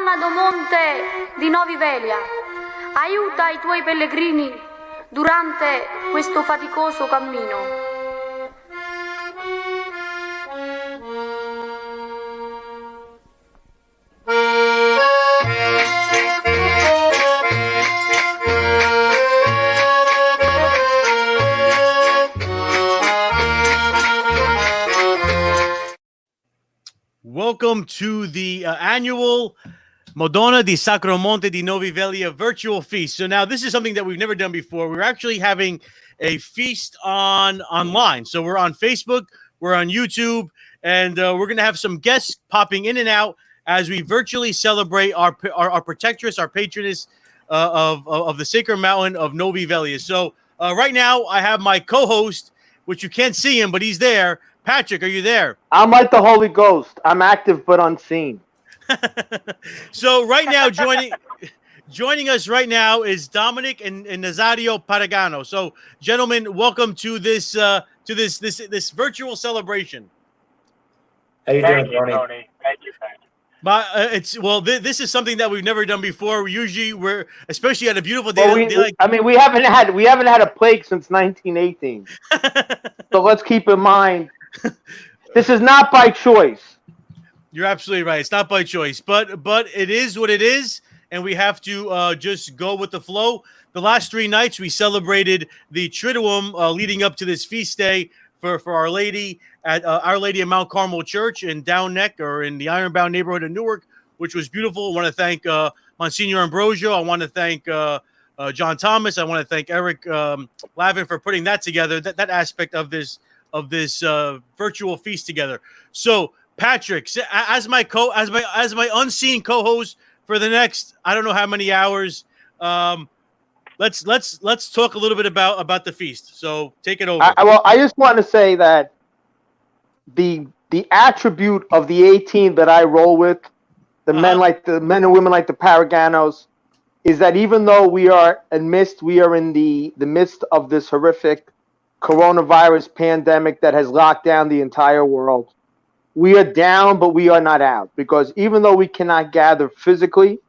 Madonna Monte di Novi Velia, aiuta i tuoi pellegrini durante questo faticoso cammino. Welcome to the annual Madonna di Sacro Monte di Novi Velia virtual feast. So now this is something that we've never done before. We're actually having a feast online. So we're on Facebook, we're on YouTube, and we're going to have some guests popping in and out as we virtually celebrate our protectress, our patroness of the sacred mountain of Novi Velia. So right now I have my co-host, which you can't see him, but he's there. Patrick, are you there? I'm like the Holy Ghost. I'm active but unseen. So right now, joining us right now is Dominic and Nazario Paragano. So, gentlemen, welcome to this virtual celebration. How you doing, Tony? Thank you. This is something that we've never done before. We're especially at a beautiful day. Well, we haven't had a plague since 1918. So let's keep in mind, this is not by choice. You're absolutely right. It's not by choice, but it is what it is, and we have to just go with the flow. The last 3 nights we celebrated the Triduum leading up to this feast day for Our Lady at Our Lady of Mount Carmel Church in Down Neck, or in the Ironbound neighborhood of Newark, which was beautiful. I want to thank Monsignor Ambrosio. I want to thank John Thomas. I want to thank Eric Lavin for putting that together. That aspect of this virtual feast together. So, Patrick, as my unseen co-host for the next, I don't know how many hours, let's talk a little bit about the feast. So take it over. I just want to say that the attribute of the 18 that I roll with, the men and women like the Paraganos, is that even though we are in the midst of this horrific coronavirus pandemic that has locked down the entire world, we are down, but we are not out. Because even though we cannot gather physically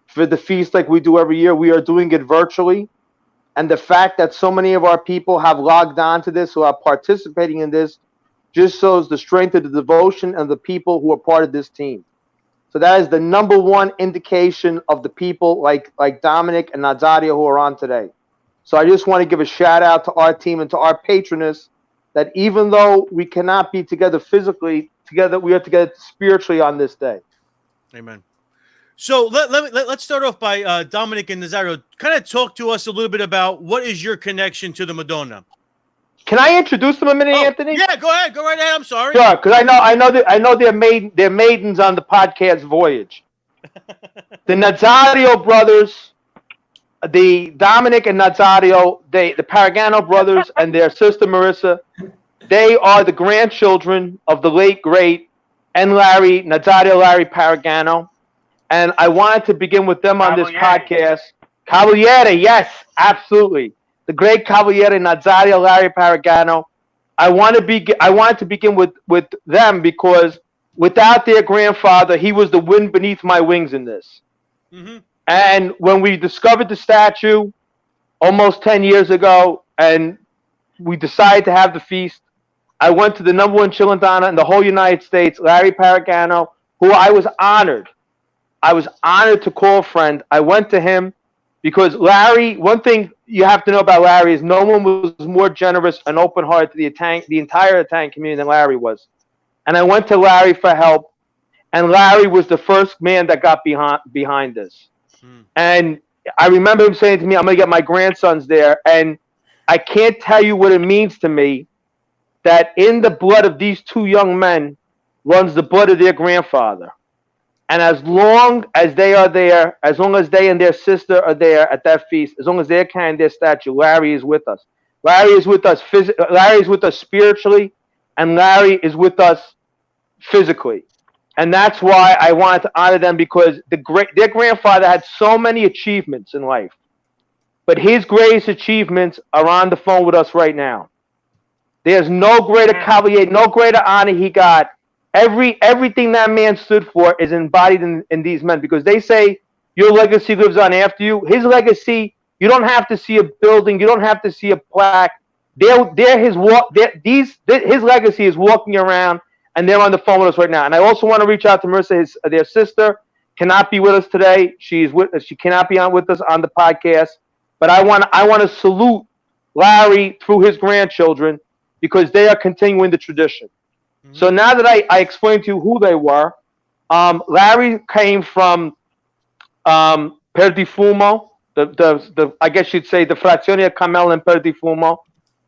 for the feast like we do every year, we are doing it virtually. And the fact that so many of our people have logged on to this, who are participating in this, just shows the strength of the devotion of the people who are part of this team. So that is the number one indication of the people like Dominic and Nazario who are on today. So I just want to give a shout out to our team and to our patroness, that even though we cannot be together physically, we are together spiritually on this day. Amen. So let's start off by Dominic and Nazario. Kind of talk to us a little bit about what is your connection to the Madonna. Can I introduce them a minute, Anthony? Yeah, go ahead. Go right ahead. I'm sorry. Sure, because I know they're maidens on the podcast voyage. The Nazario brothers, the Dominic and Nazario, the Paragano brothers and their sister Marissa, they are the grandchildren of the late great Nazario Larry Paragano. And I wanted to begin with them on this podcast. Cavaliere, yes, absolutely. The great Cavaliere Nazario Larry Paragano. I wanted to begin with them because without their grandfather, he was the wind beneath my wings in this. Mm-hmm. And when we discovered the statue almost 10 years ago, and we decided to have the feast, I went to the #1 Chilindana in the whole United States, Larry Paragano, who I was honored to call a friend. I went to him because Larry, one thing you have to know about Larry is no one was more generous and open-hearted to the entire Italian community than Larry was. And I went to Larry for help, and Larry was the first man that got behind this. And I remember him saying to me, I'm going to get my grandsons there. And I can't tell you what it means to me that in the blood of these 2 young men runs the blood of their grandfather. And as long as they are there, as long as they and their sister are there at that feast, as long as they're carrying their statue, Larry is with us. Larry is with us Larry is with us spiritually, and Larry is with us physically. And that's why I wanted to honor them, because their grandfather had so many achievements in life. But his greatest achievements are on the phone with us right now. There's no greater cavalier, no greater honor he got everything that man stood for is embodied in these men, because they say your legacy lives on after you. His legacy, you don't have to see a building, you don't have to see a plaque. His legacy is walking around, and they're on the phone with us right now. And I also want to reach out to Marissa, their sister, cannot be with us today. She cannot be on with us on the podcast. But I want to salute Larry through his grandchildren, because they are continuing the tradition. Mm-hmm. So now that I explained to you who they were, Larry came from Per di Fumo, I guess you'd say the Frazione Carmela in Per di Fumo,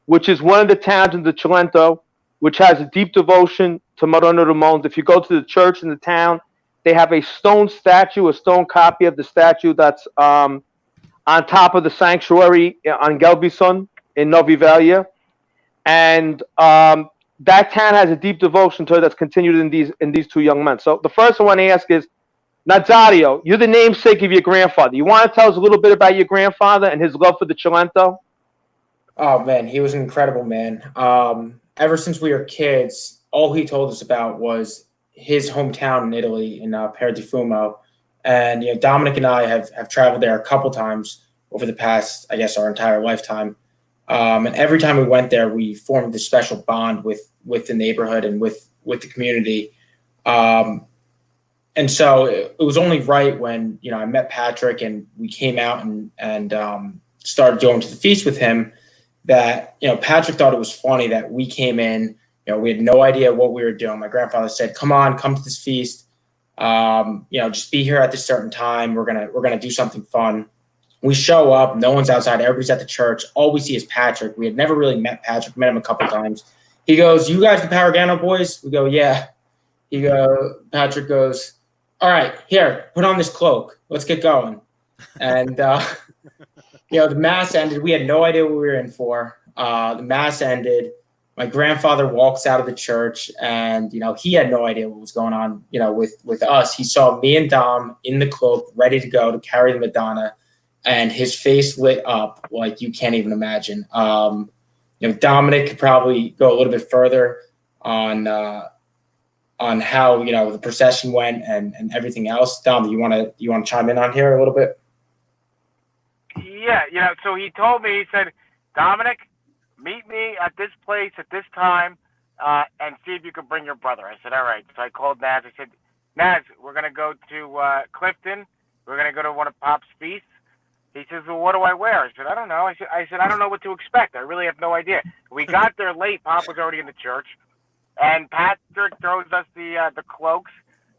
which is one of the towns in the Cilento, which has a deep devotion to Madonna Ramones. If you go to the church in the town, they have a stone statue, a stone copy of the statue that's on top of the sanctuary on Gelbison in Novi Velia. And that town has a deep devotion to it that's continued in these two young men. So the first I want to ask is, Nazario, you're the namesake of your grandfather. You want to tell us a little bit about your grandfather and his love for the Cilento? Oh, man, he was an incredible man. Ever since we were kids, all he told us about was his hometown in Italy, in Per di Fumo. And, Dominic and I have traveled there a couple times over the past, I guess, our entire lifetime. And every time we went there, we formed this special bond with the neighborhood and with the community. And so it was only right when, I met Patrick and we came out and started going to the feast with him that, Patrick thought it was funny that we came in, we had no idea what we were doing. My grandfather said, come to this feast. Just be here at this certain time. We're going to do something fun. We show up, no one's outside, everybody's at the church. All we see is Patrick. We had never really met Patrick, met him a couple times. He goes, you guys the Paragano boys? We go, yeah. Patrick goes, all right, here, put on this cloak. Let's get going. And, the mass ended. We had no idea what we were in for. The mass ended. My grandfather walks out of the church and, he had no idea what was going on, with us. He saw me and Dom in the cloak, ready to go to carry the Madonna. And his face lit up like you can't even imagine. Dominic could probably go a little bit further on how the procession went and everything else. Dom, you want to chime in on here a little bit? Yeah, so he told me, he said, Dominic, meet me at this place at this time, and see if you can bring your brother. I said, all right. So I called Naz. I said, Naz, we're gonna go to Clifton. We're gonna go to one of Pop's feasts. He says, well, what do I wear? I said, I don't know. I said, I don't know what to expect. I really have no idea. We got there late. Pop was already in the church. And Patrick throws us the cloaks.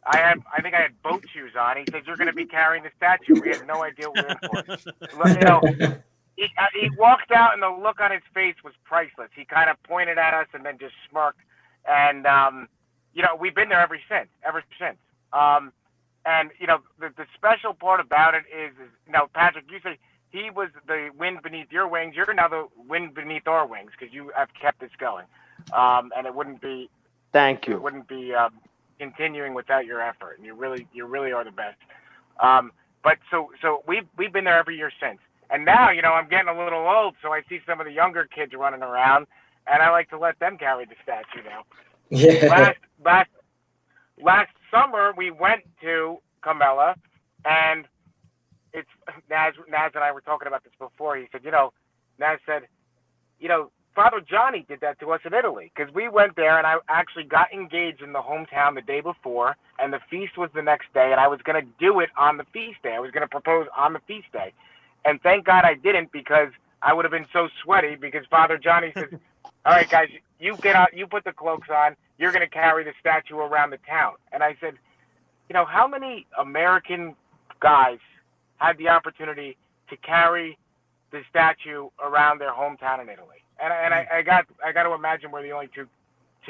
I think I had boat shoes on. He says, you're going to be carrying the statue. We had no idea what we were in for. He walked out, and the look on his face was priceless. He kind of pointed at us and then just smirked. And, we've been there ever since. And, the special part about it is Patrick, you say he was the wind beneath your wings. You're now the wind beneath our wings because you have kept this going. And it wouldn't be. Thank you. It wouldn't be continuing without your effort. And you really are the best. But so we've been there every year since. And now, I'm getting a little old, so I see some of the younger kids running around, and I like to let them carry the statue now. Yeah. Last summer, we went to Carmela, and it's Naz and I were talking about this before. He said, Naz said, Father Johnny did that to us in Italy, because we went there, and I actually got engaged in the hometown the day before, and the feast was the next day, and I was going to do it on the feast day. I was going to propose on the feast day. And thank God I didn't, because I would have been so sweaty, because Father Johnny says, all right, guys, you get out, you put the cloaks on, you're going to carry the statue around the town. And I said, how many American guys had the opportunity to carry the statue around their hometown in Italy? And I got to imagine we're the only two.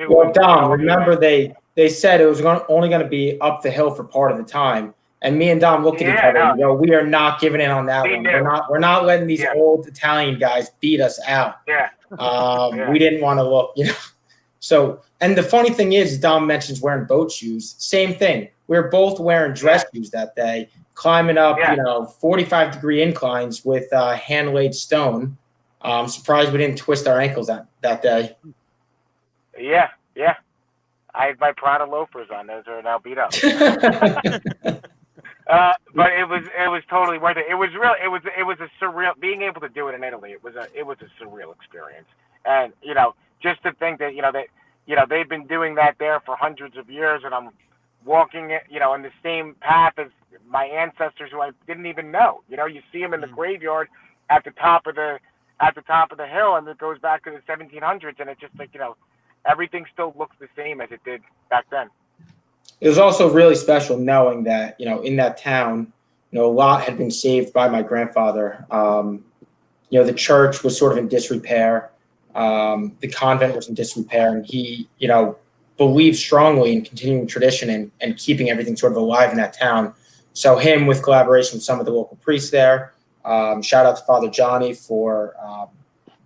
Well, Dom, remember they said it was only going to be up the hill for part of the time. And me and Dom looked at each other and go, we are not giving in on that one. We're not letting these old Italian guys beat us out. Yeah. We didn't want to look, So, and the funny thing is, Dom mentions wearing boat shoes. Same thing. We were both wearing dress shoes that day, climbing up, 45-degree inclines with hand-laid stone. I'm surprised we didn't twist our ankles that day. Yeah. I had my Prada loafers on. Those are now beat up. But it was totally worth it. It was a surreal being able to do it in Italy. It was a surreal experience. And just to think that they've been doing that there for hundreds of years, and I'm walking in the same path as my ancestors who I didn't even know. You see them in the graveyard at the top of the hill, and it goes back to the 1700s, and it's just like everything still looks the same as it did back then. It was also really special knowing that, in that town, a lot had been saved by my grandfather. The church was sort of in disrepair. The convent was in disrepair, and he, believed strongly in continuing tradition and keeping everything sort of alive in that town. So him, with collaboration with some of the local priests there, shout out to Father Johnny for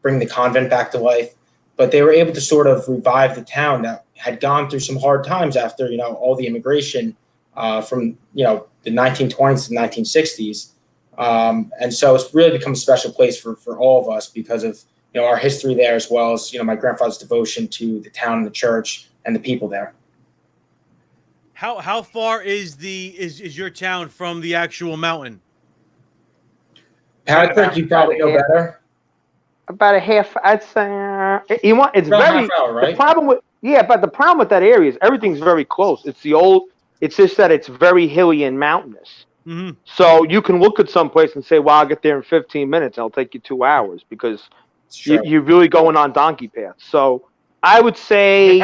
bringing the convent back to life. But they were able to sort of revive the town that had gone through some hard times after, all the immigration from, the 1920s to 1960s. And so it's really become a special place for all of us because of, our history there, as well as, my grandfather's devotion to the town and the church and the people there. How far is your town from the actual mountain? Patrick, you probably know better. About a half, I'd say. It's about very. Half hour, right? The problem with that area is everything's very close. It's just that it's very hilly and mountainous. Mm-hmm. So you can look at some place and say, "Well, I'll get there in 15 minutes. It'll take you 2 hours," because you're really going on donkey paths. So I would say,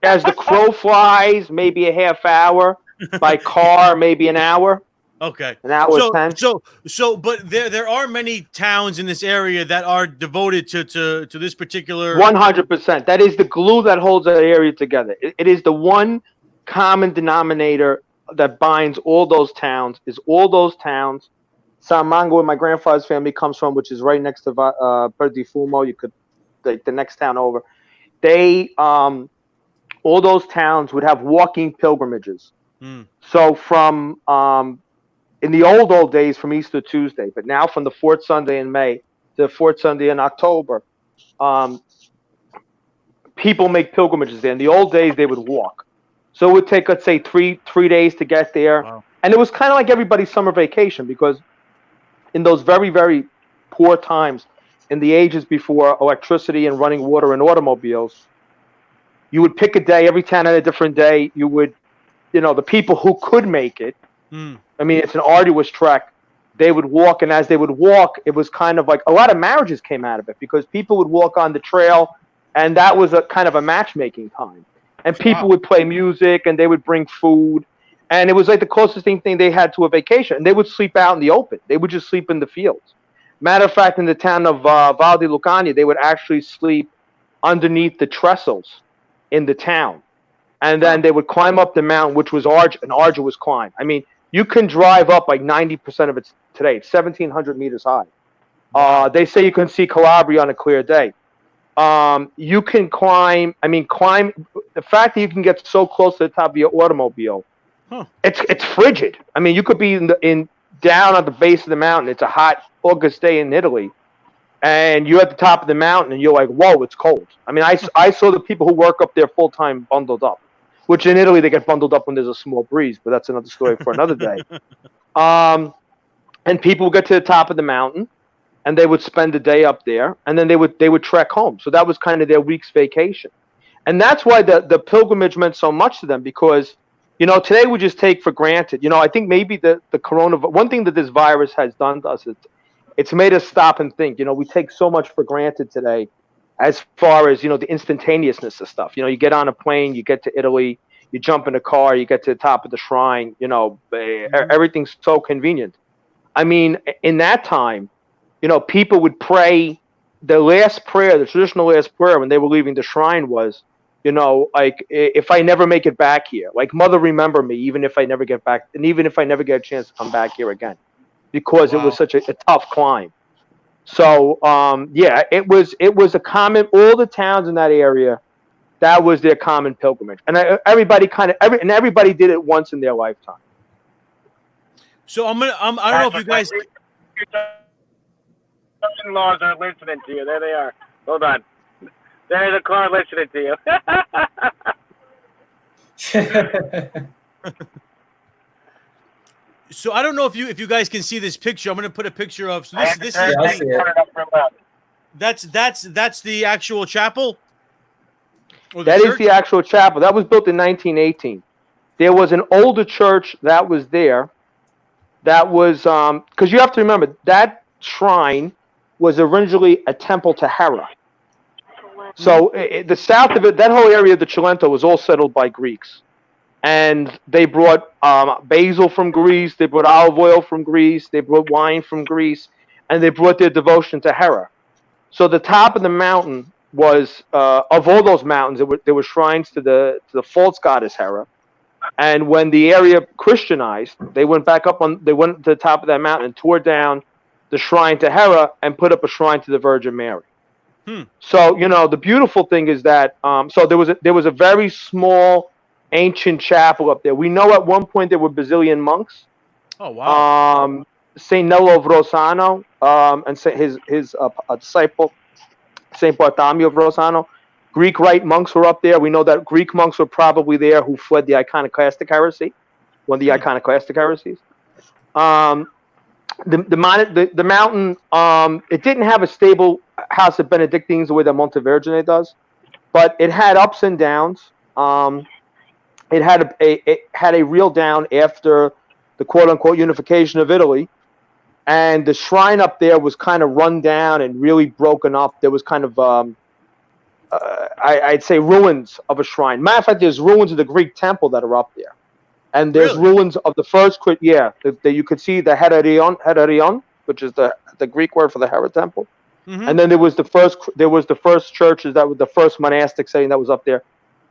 as the crow flies, maybe a half hour. By car, maybe an hour. Okay. An hour 10. But there are many towns in this area that are devoted to this particular. 100%. That is the glue that holds that area together. It is the one common denominator that binds all those towns. San Mango, where my grandfather's family comes from, which is right next to Perdifumo. You could, like, the next town over. They all those towns would have walking pilgrimages. So from in the old days, from Easter Tuesday, but now from the fourth Sunday in May to the fourth Sunday in October, people make pilgrimages there. In the old days, they would walk. So it would take, let's say, three days to get there. Wow. And it was kind of like everybody's summer vacation, because in those very, very poor times, in the ages before electricity and running water and automobiles, you would pick a day. Every town had a different day. You would, the people who could make it, I mean, it's an arduous trek, they would walk. And as they would walk, it was kind of like a lot of marriages came out of it, because people would walk on the trail, and that was a kind of a matchmaking time. And people would play music, and they would bring food. And it was like the closest thing they had to a vacation. And they would sleep out in the open. They would just sleep in the fields. Matter of fact, in the town of Val di Lucania, they would actually sleep underneath the trestles in the town. And then they would climb up the mountain, which was an arduous climb. I mean, you can drive up like 90% of it today. It's 1,700 meters high. They say you can see Calabria on a clear day. You can climb. The fact that you can get so close to the top of your automobile, it's frigid. I mean, you could be down at the base of the mountain. It's a hot August day in Italy, and you're at the top of the mountain, and you're like, whoa, it's cold. I mean, I saw the people who work up there full time bundled up, which in Italy they get bundled up when there's a small breeze, but that's another story for another day. And people would get to the top of the mountain, and they would spend the day up there, and then they would trek home. So that was kind of their week's vacation. And that's why the pilgrimage meant so much to them, because, today we just take for granted. I think maybe the coronavirus, one thing that this virus has done to us is it's made us stop and think. We take so much for granted today, as far as, the instantaneousness of stuff. You get on a plane, you get to Italy, you jump in a car, you get to the top of the shrine, everything's so convenient. I mean, in that time, people would pray. The last prayer, the traditional last prayer when they were leaving the shrine was, like, if I never make it back here, like, Mother, remember me, even if I never get back, and even if I never get a chance to come back here again, because it was such a tough climb. So, it was a common, all the towns in that area, that was their common pilgrimage. And everybody did it once in their lifetime. So I don't know if you guys. In-laws are listening to you. There they are. Hold on. They're in the car listening to you. So I don't know if you guys can see this picture. I'm going to put a picture of. So I have to this turn is it up real loud. that's the actual chapel. Or the That is church? the actual chapel. That was built in 1918. There was an older church that was there. That was because you have to remember that shrine was originally a temple to Hera. So the south of it, that whole area of the Cilento was all settled by Greeks. And they brought basil from Greece, they brought olive oil from Greece, they brought wine from Greece, and they brought their devotion to Hera. So the top of the mountain was, of all those mountains, there were shrines to the false goddess Hera. And when the area Christianized, they went to the top of that mountain and tore down the shrine to Hera and put up a shrine to the Virgin Mary. So the beautiful thing is that so there was a very small ancient chapel up there. We know at one point there were Basilian monks. Oh wow! Saint Nello of Rossano and his disciple Saint Bartholomew of Rossano. Greek Rite monks were up there. We know that Greek monks were probably there who fled the iconoclastic heresy, one of the iconoclastic heresies. The mountain, it didn't have a stable house of Benedictines the way that Monte Vergine does, but it had ups and downs. It had a real down after the quote unquote unification of Italy, and the shrine up there was kind of run down and really broken up. There was kind of I'd say ruins of a shrine. Matter of fact, there's ruins of the Greek temple that are up there. And there's ruins of the first, that you could see the Heraion, which is the Greek word for the Hera temple. Mm-hmm. And then there was the first churches that was the first monastic setting that was up there.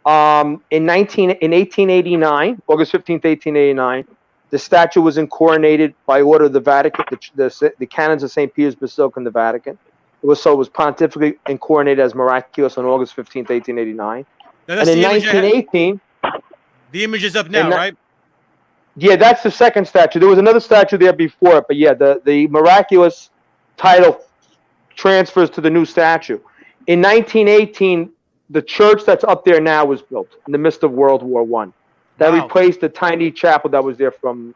In 1889, August 15th, 1889, the statue was incoronated by order of the Vatican, the canons of St. Peter's Basilica in the Vatican. It was pontifically incoronated as miraculous on August 15th, 1889. And in 1918, the image is up now, right? Yeah, that's the second statue. There was another statue there before it, but yeah, the miraculous title transfers to the new statue. In 1918, the church that's up there now was built in the midst of World War I. That replaced the tiny chapel that was there from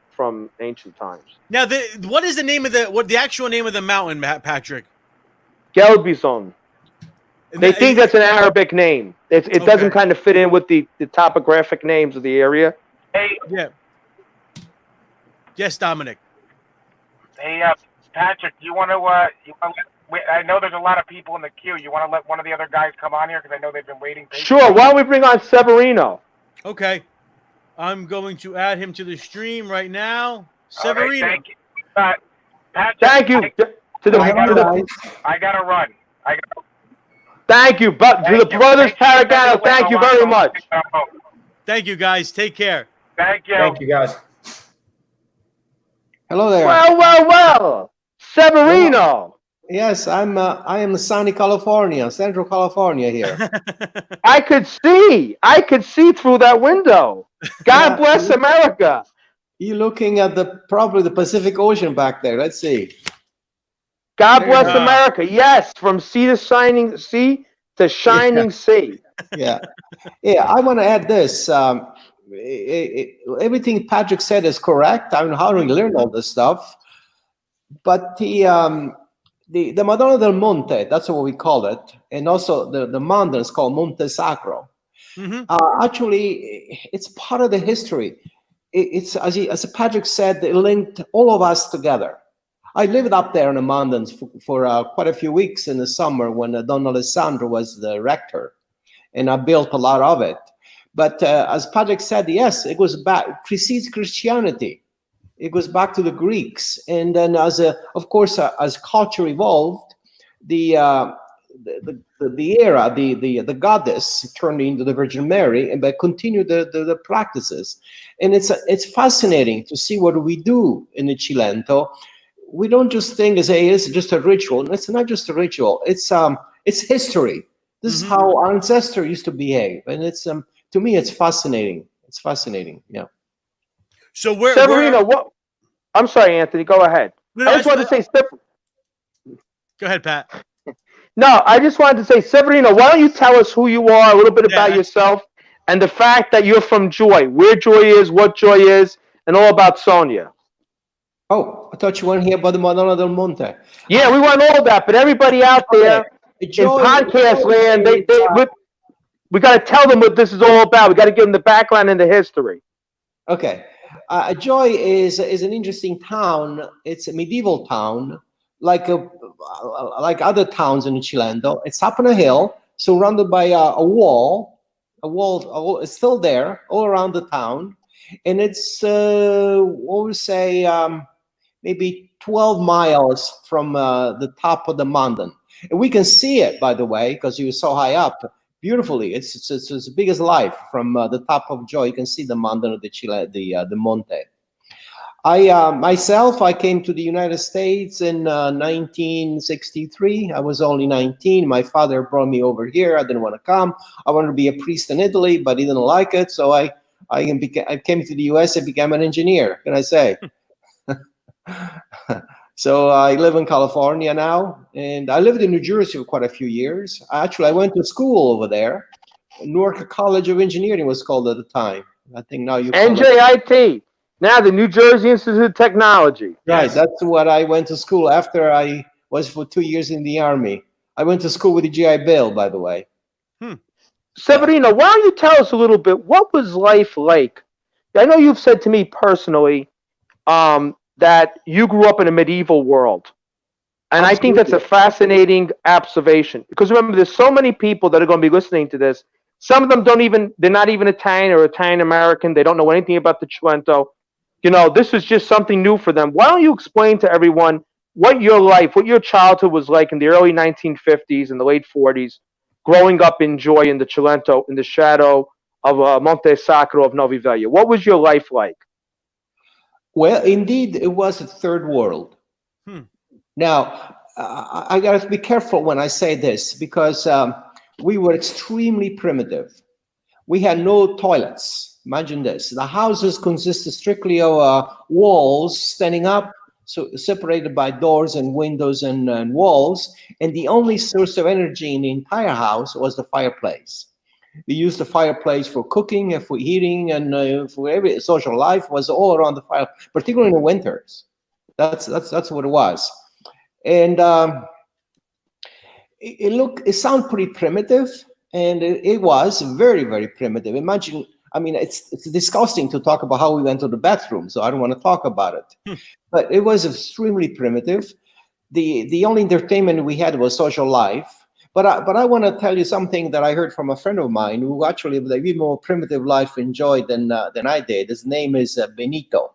ancient times. Now, what is the name of the actual name of the mountain, Patrick? Gelbison. They think that's an Arabic name. It doesn't kind of fit in with the topographic names of the area. Hey, yes, Dominic. Hey, Patrick, do you want to? I know there's a lot of people in the queue. You want to let one of the other guys come on here because I know they've been waiting. Sure. Why don't we bring on Severino? Okay, I'm going to add him to the stream right now. Severino. Right, thank you. Patrick, thank you. I gotta run. Thank you, but to the brothers Paragano, thank you very much. Thank you, guys. Take care. Thank you. Thank you, guys. Hello there. Well. Severino. Yes, I am sunny California, Central California here. I could see through that window. God bless America. You're looking at probably the Pacific Ocean back there. Let's see. God bless America. Yes, from sea to shining sea. Yeah. I want to add this. Everything Patrick said is correct. I don't know how we learned all this stuff, but the Madonna del Monte, that's what we call it, and also the mountain is called Monte Sacro. Mm-hmm. Actually, it's part of the history. It's as Patrick said, it linked all of us together. I lived up there in the mountains for quite a few weeks in the summer when Don Alessandro was the rector, and I built a lot of it. But as Patrick said, yes, it goes back, precedes Christianity. It goes back to the Greeks, and then as culture evolved, the goddess turned into the Virgin Mary, and continued the practices. And it's fascinating to see what we do in the Cilento. We don't just think it's just a ritual. It's not just a ritual. It's history. This is how our ancestors used to behave, and it's to me it's fascinating. It's fascinating. Yeah. So Severino, what? I'm sorry, Anthony. Go ahead. I just wanted to say. Go ahead, Pat. No, I just wanted to say, Severino, why don't you tell us who you are, a little bit about yourself, and the fact that you're from Joy, where Joy is, what Joy is, and all about Sonia. Oh, I thought you want to hear about the Madonna del Monte. Yeah, we want all that, but everybody out there in Joy- podcast Joy land, is, we got to tell them what this is all about. We got to give them the background and the history. Okay. Joy is an interesting town. It's a medieval town, like other towns in Chilendo. It's up on a hill, surrounded by a wall. A wall is still there all around the town, and it's what we say maybe 12 miles from the top of the mountain, and we can see it, by the way, because you're so high up. Beautifully, it's as big as life from the top of Joy. You can see the mountain of the Monte. I came to the United States in 1963. I was only 19. My father brought me over here. I didn't want to come. I wanted to be a priest in Italy, but he didn't like it. So I came to the US and became an engineer. Can I say? So I live in California now, and I lived in New Jersey for quite a few years. Actually, I went to school over there. Newark College of Engineering was called at the time. I think now you call it NJIT, now the New Jersey Institute of Technology. Right, Yes. that's what I went to school after I was for 2 years in the Army. I went to school with the GI Bill, by the way. Severino, why don't you tell us a little bit, what was life like? I know you've said to me personally that you grew up in a medieval world. And I think that's a fascinating observation. Because remember, there's so many people that are going to be listening to this. Some of them they're not even Italian or Italian American. They don't know anything about the Cilento. You know, this is just something new for them. Why don't you explain to everyone what your childhood was like in the early 1950s and the late 40s, growing up in Joy in the Cilento, in the shadow of Monte Sacro of Novi Velia. What was your life like? Well, indeed, it was a third world. Now, I got to be careful when I say this, because we were extremely primitive. We had no toilets. Imagine this. The houses consisted strictly of walls standing up, so separated by doors and windows and walls. And the only source of energy in the entire house was the fireplace. We used the fireplace for cooking and for eating, and for every social life was all around the fire, particularly in the winters. That's what it was. And it sounded pretty primitive, and it was very, very primitive. Imagine, I mean, it's disgusting to talk about how we went to the bathroom, so I don't want to talk about it. But it was extremely primitive. The only entertainment we had was social life. But I want to tell you something that I heard from a friend of mine who actually lived a even more primitive life in Joy than I did. His name is Benito.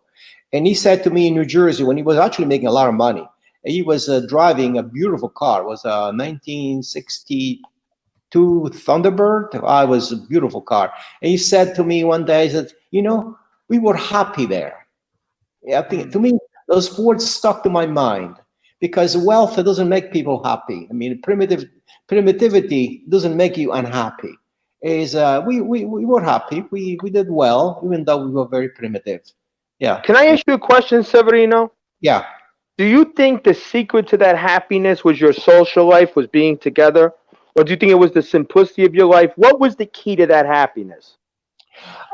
And he said to me in New Jersey, when he was actually making a lot of money, he was driving a beautiful car. It was a 1962 Thunderbird. It was a beautiful car. And he said to me one day, he said, you know, we were happy there. I think, to me, those words stuck to my mind, because wealth doesn't make people happy. I mean, primitivity doesn't make you unhappy. We were happy. We did well, even though we were very primitive. Yeah. Can I ask you a question, Severino? Yeah. Do you think the secret to that happiness was your social life, was being together? Or do you think it was the simplicity of your life? What was the key to that happiness?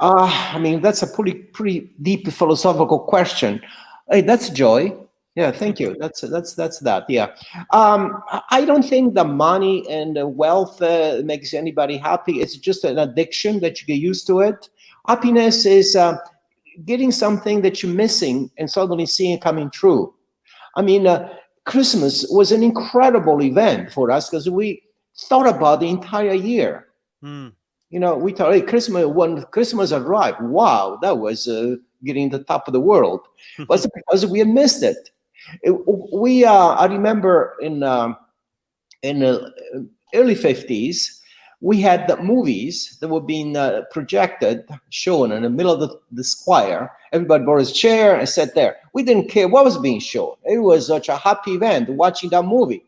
I mean, that's a pretty deep philosophical question. Hey, that's joy. Yeah, thank you. That's that. Yeah. I don't think the money and the wealth makes anybody happy. It's just an addiction that you get used to it. Happiness is getting something that you're missing and suddenly seeing it coming true. I mean, Christmas was an incredible event for us because we thought about the entire year. You know, we thought, hey, when Christmas arrived, wow, that was getting the top of the world. But because we had missed it. I remember in the early 50s, we had the movies that were being projected, shown in the middle of the square. Everybody brought his chair and sat there. We didn't care what was being shown. It was such a happy event watching that movie.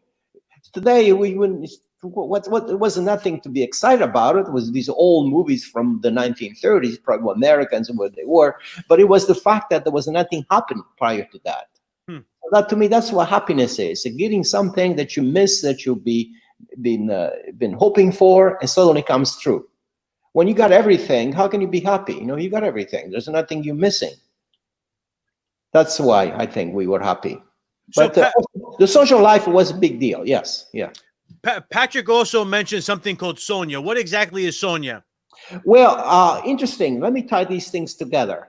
Today, we wouldn't. What was nothing to be excited about. It was these old movies from the 1930s, probably Americans and what they were. But it was the fact that there was nothing happening prior to that. That, to me, that's what happiness is: getting something that you miss, that you've been hoping for, and suddenly comes true. When you got everything, how can you be happy? You know, you got everything. There's nothing you're missing. That's why I think we were happy. So But the social life was a big deal. Yes, yeah. Patrick also mentioned something called Sonia. What exactly is Sonia? Well, interesting. Let me tie these things together.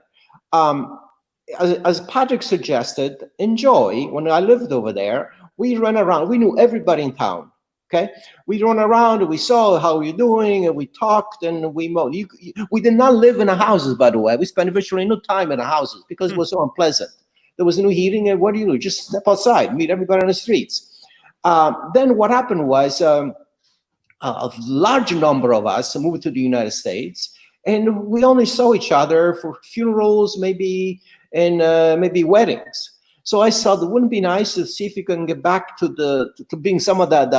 As Patrick suggested, enjoy. When I lived over there, we ran around. We knew everybody in town. Okay, we run around. And we saw how you're doing, and we talked, and we did not live in the houses. By the way, we spent virtually no time in the houses because it was so unpleasant. There was no heating, and what do? You just step outside, meet everybody on the streets. Then what happened was a large number of us moved to the United States, and we only saw each other for funerals, maybe, and maybe weddings. So I thought it wouldn't be nice to see if we can get back to being some of that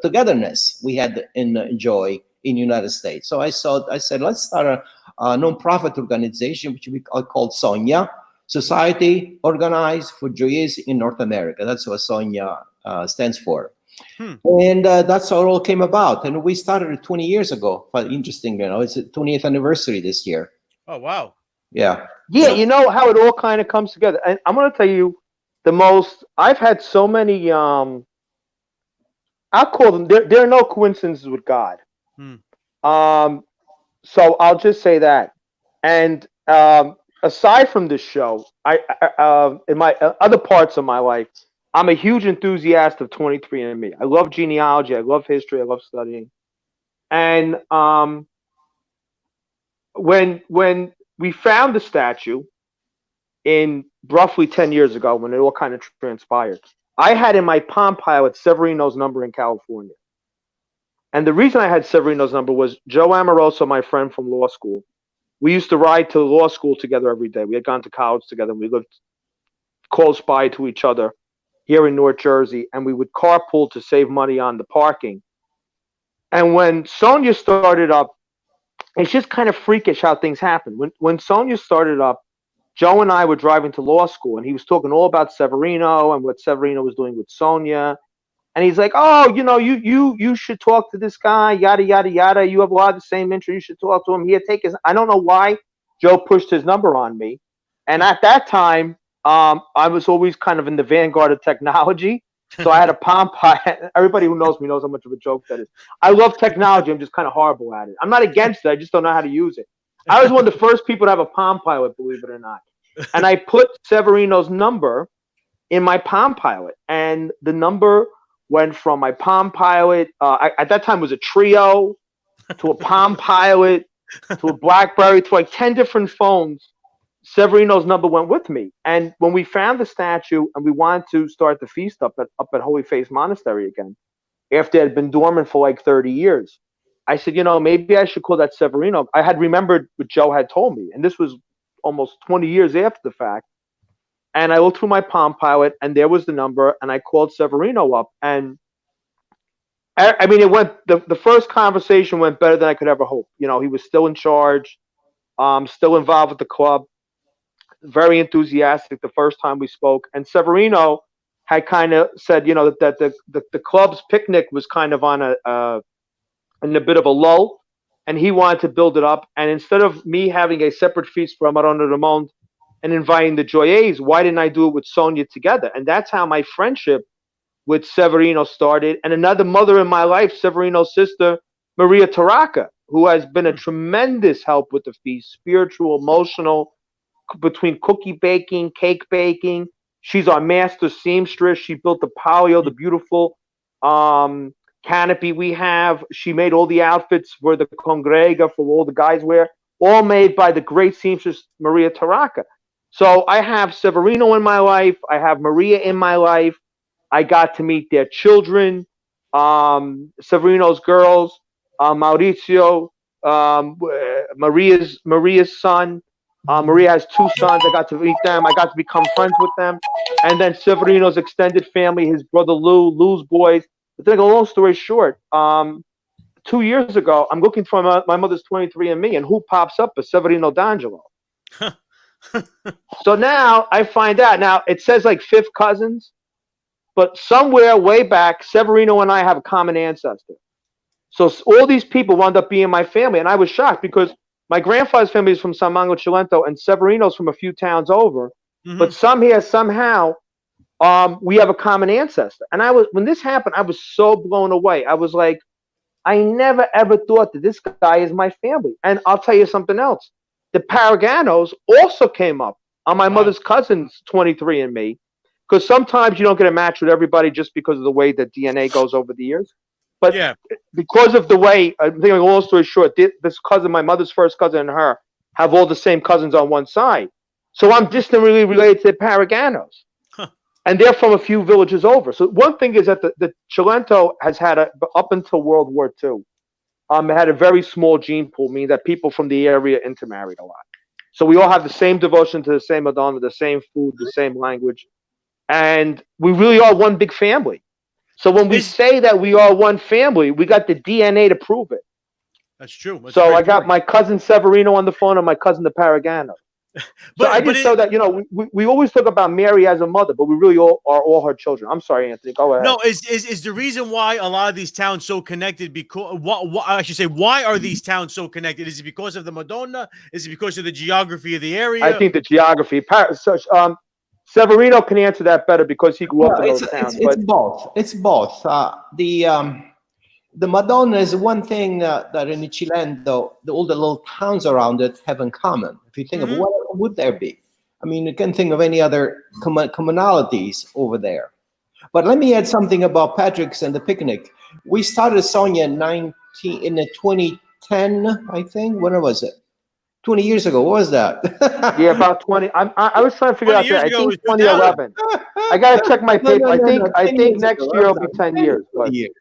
togetherness we had enjoy in the United States. So I said, let's start a non-profit organization, which we called Sonia, Society Organized for Joyeux in North America. That's what Sonia stands for. And that's how it all came about. And we started it 20 years ago. But interesting, you know, it's the 20th anniversary this year. Oh, wow. Yeah. Yeah, you know how it all kind of comes together. And I'm going to tell you I've had so many, I'll call them, there are no coincidences with God. So I'll just say that. And aside from this show, in my other parts of my life, I'm a huge enthusiast of 23andMe. I love genealogy. I love history. I love studying. And when we found the statue in roughly 10 years ago, when it all kind of transpired, I had in my Palm Pilot Severino's number in California. And the reason I had Severino's number was Joe Amoroso, my friend from law school. We used to ride to law school together every day. We had gone to college together. We lived close by to each other here in North Jersey, and we would carpool to save money on the parking. And when Sonia started up, it's just kind of freakish how things happen. When Sonia started up, Joe and I were driving to law school, and he was talking all about Severino and what Severino was doing with Sonia. And he's like, oh, you know, you should talk to this guy, yada, yada, yada. You have a lot of the same interest. You should talk to him. Here, take his. I don't know why Joe pushed his number on me. And at that time, I was always kind of in the vanguard of technology. So I had a Palm Pilot. Everybody who knows me knows how much of a joke that is. I love technology. I'm just kind of horrible at it. I'm not against it. I just don't know how to use it. I was one of the first people to have a Palm Pilot, believe it or not. And I put Severino's number in my Palm Pilot. And the number went from my Palm Pilot, at that time it was a Trio, to a Palm Pilot, to a BlackBerry, to like 10 different phones. Severino's number went with me. And when we found the statue and we wanted to start the feast up at Holy Face Monastery again, after it had been dormant for like 30 years, I said, you know, maybe I should call that Severino. I had remembered what Joe had told me, and this was almost 20 years after the fact. And I looked through my Palm Pilot, and there was the number, and I called Severino up. And I mean, it went, the first conversation went better than I could ever hope. You know, he was still in charge, still involved with the club, very enthusiastic the first time we spoke. And Severino had kind of said, you know, that the club's picnic was kind of on in a bit of a lull, and he wanted to build it up. And instead of me having a separate feast for Monte of Novi and inviting the Joyeux, why didn't I do it with Sonia together? And that's how my friendship with Severino started. And another mother in my life, Severino's sister, Maria Taraka, who has been a tremendous help with the feast, spiritual, emotional, between cookie baking, cake baking. She's our master seamstress. She built the palio, the beautiful canopy we have. She made all the outfits for the congrega, for all the guys wear, all made by the great seamstress Maria Taraka. So I have Severino in my life. I have Maria in my life. I got to meet their children, Severino's girls, Maurizio, Maria's son. Maria has two sons. I got to meet them. I got to become friends with them. And then Severino's extended family, his brother Lou's boys. But to make a long story short, 2 years ago, I'm looking for my mother's 23andMe, and who pops up? Is Severino D'Angelo. So now I find out. Now it says like fifth cousins, but somewhere way back, Severino and I have a common ancestor. So all these people wound up being my family, and I was shocked because my grandfather's family is from San Mango Cilento, and Severino's from a few towns over. But somehow, we have a common ancestor. And when this happened, I was so blown away. I was like, I never ever thought that this guy is my family. And I'll tell you something else. The Paraganos also came up on my mother's cousin's 23andMe, because sometimes you don't get a match with everybody just because of the way that DNA goes over the years. But because of the way, I'm thinking, long story short, this cousin, my mother's first cousin and her, have all the same cousins on one side. So I'm distantly related to the Paraganos. And they're from a few villages over. So one thing is that the Cilento has had, up until World War II, it had a very small gene pool, meaning that people from the area intermarried a lot. So we all have the same devotion to the same Madonna, the same food, the same language. And we really are one big family. So when we say that we are one family, we got the DNA to prove it. That's true. That's so I got my cousin Severino on the phone and my cousin the Paragano. So I just so that, we always talk about Mary as a mother, but we really are all her children. I'm sorry, Anthony. Go ahead. No, is the reason why a lot of these towns so connected because I should say, why are these towns so connected? Is it because of the Madonna? Is it because of the geography of the area? I think the geography. Severino can answer that better because he grew up in those towns. It's both. It's both. The Madonna is one thing that in Cilento, all the little towns around it have in common. If you think of what would there be? I mean, you can think of any other commonalities over there. But let me add something about Patrick's and the picnic. We started Sonia in 2010, I think. When was it? 20 years ago. What was that? Yeah, about 20. I was trying to figure out that. I think 2011. I got to check my paper. I think next year will be 10 years. 20 years.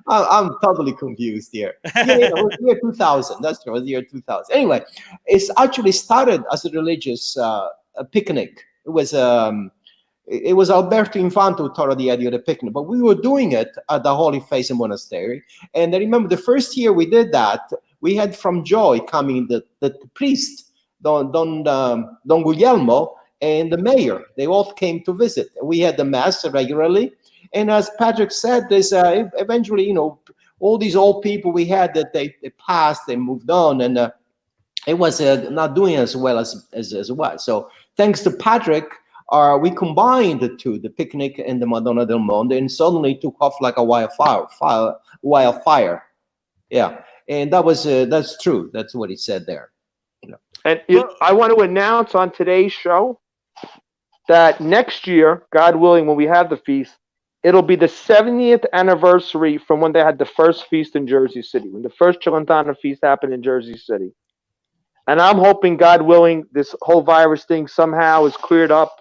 I'm totally confused here. It was year 2000. That's true. It was year 2000. Anyway, it's actually started as a religious picnic. It was Alberto Infante who thought of the idea of the picnic, but we were doing it at the Holy Face Monastery. And I remember the first year we did that, we had from Joy coming the priest, Don Guglielmo, and the mayor. They all came to visit. We had the mass regularly. And as Patrick said, there's eventually, all these old people we had that they passed, they moved on, and it was not doing as well as it was. So thanks to Patrick, we combined the two, the picnic and the Madonna del Monte, and suddenly took off like a wildfire. Yeah, and that's true. That's what he said there. And I want to announce on today's show that next year, God willing, when we have the feast, it'll be the 70th anniversary from when they had the first feast in Jersey City, when the first Cilentano feast happened in Jersey City. And I'm hoping, God willing, this whole virus thing somehow is cleared up.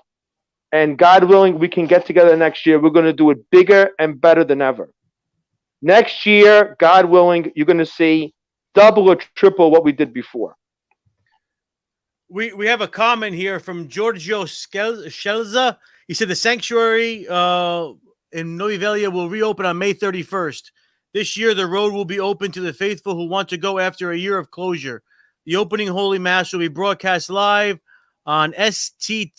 And God willing, we can get together next year. We're going to do it bigger and better than ever. Next year, God willing, you're going to see double or triple what we did before. We have a comment here from Giorgio Scelza. He said the sanctuary in Novi Velia will reopen on May 31st. This year, the road will be open to the faithful who want to go after a year of closure. The opening Holy Mass will be broadcast live on SETTV.it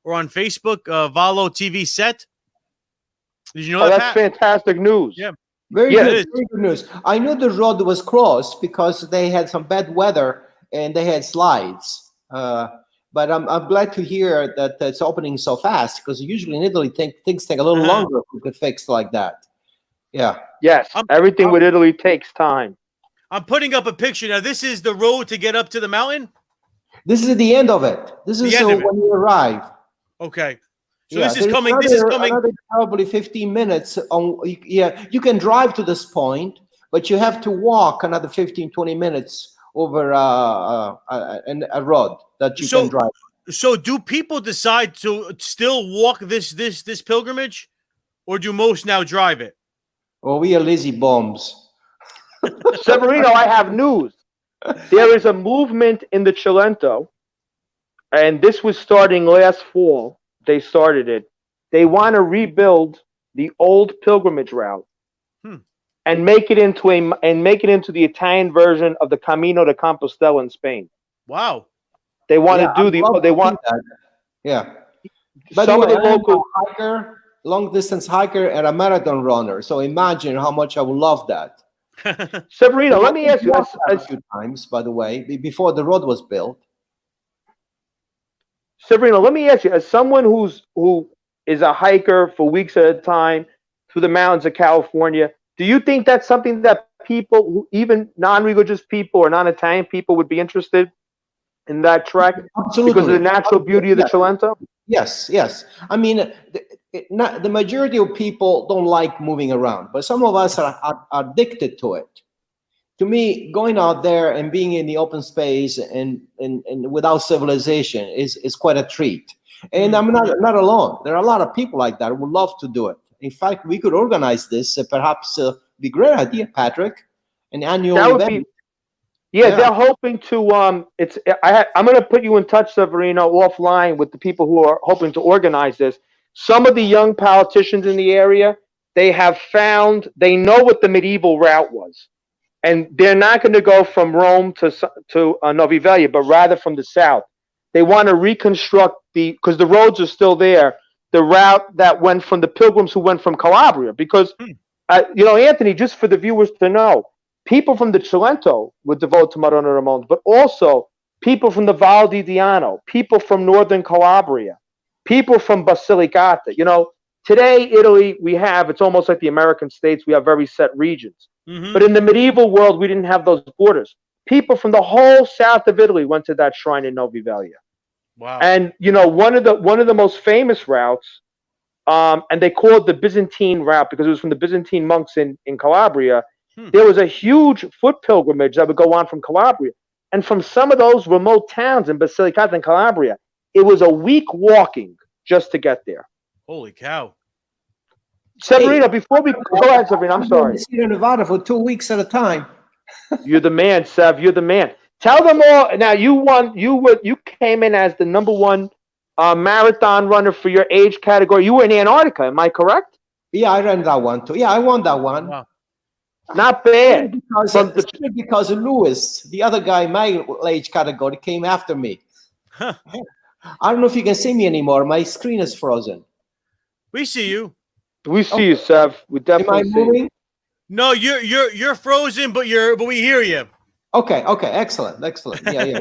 or on Facebook, Valo TV Set. Did you know that? That's fantastic news. Yeah. Very good news. I knew the road was closed because they had some bad weather and they had slides. But I'm glad to hear that it's opening so fast, because usually in Italy things take a little longer to get fixed like that. Yeah. Yes. Everything with Italy takes time. I'm putting up a picture now. This is the road to get up to the mountain. This is the end of it. This is when you arrive. Okay. So this is coming. This is coming. Another probably 15 minutes. You can drive to this point, but you have to walk another 15, 20 minutes over a road that you can drive. So do people decide to still walk this pilgrimage, or do most now drive it? Oh, we are lazy bombs. Severino, I have news. There is a movement in the Cilento, and this was starting last fall. They started it. They want to rebuild the old pilgrimage route and make it into the Italian version of the Camino de Compostela in Spain. Wow. They want to do that. Yeah. By some the way, of the local hiker. long distance hiker and a marathon runner. So imagine how much I would love that. Severino, let me ask you. A few times, by the way, before the road was built. Severino, let me ask you, as someone who is a hiker for weeks at a time through the mountains of California, do you think that's something that people, even non-religious people or non-Italian people, would be interested in that trek? Absolutely. Because of the natural beauty of the Cilento? Yes, yes. I mean, the majority of people don't like moving around, but some of us are addicted to it. To me, going out there and being in the open space and without civilization is quite a treat. And I'm not alone. There are a lot of people like that who would love to do it. In fact, we could organize this, perhaps be a great idea, Patrick, an annual event. Yeah, they're hoping to. I'm going to put you in touch, Severino, offline with the people who are hoping to organize this. Some of the young politicians in the area, they know what the medieval route was, and they're not going to go from Rome to Novi Velia, but rather from the south. They want to reconstruct because the roads are still there, the route that went from the pilgrims who went from Calabria. Because, Anthony, just for the viewers to know, people from the Cilento would devote to Madonna del Monte, but also people from the Val di Diano, people from northern Calabria, people from Basilicata. Today, Italy, it's almost like the American states, we have very set regions. Mm-hmm. But in the medieval world, we didn't have those borders. People from the whole south of Italy went to that shrine in Novi Velia. Wow. And, one of the most famous routes, and they call it the Byzantine route because it was from the Byzantine monks in Calabria. There was a huge foot pilgrimage that would go on from Calabria. And from some of those remote towns in Basilicata and Calabria, it was a week walking just to get there. Holy cow. Severino, before we go ahead, Severino, I'm sorry. Sierra Nevada for 2 weeks at a time. You're the man, Sev. You're the man. Tell them all. Now, you came in as the number one marathon runner for your age category. You were in Antarctica, am I correct? Yeah, I ran that one too. Yeah, I won that one. Wow. Not bad. Because Lewis, the other guy in my age category, came after me. Huh. I don't know if you can see me anymore. My screen is frozen. We see you. We see you, Sev. We definitely see you. No, you're frozen, but we hear you. Okay, excellent. Yeah.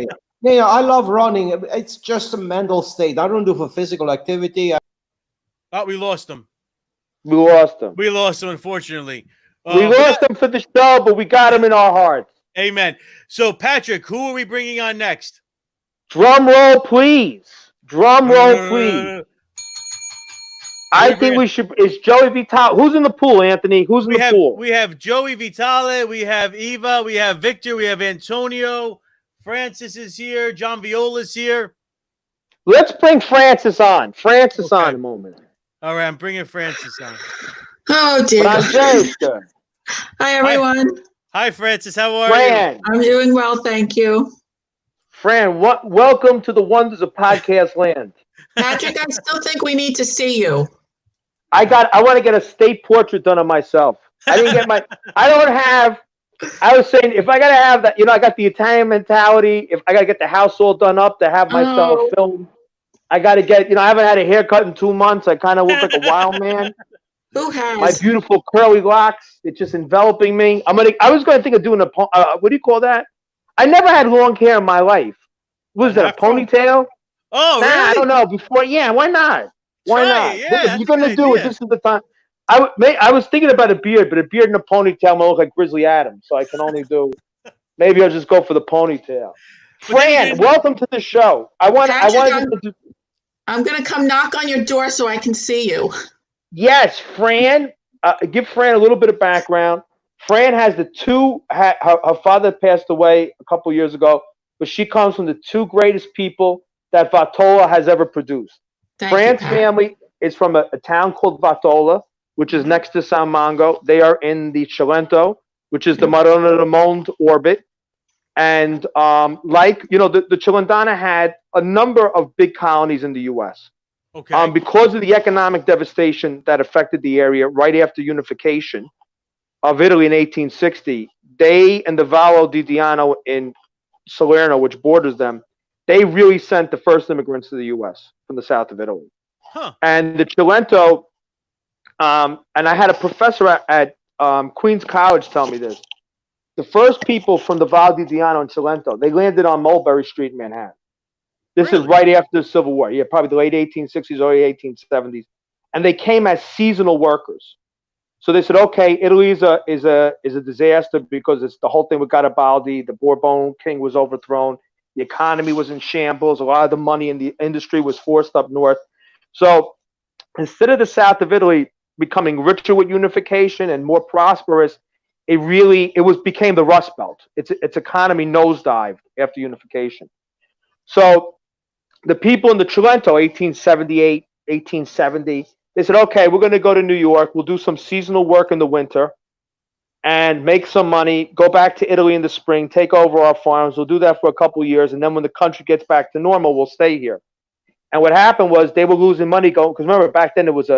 I love running. It's just a mental state. I don't do for physical activity. We lost him. We lost him, unfortunately. We lost him for the show, but we got him in our hearts. Amen. So, Patrick, who are we bringing on next? Drum roll, please. I think we should. It's Joey Vitale. Who's in the pool, Anthony? Who's in the pool? We have Joey Vitale. We have Eva. We have Victor. We have Antonio. Francis is here. John Viola's here. Let's bring Francis on. On a moment. All right, I'm bringing Francis on. Oh, dear. Hi, everyone. Hi, Francis. How are you? I'm doing well, thank you. Fran, welcome to the wonders of podcast land. Patrick, I still think we need to see you. I want to get a state portrait done of myself. I was saying, if I got to have that, I got the Italian mentality. If I got to get the house all done up to have myself filmed, I got to get, I haven't had a haircut in 2 months. I kind of look like a wild man. Who has? My beautiful curly locks. It's just enveloping me. I was going to think of doing what do you call that? I never had long hair in my life. Was that a ponytail? Oh, really? I don't know. Why not? Why not? Yeah, if you're going to do it, this is the time. I was thinking about a beard, but a beard and a ponytail might look like Grizzly Adams, so I can only do. Maybe I'll just go for the ponytail. Fran, welcome to the show. I'm going to come knock on your door so I can see you. Yes, Fran. Give Fran a little bit of background. Fran has her father passed away a couple years ago, but she comes from the two greatest people that Vatola has ever produced. Fran's family is from a town called Vatola, which is next to San Mongo. They are in the Cilento, which is the Madonna del Monte orbit. And the Cilentana had a number of big colonies in the U.S. Okay. Because of the economic devastation that affected the area right after unification of Italy in 1860, they and the Vallo di Diano in Salerno, which borders them, they really sent the first immigrants to the U.S. from the south of Italy. Huh. And the Cilento And I had a professor at Queens College tell me this. The first people from the Val di Diano and Cilento, they landed on Mulberry Street in Manhattan. This is right after the Civil War. Yeah, probably the late 1860s, early 1870s. And they came as seasonal workers. So they said, okay, Italy is a disaster because it's the whole thing with Garibaldi. The Bourbon king was overthrown. The economy was in shambles. A lot of the money in the industry was forced up north. So instead of the south of Italy becoming richer with unification and more prosperous, it became the Rust Belt. Its economy nosedived after unification. So the people in the Cilento, 1878, 1870, they said, okay, we're going to go to New York. We'll do some seasonal work in the winter and make some money, go back to Italy in the spring, take over our farms. We'll do that for a couple of years. And then when the country gets back to normal, we'll stay here. And what happened was they were losing money going, because remember, back then there was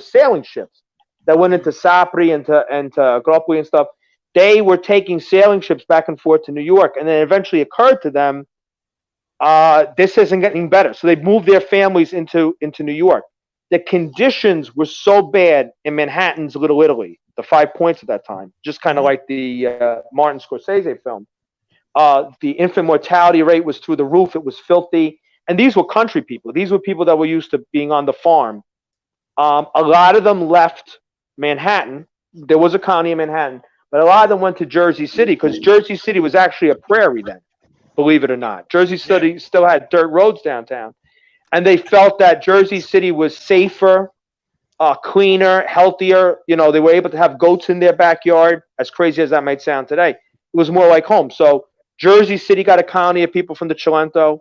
sailing ships that went into Sapri and to Gropoli and stuff. They were taking sailing ships back and forth to New York. And then it eventually occurred to them, this isn't getting better. So they moved their families into New York. The conditions were so bad in Manhattan's Little Italy, the 5 Points at that time, just kind of like the Martin Scorsese film. The infant mortality rate was through the roof. It was filthy. And these were country people. These were people that were used to being on the farm. A lot of them left Manhattan. There was a county in Manhattan, but a lot of them went to Jersey City because Jersey City was actually a prairie then, believe it or not. Jersey City still had dirt roads downtown. And they felt that Jersey City was safer, cleaner, healthier. You know, they were able to have goats in their backyard, as crazy as that might sound today. It was more like home. So Jersey City got a colony of people from the Cilento.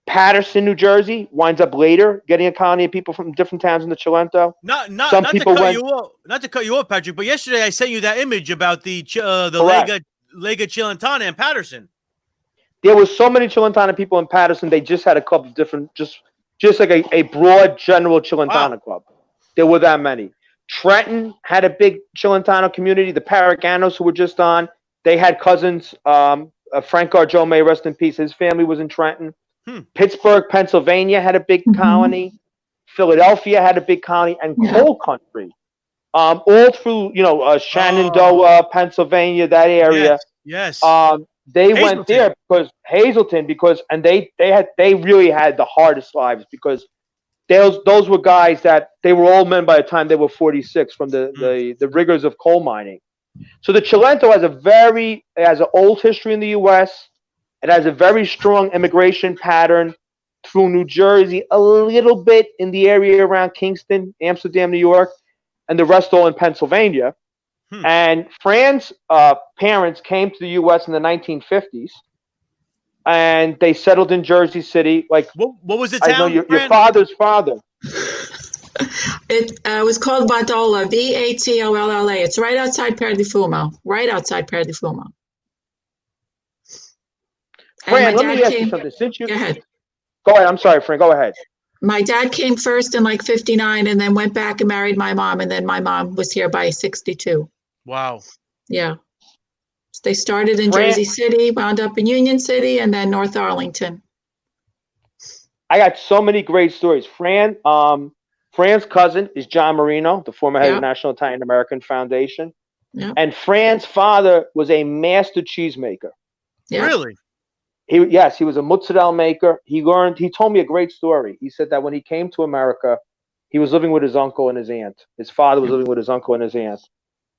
Paterson, New Jersey, winds up later getting a colony of people from different towns in the Cilento. Not to cut you off, Patrick, but yesterday I sent you that image about the Lega Cilentana in Paterson. There was so many Cilentana people in Paterson. They just had a couple of different, just like a broad general Cilentana club. There were that many. Trenton had a big Cilentano community. The Paraganos, who were just on, they had cousins. Frank Gargione, may rest in peace. His family was in Trenton. Pittsburgh, Pennsylvania had a big colony. Philadelphia had a big colony, and coal country. All through, Shenandoah, Pennsylvania, that area. Yes. They went there because Hazleton, and they really had the hardest lives because those were guys that they were old men by the time they were 46 from the rigors of coal mining. So the Cilento has an old history in the U.S. It has a very strong immigration pattern through New Jersey, a little bit in the area around Kingston, Amsterdam, New York, and the rest all in Pennsylvania. And Fran's parents came to the U.S. in the 1950s, and they settled in Jersey City. Like, what was the town? I know your father's father. It was called Vadolla, Vatolla. It's right outside Perdifumo. Right outside Perdifumo. Fran, let me ask you something. Go ahead. Go ahead. I'm sorry, Fran. Go ahead. My dad came first in like 59 and then went back and married my mom. And then my mom was here by 62. Wow. Yeah. So they started in Jersey City, wound up in Union City, and then North Arlington. I got so many great stories. Fran's cousin is John Marino, the former head of the National Italian American Foundation. Yeah. And Fran's father was a master cheesemaker. Yeah. Really? He was a mozzarella maker. He told me a great story. He said that when he came to America, he was living with his uncle and his aunt. His father was living with his uncle and his aunt.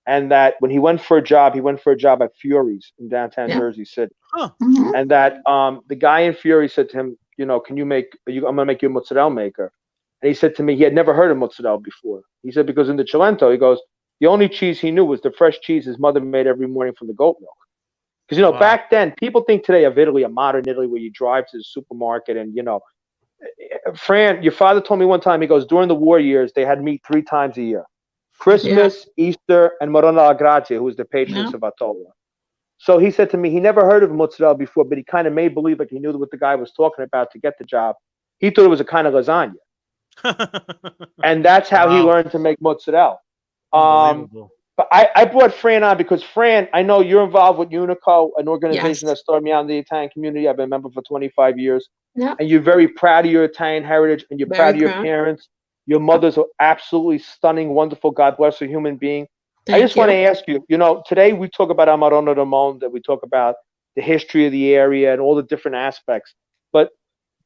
And that when he went for a job at Furey's in downtown Jersey City. Huh. And that the guy in Fury said to him, I'm going to make you a mozzarella maker. And he said to me, he had never heard of mozzarella before. He said, because in the Cilento, he goes, the only cheese he knew was the fresh cheese his mother made every morning from the goat milk. Because, back then, people think today of Italy, a modern Italy, where you drive to the supermarket and, Fran, your father told me one time, he goes, during the war years, they had meat 3 times a year. Christmas, Easter, and Madonna alla Grazia, who was the patroness of Vatolla. So he said to me, he never heard of mozzarella before, but he kind of made believe like he knew what the guy was talking about to get the job. He thought it was a kind of lasagna. And that's how he learned to make mozzarella. But I brought Fran on because, Fran, I know you're involved with Unico, an organization that started me out in the Italian community. I've been a member for 25 years. Yeah. And you're very proud of your Italian heritage, and you're proud of your parents. Your mother's an absolutely stunning, wonderful, God bless her, human being. I just want to ask you, today we talk about Amarone del Monte, we talk about the history of the area and all the different aspects. But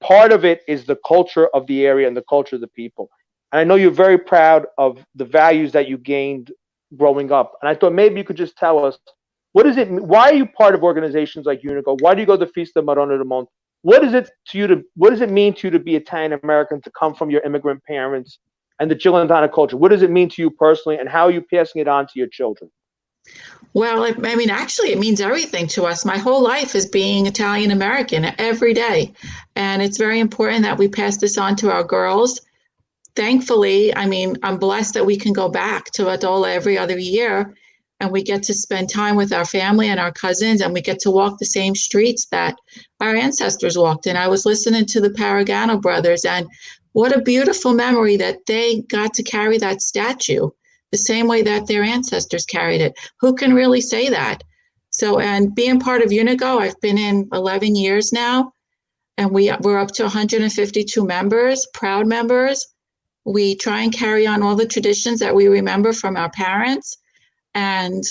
part of it is the culture of the area and the culture of the people. And I know you're very proud of the values that you gained growing up. And I thought maybe you could just tell us, what is it? Why are you part of organizations like Unico? Why do you go to the Feast of Amarone del Monte? What does it mean to you to be Italian American, to come from your immigrant parents and the Gillandana culture? What does it mean to you personally, and how are you passing it on to your children? Well, I mean, actually, it means everything to us. My whole life is being Italian American every day. And it's very important that we pass this on to our girls. Thankfully, I mean, I'm blessed that we can go back to Adola every other year, and we get to spend time with our family and our cousins, and we get to walk the same streets that our ancestors walked in. I was listening to the Paragano brothers, and what a beautiful memory that they got to carry that statue the same way that their ancestors carried it. Who can really say that? So, and being part of Unico, I've been in 11 years now, and we're up to 152 members, proud members. We try and carry on all the traditions that we remember from our parents. And,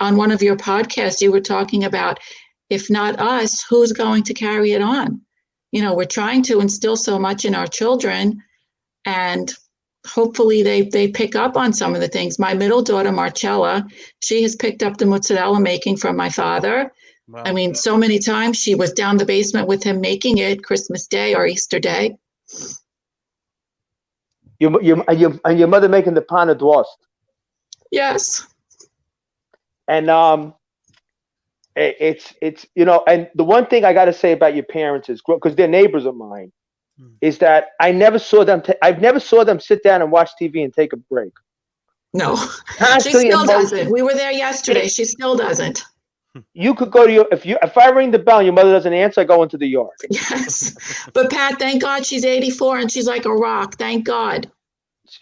on one of your podcasts, you were talking about, if not us, who's going to carry it on? We're trying to instill so much in our children, and hopefully they pick up on some of the things. My middle daughter, Marcella, she has picked up the mozzarella making from my father. Wow. I mean, so many times she was down the basement with him making it Christmas Day or Easter Day. Your mother making the pan d'ost. Yes. And it's and the one thing I got to say about your parents is, because they're neighbors of mine, is that I've never saw them sit down and watch TV and take a break. No, she still doesn't. We were there yesterday. She still doesn't. You could go to if I ring the bell and your mother doesn't answer, I go into the yard. Yes, but Pat, thank God she's 84 and she's like a rock. Thank God.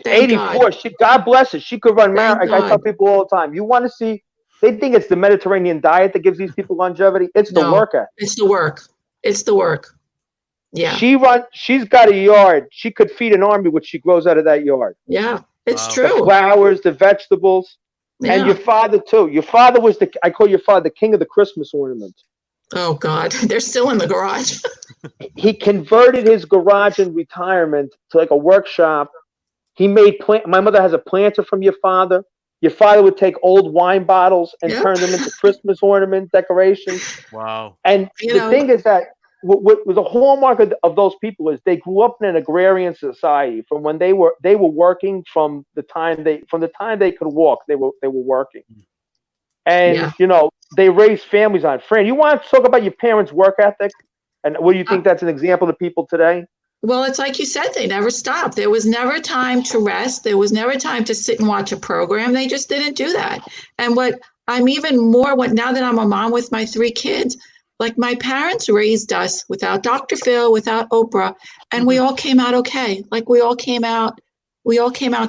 84. God bless her. She could run marathons. I tell people all the time, you want to see. They think it's the Mediterranean diet that gives these people longevity. It's the work ethic. It's the work. It's the work. Yeah. She's got a yard. She could feed an army what she grows out of that yard. Yeah, it's true. The flowers, the vegetables, and your father too. Your father was I call your father the king of the Christmas ornaments. Oh God, they're still in the garage. He converted his garage in retirement to like a workshop. He made my mother has a planter from your father. Your father would take old wine bottles and turn them into Christmas ornament decorations. Wow. And the thing is that what the hallmark of those people is they grew up in an agrarian society from when they were working from the time they could walk, they were working. And they raised families on. Fran, you want to talk about your parents' work ethic? And what do you think that's an example to people today? Well, it's like you said, they never stopped. There was never time to rest. There was never time to sit and watch a program. They just didn't do that. And what I'm even more, now that I'm a mom with my 3 kids, like my parents raised us without Dr. Phil, without Oprah, and we all came out okay. Like we all came out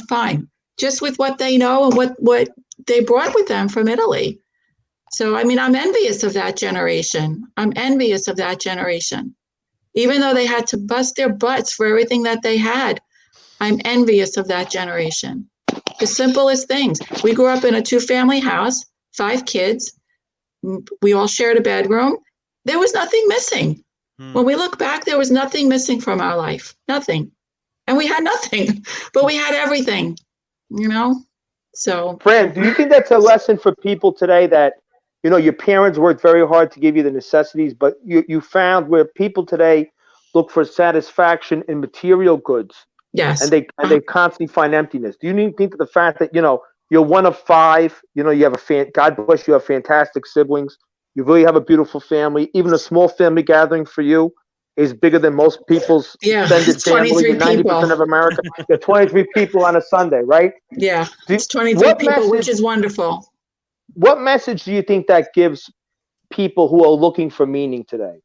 fine, just with what they know and what they brought with them from Italy. So, I mean, I'm envious of that generation. Even though they had to bust their butts for everything that they had, I'm envious of that generation. The simplest things. We grew up in a 2-family house, 5 kids. We all shared a bedroom. There was nothing missing. When we look back, there was nothing missing from our life. Nothing. And we had nothing, but we had everything, So. Fran, do you think that's a lesson for people today that, your parents worked very hard to give you the necessities, but you found where people today look for satisfaction in material goods. Yes. And they constantly find emptiness. Do you think that the fact that, you're one of 5, you have God bless you, have fantastic siblings. You really have a beautiful family. Even a small family gathering for you is bigger than most people's extended family in 90% of America. There are 23 people on a Sunday, right? Yeah. It's 23 people, which is wonderful. What message do you think that gives people who are looking for meaning today?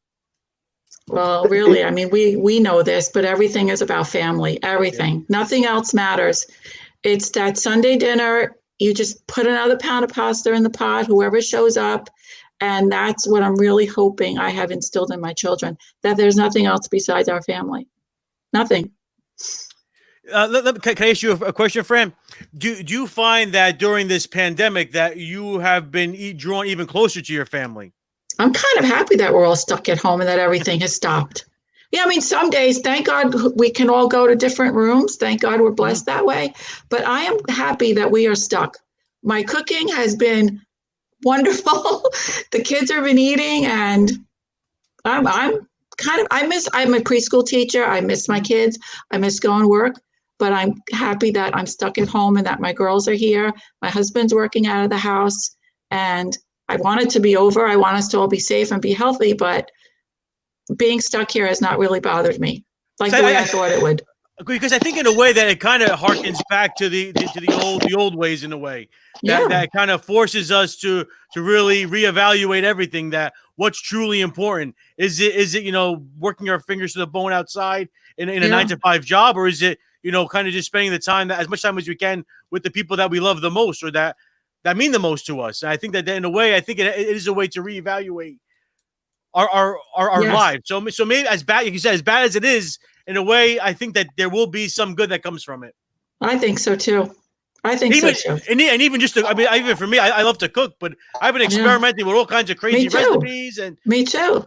Well, really, I mean, we know this, but everything is about family, everything. Nothing else matters. It's that Sunday dinner, you just put another pound of pasta in the pot, whoever shows up. And that's what I'm really hoping I have instilled in my children, that there's nothing else besides our family. Nothing. Can I ask you a question, Fran? Do you find that during this pandemic that you have been drawn even closer to your family? I'm kind of happy that we're all stuck at home and that everything has stopped. Yeah, I mean, some days, thank God we can all go to different rooms. Thank God we're blessed that way. But I am happy that we are stuck. My cooking has been wonderful. The kids have been eating, and I'm I'm a preschool teacher. I miss my kids. I miss going to work. But I'm happy that I'm stuck at home and that my girls are here. My husband's working out of the house, and I want it to be over. I want us to all be safe and be healthy, but being stuck here has not really bothered me like the way I thought it would. Because I think in a way that it kind of harkens back to the old ways in a way that kind of forces us to really reevaluate everything. That what's truly important is it working our fingers to the bone outside in a 9-to-5 job, or is it kind of just spending the time as much time as we can with the people that we love the most or that mean the most to us. And I think that in a way, I think it is a way to reevaluate our lives. So maybe as bad, like you said, as bad as it is, in a way, I think that there will be some good that comes from it. I think so too. And even just even for me, I love to cook, but I've been experimenting with all kinds of crazy recipes. And me too.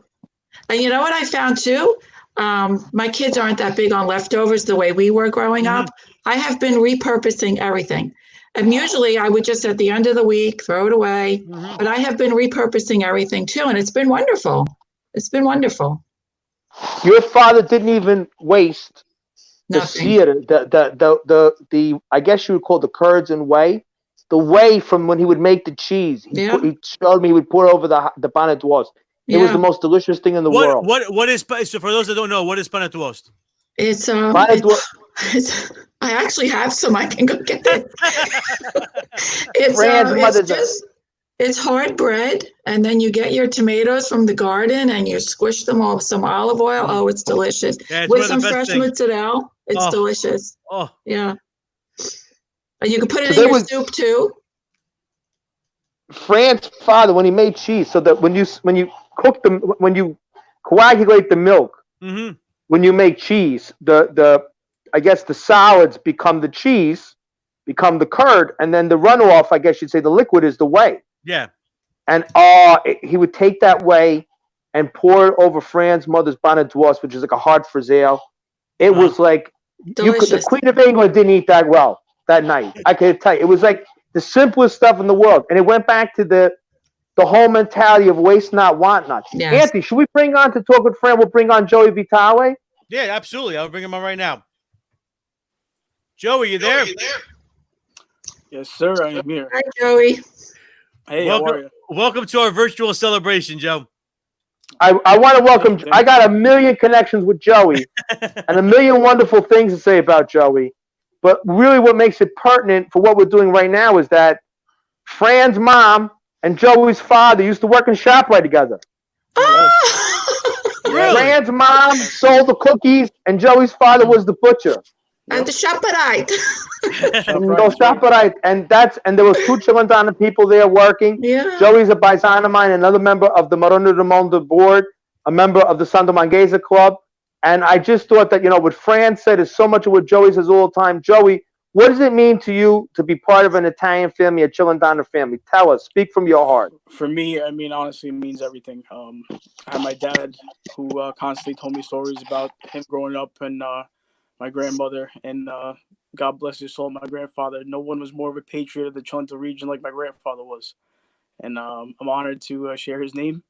And you know what I found too? My kids aren't that big on leftovers the way we were growing up. I have been repurposing everything. And usually I would just at the end of the week throw it away. But I have been repurposing everything too, and it's been wonderful. It's been wonderful. Your father didn't even waste the Nothing. the I guess you would call the curds and whey. The whey from when he would make the cheese. He showed me he would pour over the panettone. It was the most delicious thing in the world. What is, so for those that don't know, what is panettone? It's I actually have some. I can go get it. It's hard bread, and then you get your tomatoes from the garden and you squish them all with some olive oil. Oh, it's delicious. With some fresh mozzarella. It's delicious. Oh. Yeah. And you can put it in your soup too. Fran's father, when he made cheese, so that when you cook them, when you coagulate the milk, when you make cheese, I guess the solids become the cheese, become the curd, and then the runoff, I guess you'd say the liquid is the whey. Yeah. And he would take that whey and pour it over Fran's mother's panettone, which is like a hard frizzelle. It was like the Queen of England didn't eat that well that night. I can tell you, it was like the simplest stuff in the world, and it went back to the whole mentality of waste not, want not. Yes. Anthony, should we bring on to talk with Fran? We'll bring on Joey Vitale. Yeah, absolutely. I'll bring him on right now. Joey, you there? Yes, sir. I am here. Hi, Joey. Hey, how are you? Welcome to our virtual celebration, Joe. I want to welcome. I got a million connections with Joey and a million wonderful things to say about Joey. But really what makes it pertinent for what we're doing right now is that Fran's mom and Joey's father used to work in ShopRite together. Really? Fran's mom sold the cookies and Joey's father was the butcher. At the ShopRite. ShopRite. And there was two Chilentano people there working. Yeah. Joey's a paisano of mine, another member of the Monte of Novi board, a member of the Santo Mangueza Club. And I just thought that, what Fran said is so much of what Joey says all the time. Joey, what does it mean to you to be part of an Italian family, a Chilentano family? Tell us. Speak from your heart. For me, I mean, honestly, it means everything. I had my dad who constantly told me stories about him growing up and my grandmother, and God bless his soul, my grandfather. No one was more of a patriot of the Chilento region like my grandfather was. And I'm honored to share his name.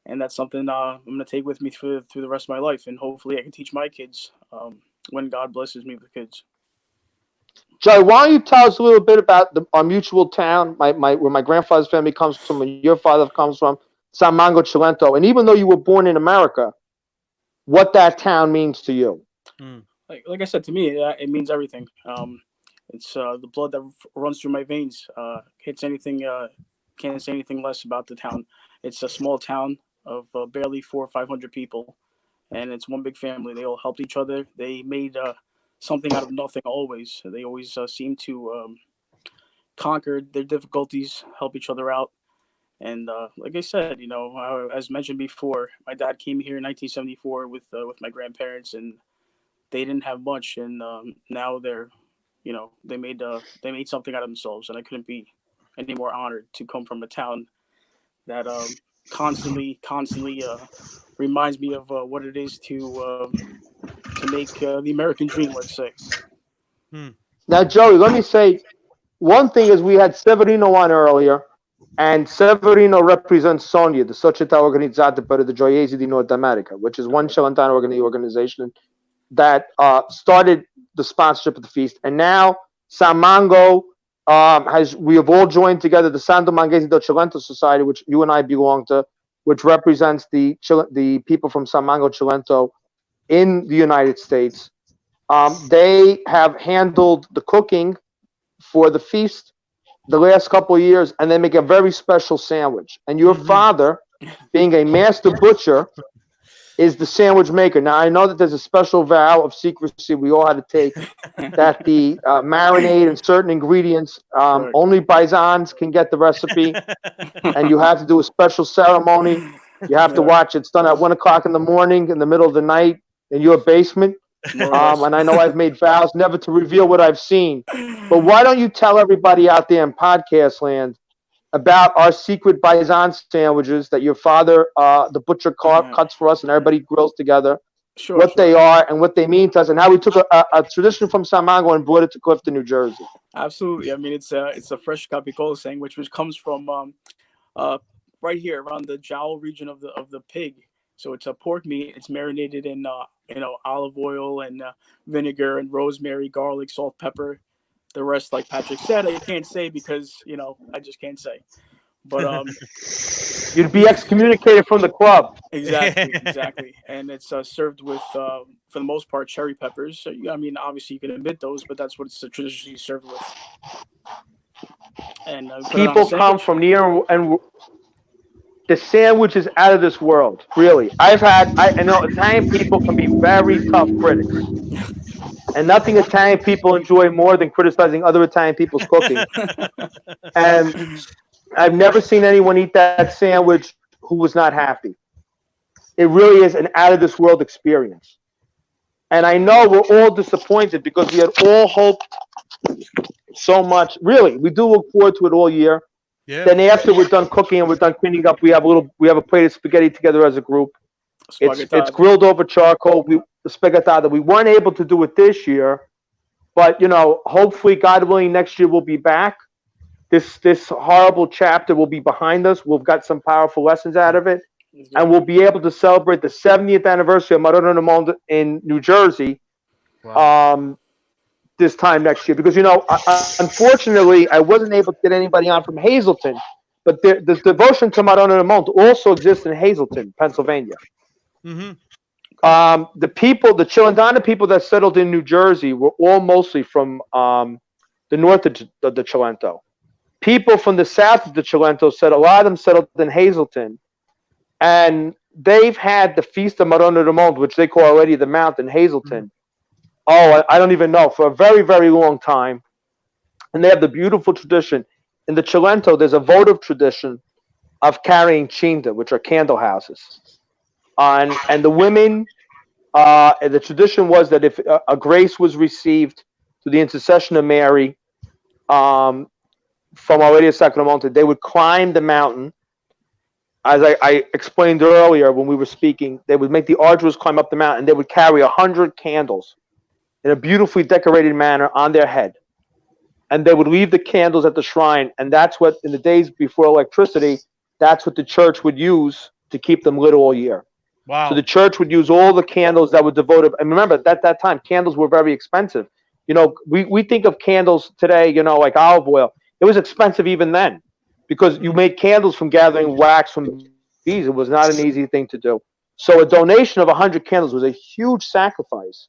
And that's something I'm going to take with me through the rest of my life. And hopefully I can teach my kids when God blesses me with kids. Joey, why don't you tell us a little bit about our mutual town, where my grandfather's family comes from and your father comes from, San Mango Chilento. And even though you were born in America, what that town means to you. Like I said, to me, it means everything. It's the blood that runs through my veins. Can't say anything less about the town. It's a small town of barely 400 or 500 people, and it's one big family. They all helped each other. They made something out of nothing always. They always seem to conquer their difficulties, help each other out. And like I said, as mentioned before, my dad came here in 1974 with my grandparents, and they didn't have much, and now they're, they made something out of themselves, and I couldn't be any more honored to come from a town that constantly reminds me of what it is to make the American dream, let's say. Now, Joey, let me say, one thing is we had Severino on earlier, and Severino represents Sonia, the Società Organizzata per i Gioiesi di Nord America, which is one Celentano organization that started the sponsorship of the feast. And now San Mango we have all joined together the San Domangesi del Cilento Society, which you and I belong to, which represents the people from San Mango Cilento in the United States. They have handled the cooking for the feast the last couple of years, and they make a very special sandwich. And your father, being a master butcher, is the sandwich maker. Now, I know that there's a special vow of secrecy we all had to take, that the marinade and certain ingredients, only paisans can get the recipe, and you have to do a special ceremony. You have to watch. It's done at 1 o'clock in the morning, in the middle of the night, in your basement. And I know I've made vows never to reveal what I've seen. But why don't you tell everybody out there in podcast land about our secret paisan sandwiches that your father, the butcher, cuts for us, and everybody grills together. What they are and what they mean to us, and how we took a tradition from San Mango and brought it to Clifton, New Jersey. Absolutely. I mean, it's a fresh capicola sandwich, which comes from right here around the jowl region of the pig. So it's a pork meat. It's marinated in olive oil and vinegar and rosemary, garlic, salt, pepper. The rest, like Patrick said, I can't say because I just can't say. But you'd be excommunicated from the club. Exactly. And it's served with, for the most part, cherry peppers. So, I mean, obviously you can omit those, but that's what it's traditionally served with. And people come from near and. The sandwich is out of this world, really. I know Italian people can be very tough critics. And nothing Italian people enjoy more than criticizing other Italian people's cooking. And I've never seen anyone eat that sandwich who was not happy. It really is an out of this world experience. And I know we're all disappointed because we had all hoped so much. Really, we do look forward to it all year. Yeah. Then after we're done cooking and we're done cleaning up, we have a plate of spaghetti together as a group. It's grilled over charcoal. The spaghettata. We weren't able to do it this year, but hopefully, God willing, next year we'll be back. This horrible chapter will be behind us. We've got some powerful lessons out of it, and we'll be able to celebrate the 70th anniversary of Monte of Novi in New Jersey. Wow. This time next year, because unfortunately I wasn't able to get anybody on from Hazleton, but the devotion to Monte of Novi also exists in Hazleton, Pennsylvania. Mm-hmm. The Cilentano people that settled in New Jersey were all mostly from the north of the Cilento. People from the south of the Cilento a lot of them settled in Hazleton, and they've had the Feast of Monte of Novi, which they call Our Lady of the Mount in Hazleton. Mm-hmm. Oh, I don't even know, for a very, very long time. And they have the beautiful tradition. In the Cilento, there's a votive tradition of carrying cinta, which are candle houses. And the women, the tradition was that if a grace was received through the intercession of Mary from Our Lady of Sacro Monte, they would climb the mountain. As I explained earlier when we were speaking, they would make the arduous climb up the mountain, and they would carry 100 candles in a beautifully decorated manner on their head. And they would leave the candles at the shrine. And that's what, in the days before electricity, that's what the church would use to keep them lit all year. Wow. So the church would use all the candles that were devoted. And remember, at that time, candles were very expensive. We think of candles today, like olive oil. It was expensive even then, because you made candles from gathering wax from bees. It was not an easy thing to do. So a donation of 100 candles was a huge sacrifice.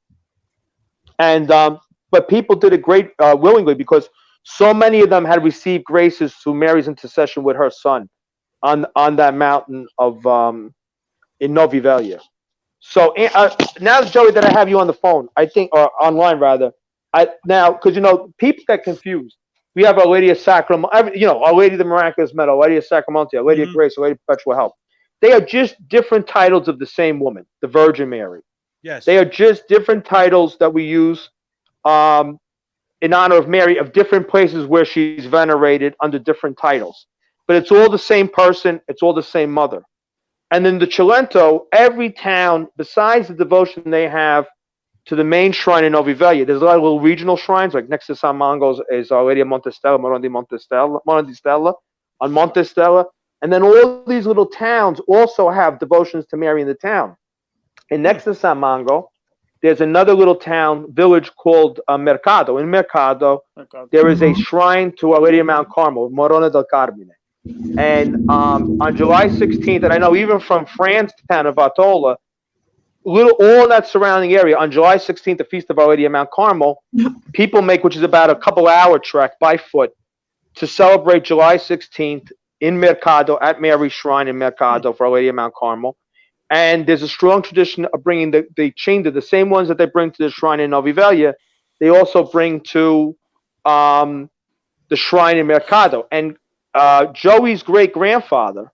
And but people did it great willingly, because so many of them had received graces through Mary's intercession with her son on that mountain of in Novi Velia. So now, Joey, that I have you on the phone, I think, or online rather, because people get confused. We have Our Lady of Sacro, Our Lady of the Miraculous Meadow, Our Lady of Sacro Monte, Our Lady of Grace, Our Lady of Perpetual Help. They are just different titles of the same woman, the Virgin Mary. Yes. They are just different titles that we use in honor of Mary of different places where she's venerated under different titles. But it's all the same person, it's all the same mother. And in the Cilento, every town, besides the devotion they have to the main shrine in Novi Velia, there's a lot of little regional shrines, like next to San Mango's is Our Lady of Montestella, Montestella, on Montestella. And then all these little towns also have devotions to Mary in the town. And next to San Mango, there's another little town, village called Mercado. In Mercado, there is a shrine to Our Lady of Mount Carmel, Morona del Carmine. And on July 16th, and I know even from France, town of Vatola, all that surrounding area, on July 16th, the Feast of Our Lady of Mount Carmel, people make, which is about a couple-hour trek by foot, to celebrate July 16th in Mercado, at Mary's Shrine in Mercado for Our Lady of Mount Carmel. And there's a strong tradition of bringing the chinda, the same ones that they bring to the shrine in Novi Velia, they also bring to the shrine in Mercado. And Joey's great-grandfather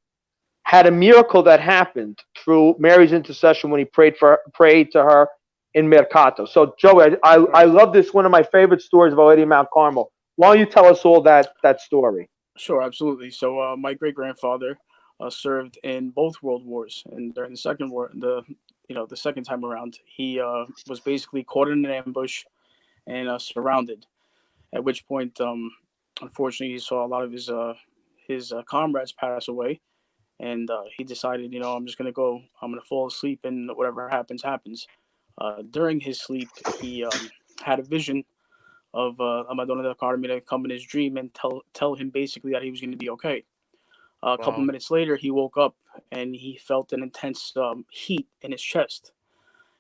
had a miracle that happened through Mary's intercession when he prayed to her in Mercado. So, Joey, I love this. One of my favorite stories of Our Lady of Mount Carmel. Why don't you tell us all that story? Sure, absolutely. So, my great-grandfather served in both world wars, and during the second war, the second time around, he was basically caught in an ambush and surrounded. At which point, unfortunately, he saw a lot of his comrades pass away, and he decided, I'm just gonna go. I'm gonna fall asleep, and whatever happens, happens. During his sleep, he had a vision of Madonna del Carmine come in his dream and tell him basically that he was going to be okay. A couple minutes later, he woke up and he felt an intense heat in his chest.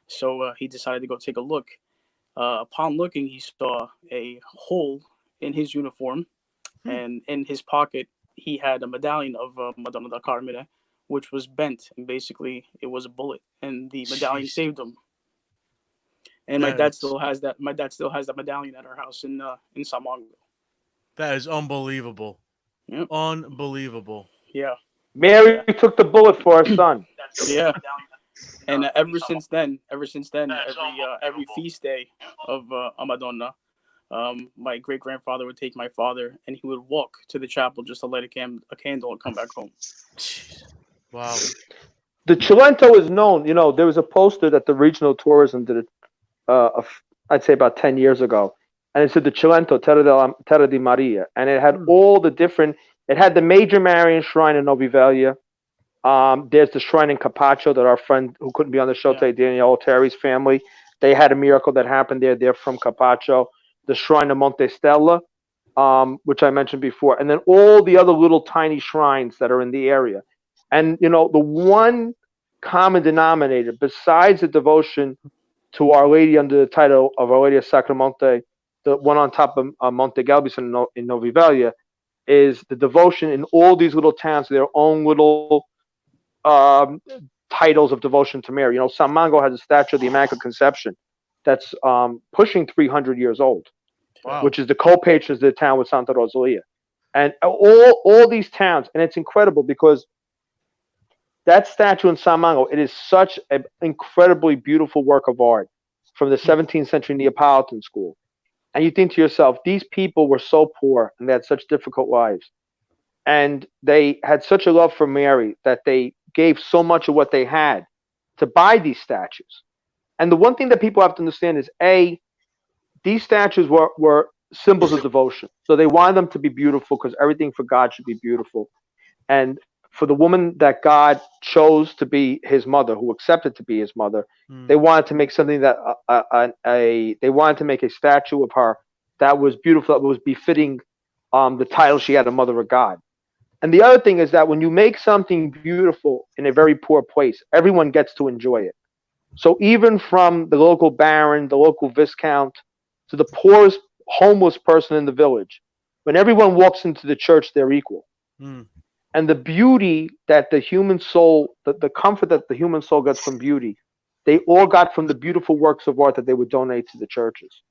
So he decided to go take a look. Upon looking, he saw a hole in his uniform, and in his pocket, he had a medallion of Madonna del Carmine, which was bent, and basically it was a bullet, and the medallion saved him. And my dad still has that. My dad still has that medallion at our house in San Mango. That is unbelievable. Yep. Unbelievable. Yeah. Mary took the bullet for her son. Yeah. And ever since then, every feast day of Madonna, my great grandfather would take my father, and he would walk to the chapel just to light a candle and come back home. Wow. The Cilento is known. There was a poster that the regional tourism did. I'd say about 10 years ago, and it said the Cilento, Terra di Maria, and it had all the different. It had the major Marian shrine in Novi Velia. There's the shrine in Capaccio that our friend who couldn't be on the show today, Danielle Terry's family, they had a miracle that happened there. They're from Capaccio. The shrine of Monte Stella, which I mentioned before, and then all the other little tiny shrines that are in the area. And the one common denominator besides the devotion to Our Lady under the title of Our Lady of Sacro Monte, the one on top of Monte Galbis in Novi Velia, is the devotion in all these little towns, their own little titles of devotion to Mary. San Mango has a statue of the Immaculate Conception that's pushing 300 years old, which is the co-patron of the town with Santa Rosalia. And all these towns, and it's incredible because that statue in San Mango, it is such an incredibly beautiful work of art from the 17th century Neapolitan school. And you think to yourself, these people were so poor and they had such difficult lives. And they had such a love for Mary that they gave so much of what they had to buy these statues. And the one thing that people have to understand is, these statues were symbols of devotion. So they wanted them to be beautiful because everything for God should be beautiful. And for the woman that God chose to be his mother, who accepted to be his mother, they wanted to make something that they wanted to make a statue of her that was beautiful, that was befitting the title she had, a mother of God. And the other thing is that when you make something beautiful in a very poor place, everyone gets to enjoy it. So even from the local baron, the local viscount, to the poorest homeless person in the village, when everyone walks into the church, they're equal. And the beauty that the human soul, the comfort that the human soul gets from beauty, they all got from the beautiful works of art that they would donate to the churches.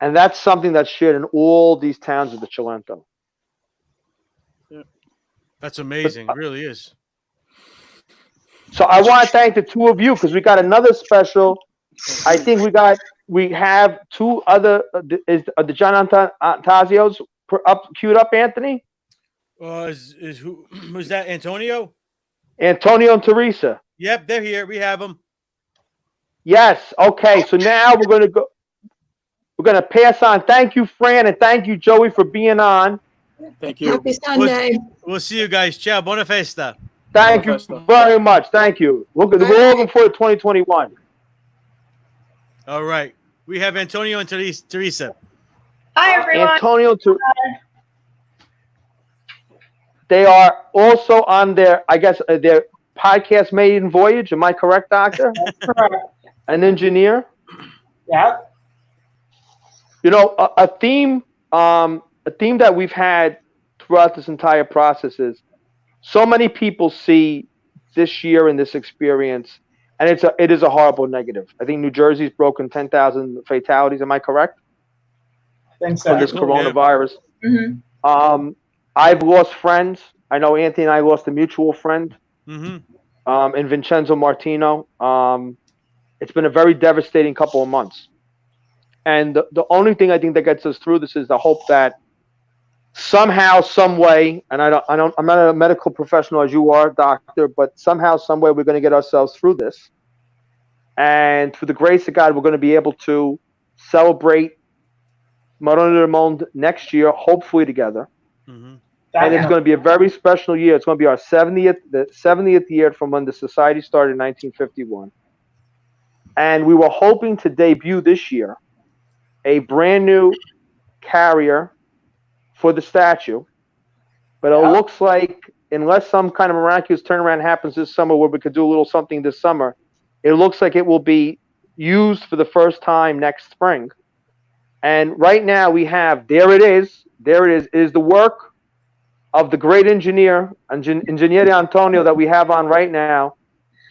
And that's something that's shared in all these towns of the Cilento. Yeah. That's amazing. It really is. So I want to thank the two of you because we got another special I think we have two other. Are the John Antazios queued up, Anthony? Is who was that? Antonio? Antonio and Teresa. Yep, they're here. We have them. Yes. Okay. So now we're gonna go. We're gonna pass on. Thank you, Fran, and thank you, Joey, for being on. Thank you. Happy Sunday. We'll see you guys. Ciao. Buona festa. Thank you very much. Thank you. We're looking forward to 2021. All right. We have Antonio and Teresa. Hi, everyone. Antonio, they are also on their, I guess, their podcast maiden voyage. Am I correct, Doctor? That's correct. An engineer. Yeah. You know, a theme that we've had throughout this entire process is so many people see this year and this experience, and it is a horrible negative. I think New Jersey's broken 10,000 fatalities. Am I correct? I think so. From this coronavirus. Mm-hmm. I've lost friends. I know Anthony and I lost a mutual friend. Mm-hmm. In Vincenzo Martino. It's been a very devastating couple of months. And the only thing I think that gets us through this is the hope that somehow, some way, and I'm not a medical professional as you are, doctor, but somehow, some way, we're going to get ourselves through this. And through the grace of God, we're going to be able to celebrate Monte del Monde next year, hopefully together. Mm-hmm. And it's going to be a very special year. It's going to be our 70th year from when the society started in 1951. And we were hoping to debut this year a brand new carrier for the statue. But it looks like, unless some kind of miraculous turnaround happens this summer where we could do a little something this summer, it looks like it will be used for the first time next spring. And right now we have, there it is, it is the work of the great engineer, Ingegnere Antonio, that we have on right now.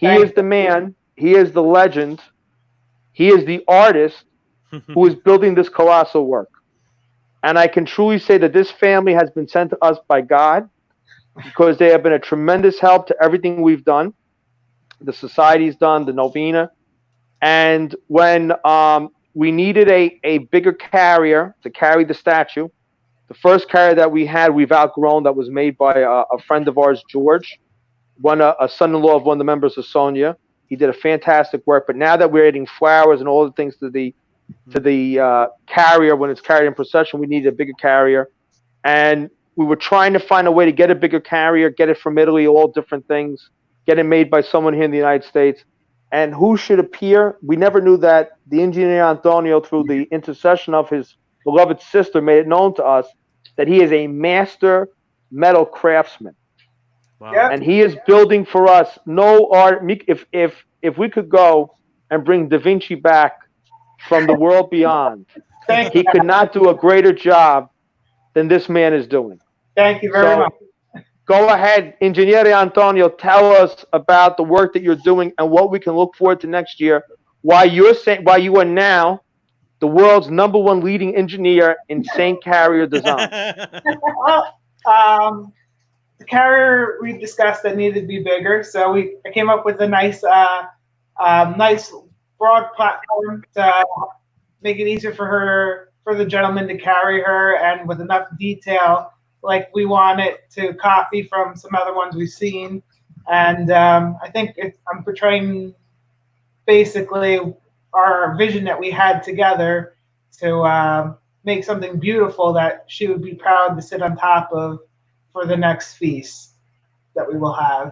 He is the man, he is the legend, he is the artist who is building this colossal work. And I can truly say that this family has been sent to us by God, because they have been a tremendous help to everything we've done. The society's done, the novena. And when we needed a bigger carrier to carry the statue, the first carrier that we had, we've outgrown, that was made by a friend of ours, George, a son-in-law of one of the members of Sonia. He did a fantastic work. But now that we're adding flowers and all the things to the carrier when it's carried in procession, we needed a bigger carrier. And we were trying to find a way to get a bigger carrier, get it from Italy, all different things, get it made by someone here in the United States. And who should appear? We never knew that the engineer Antonio, through the intercession of his beloved sister, made it known to us that he is a master metal craftsman. Wow. Yep. And he is building for us no art. If we could go and bring Da Vinci back from the world beyond, he could not do a greater job than this man is doing. Thank you very much. Go ahead, Ingegnere Antonio, tell us about the work that you're doing and what we can look forward to next year. Why you are now the world's #1 leading engineer in Saint Carrier design. Well, the carrier we discussed that needed to be bigger, so I came up with a nice broad platform to make it easier for the gentleman to carry her, and with enough detail like we want it to copy from some other ones we've seen. And I think I'm portraying basically our vision that we had together to make something beautiful that she would be proud to sit on top of for the next feast that we will have.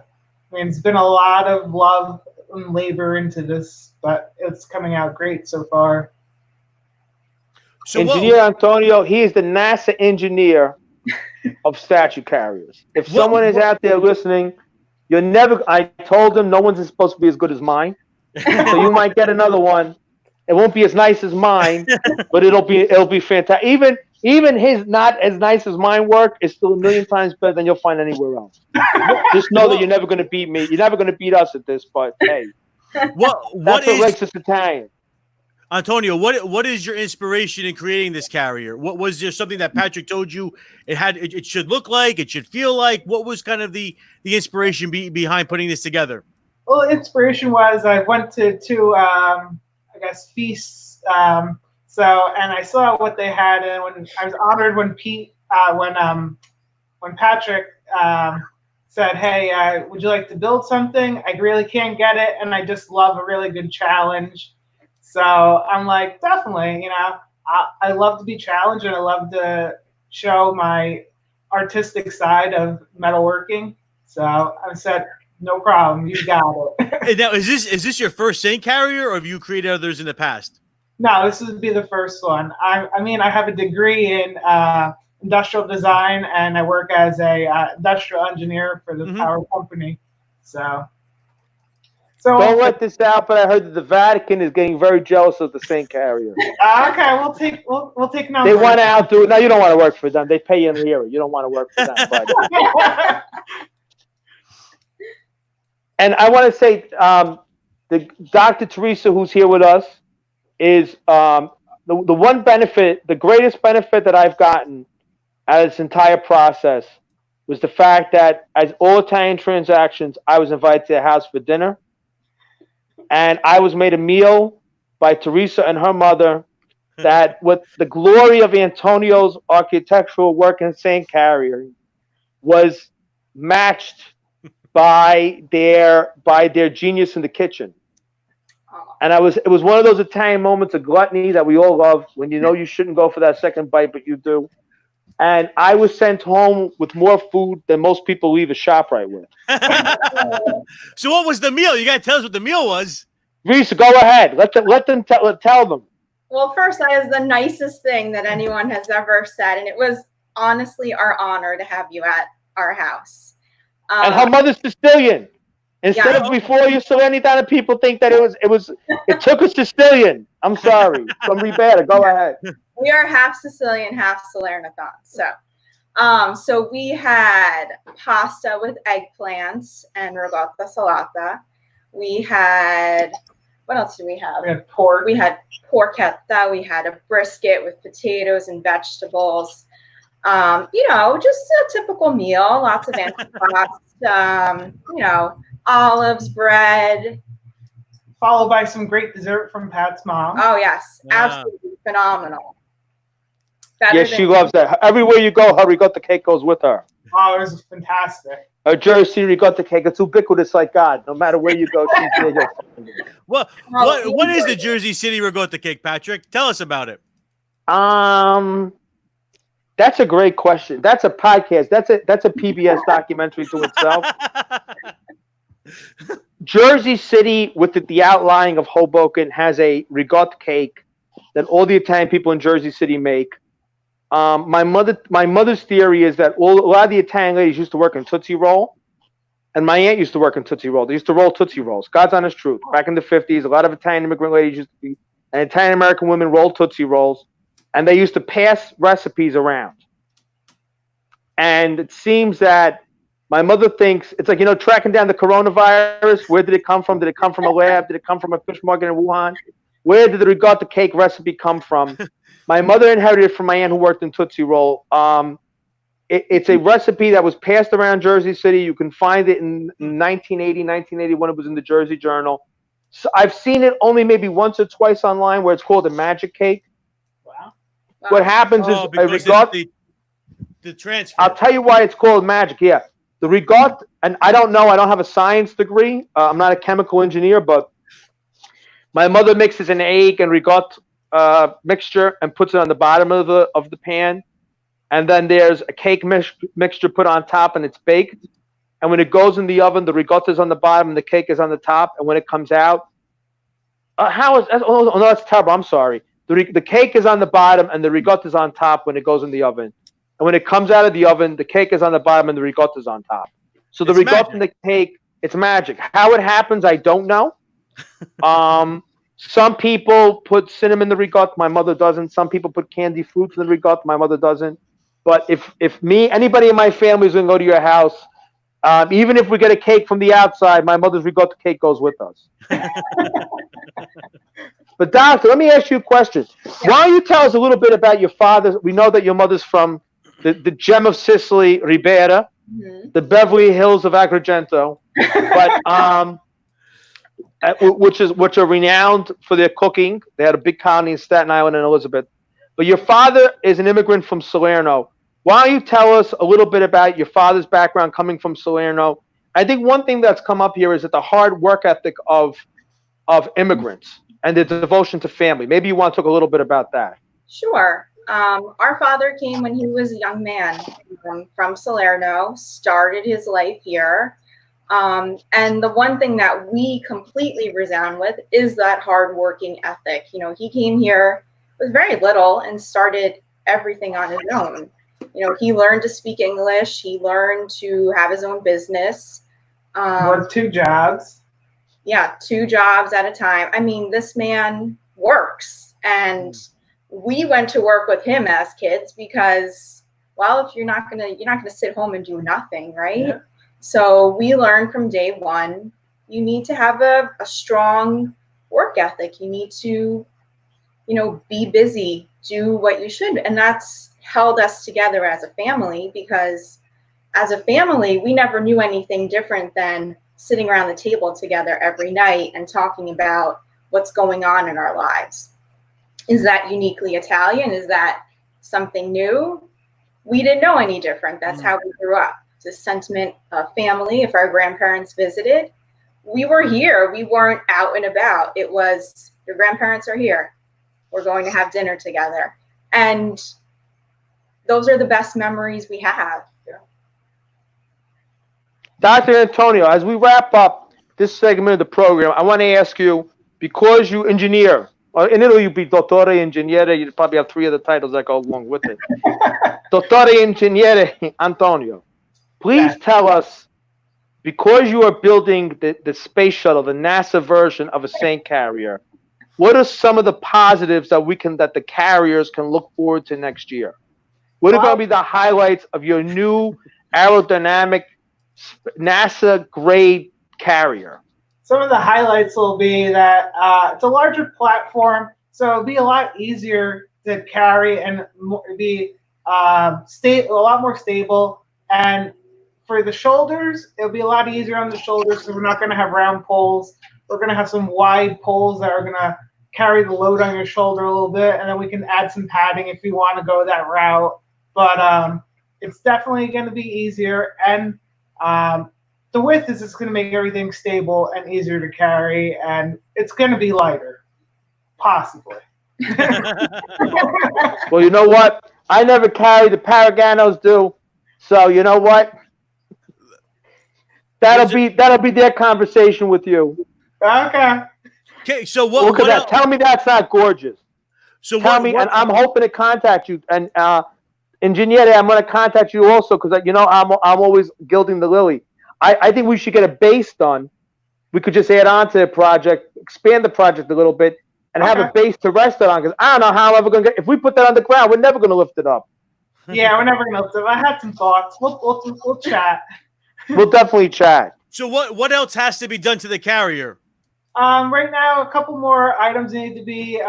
I mean, it's been a lot of love and labor into this, but it's coming out great so far. So Engineer Antonio, he is the NASA engineer of statue carriers. If someone is out there listening, I told him no one's supposed to be as good as mine. So you might get another one. It won't be as nice as mine, but it'll be fantastic. Even his not as nice as mine work is still a million times better than you'll find anywhere else. Just know that you're never going to beat me. You're never going to beat us at this, but hey. That's what makes us Italian. Antonio, what is your inspiration in creating this carrier? What was there something that Patrick told you it should look like, it should feel like? What was kind of the inspiration behind putting this together? Well, inspiration was I went to guess, feasts. So, and I saw what they had, and when I was honored when Patrick said, "Hey, would you like to build something?" I really can't get it, and I just love a really good challenge. So I'm like, definitely, I love to be challenged, and I love to show my artistic side of metalworking. So I said, no problem, you got it. And now, is this your first Saint carrier, or have you created others in the past? No, this would be the first one. I mean, I have a degree in industrial design, and I work as a industrial engineer for the power company. So don't let this out, but I heard that the Vatican is getting very jealous of the Saint carrier. Okay, we'll take numbers. They want to outdo it. No, you don't want to work for them. They pay you in lira. You don't want to work for them. But. And I want to say, the Dr. Teresa, who's here with us, is the one benefit, the greatest benefit that I've gotten out of this entire process was the fact that, as all Italian transactions, I was invited to their house for dinner. And I was made a meal by Teresa and her mother that, with the glory of Antonio's architectural work in St. Carrier, was matched by their genius in the kitchen. And it was one of those Italian moments of gluttony that we all love, when you know you shouldn't go for that second bite, but you do. And I was sent home with more food than most people leave a ShopRite with. So what was the meal? You got to tell us what the meal was. Risa, go ahead. Let them tell them. Well, first, that is the nicest thing that anyone has ever said, and it was honestly our honor to have you at our house. And her mother's Sicilian. Instead of before you Salernitana, people think that it took a Sicilian. I'm sorry. From Ribera. Go ahead. We are half Sicilian, half Salernitana. So we had pasta with eggplants and ricotta salata. We had, what else did we have? We had pork. We had porchetta. We had a brisket with potatoes and vegetables. Just a typical meal. Lots of antipasto. Olives, bread. Followed by some great dessert from Pat's mom. Oh, yes. Wow. Absolutely phenomenal. Yes, she loves that. Everywhere you go, her ricotta cake goes with her. Oh, it was fantastic. Her Jersey ricotta cake, it's ubiquitous like God. No matter where you go, she's there. Well, what is the Jersey City ricotta cake, Patrick? Tell us about it. That's a great question. That's a podcast. That's a PBS documentary to itself. Jersey City, with the outlying of Hoboken, has a ricotta cake that all the Italian people in Jersey City make. My mother's theory is that a lot of the Italian ladies used to work in Tootsie Roll, and my aunt used to work in Tootsie Roll. They used to roll Tootsie Rolls. God's honest truth. Back in the 50s, a lot of Italian immigrant ladies used to be, and Italian American women rolled Tootsie Rolls, and they used to pass recipes around. And it seems that my mother thinks it's like, tracking down the coronavirus. Where did it come from? Did it come from a lab? Did it come from a fish market in Wuhan? Where did the ricotta cake recipe come from? My mother inherited it from my aunt who worked in Tootsie Roll. It's a recipe that was passed around Jersey City. You can find it in 1980, 1981. It was in the Jersey Journal. So I've seen it only maybe once or twice online, where it's called a magic cake. Wow. What happens is a ricotta. The transfer. I'll tell you why it's called magic. Yeah. The ricotta, and I don't know. I don't have a science degree. I'm not a chemical engineer, but my mother mixes an egg and ricotta mixture and puts it on the bottom of the pan, and then there's a cake mixture put on top, and it's baked. And when it goes in the oven, the ricotta is on the bottom and the cake is on the top. And when it comes out, no, that's terrible. I'm sorry. The cake is on the bottom and the ricotta is on top when it goes in the oven. And when it comes out of the oven, the cake is on the bottom and the ricotta is on top. So the ricotta and the cake, it's magic. How it happens, I don't know. Some people put cinnamon in the ricotta. My mother doesn't. Some people put candy fruits in the ricotta. My mother doesn't. But if anybody in my family is going to go to your house, even if we get a cake from the outside, my mother's ricotta cake goes with us. But Doctor, let me ask you a question. Why don't you tell us a little bit about your father? We know that your mother's from the gem of Sicily, Ribera, the Beverly Hills of Agrigento. But which are renowned for their cooking. They had a big colony in Staten Island and Elizabeth. But your father is an immigrant from Salerno. Why don't you tell us a little bit about your father's background coming from Salerno? I think one thing that's come up here is that the hard work ethic of immigrants and the devotion to family. Maybe you want to talk a little bit about that. Sure. Our father came when he was a young man from Salerno, started his life here. And the one thing that we completely resound with is that hardworking ethic. You know, he came here with very little and started everything on his own. You know, he learned to speak English. He learned to have his own business. Worked 2 jobs. Yeah, 2 jobs at a time. I mean, this man works. And we went to work with him as kids because, well, if you're not gonna sit home and do nothing, right? Yeah. So we learned from day one, you need to have a strong work ethic. You need to, you know, be busy, do what you should. And that's held us together as a family, because as a family, we never knew anything different than sitting around the table together every night and talking about what's going on in our lives. Is that uniquely Italian? Is that something new? We didn't know any different. That's how we grew up. It's a sentiment of family. If our grandparents visited, we were here. We weren't out and about. It was, your grandparents are here. We're going to have dinner together. And those are the best memories we have. Dr. Antonio, as we wrap up this segment of the program, I want to ask you, because you engineer, in Italy you'd be Dottore Ingegnere, you'd probably have 3 other titles that go along with it. Dottore Ingegnere Antonio, please tell us, because you are building the space shuttle, the NASA version of a Saint carrier, what are some of the positives that the carriers can look forward to next year? What are going to be the highlights of your new aerodynamic NASA grade carrier? Some of the highlights will be that it's a larger platform, so it'll be a lot easier to carry and be a lot more stable. And for the shoulders, it'll be a lot easier on the shoulders, so we're not going to have round poles. We're going to have some wide poles that are going to carry the load on your shoulder a little bit, and then we can add some padding if you want to go that route. But it's definitely going to be easier, and the width is just going to make everything stable and easier to carry, and it's going to be lighter, possibly. Well, you know what? I never carry, the Paraganos do, so you know what? That'll be their conversation with you. Okay. Okay, so what? Look at that. Tell me that's not gorgeous. So tell me, and I'm hoping to contact you. And Ingegnere, I'm going to contact you also, because you know I'm always gilding the lily. I think we should get a base done. We could just add on to the project, expand the project a little bit, and have a base to rest it on. Because I don't know how I'm ever going to get. If we put that on the ground, we're never going to lift it up. Yeah, we're never going to lift it up. I had some thoughts. We'll chat. We'll definitely chat. So what else has to be done to the carrier? Right now, a couple more items need to be,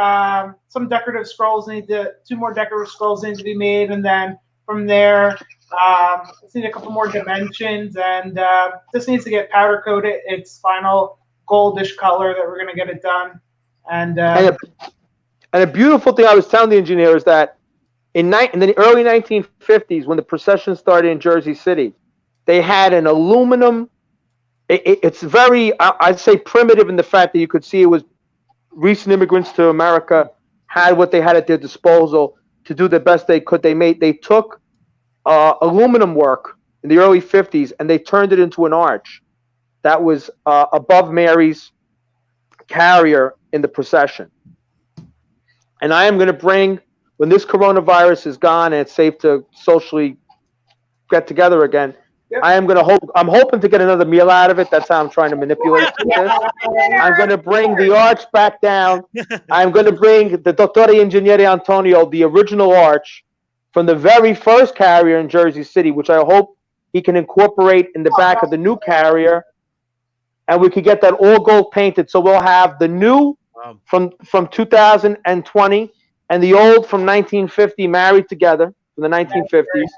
some decorative scrolls 2 more decorative scrolls need to be made, and then from there, let's need a couple more dimensions, and this needs to get powder coated. Its final goldish color that we're going to get it done. And a beautiful thing I was telling the engineer is that in the early 1950s, when the procession started in Jersey City, they had an aluminum. It's very, I'd say, primitive in the fact that you could see it was recent immigrants to America had what they had at their disposal to do the best they could. They took aluminum work in the early 50s and they turned it into an arch that was above Mary's carrier in the procession. And I am going to bring, when this coronavirus is gone and it's safe to socially get together again, I'm hoping to get another meal out of it. That's how I'm trying to manipulate this. I'm going to bring the arch back down. I'm going to bring the Dottore Ingegnere Antonio, the original arch from the very first carrier in Jersey City, which I hope he can incorporate in the back of the new carrier. And we could get that all gold painted. So we'll have the new from 2020 and the old from 1950 married together from the 1950s.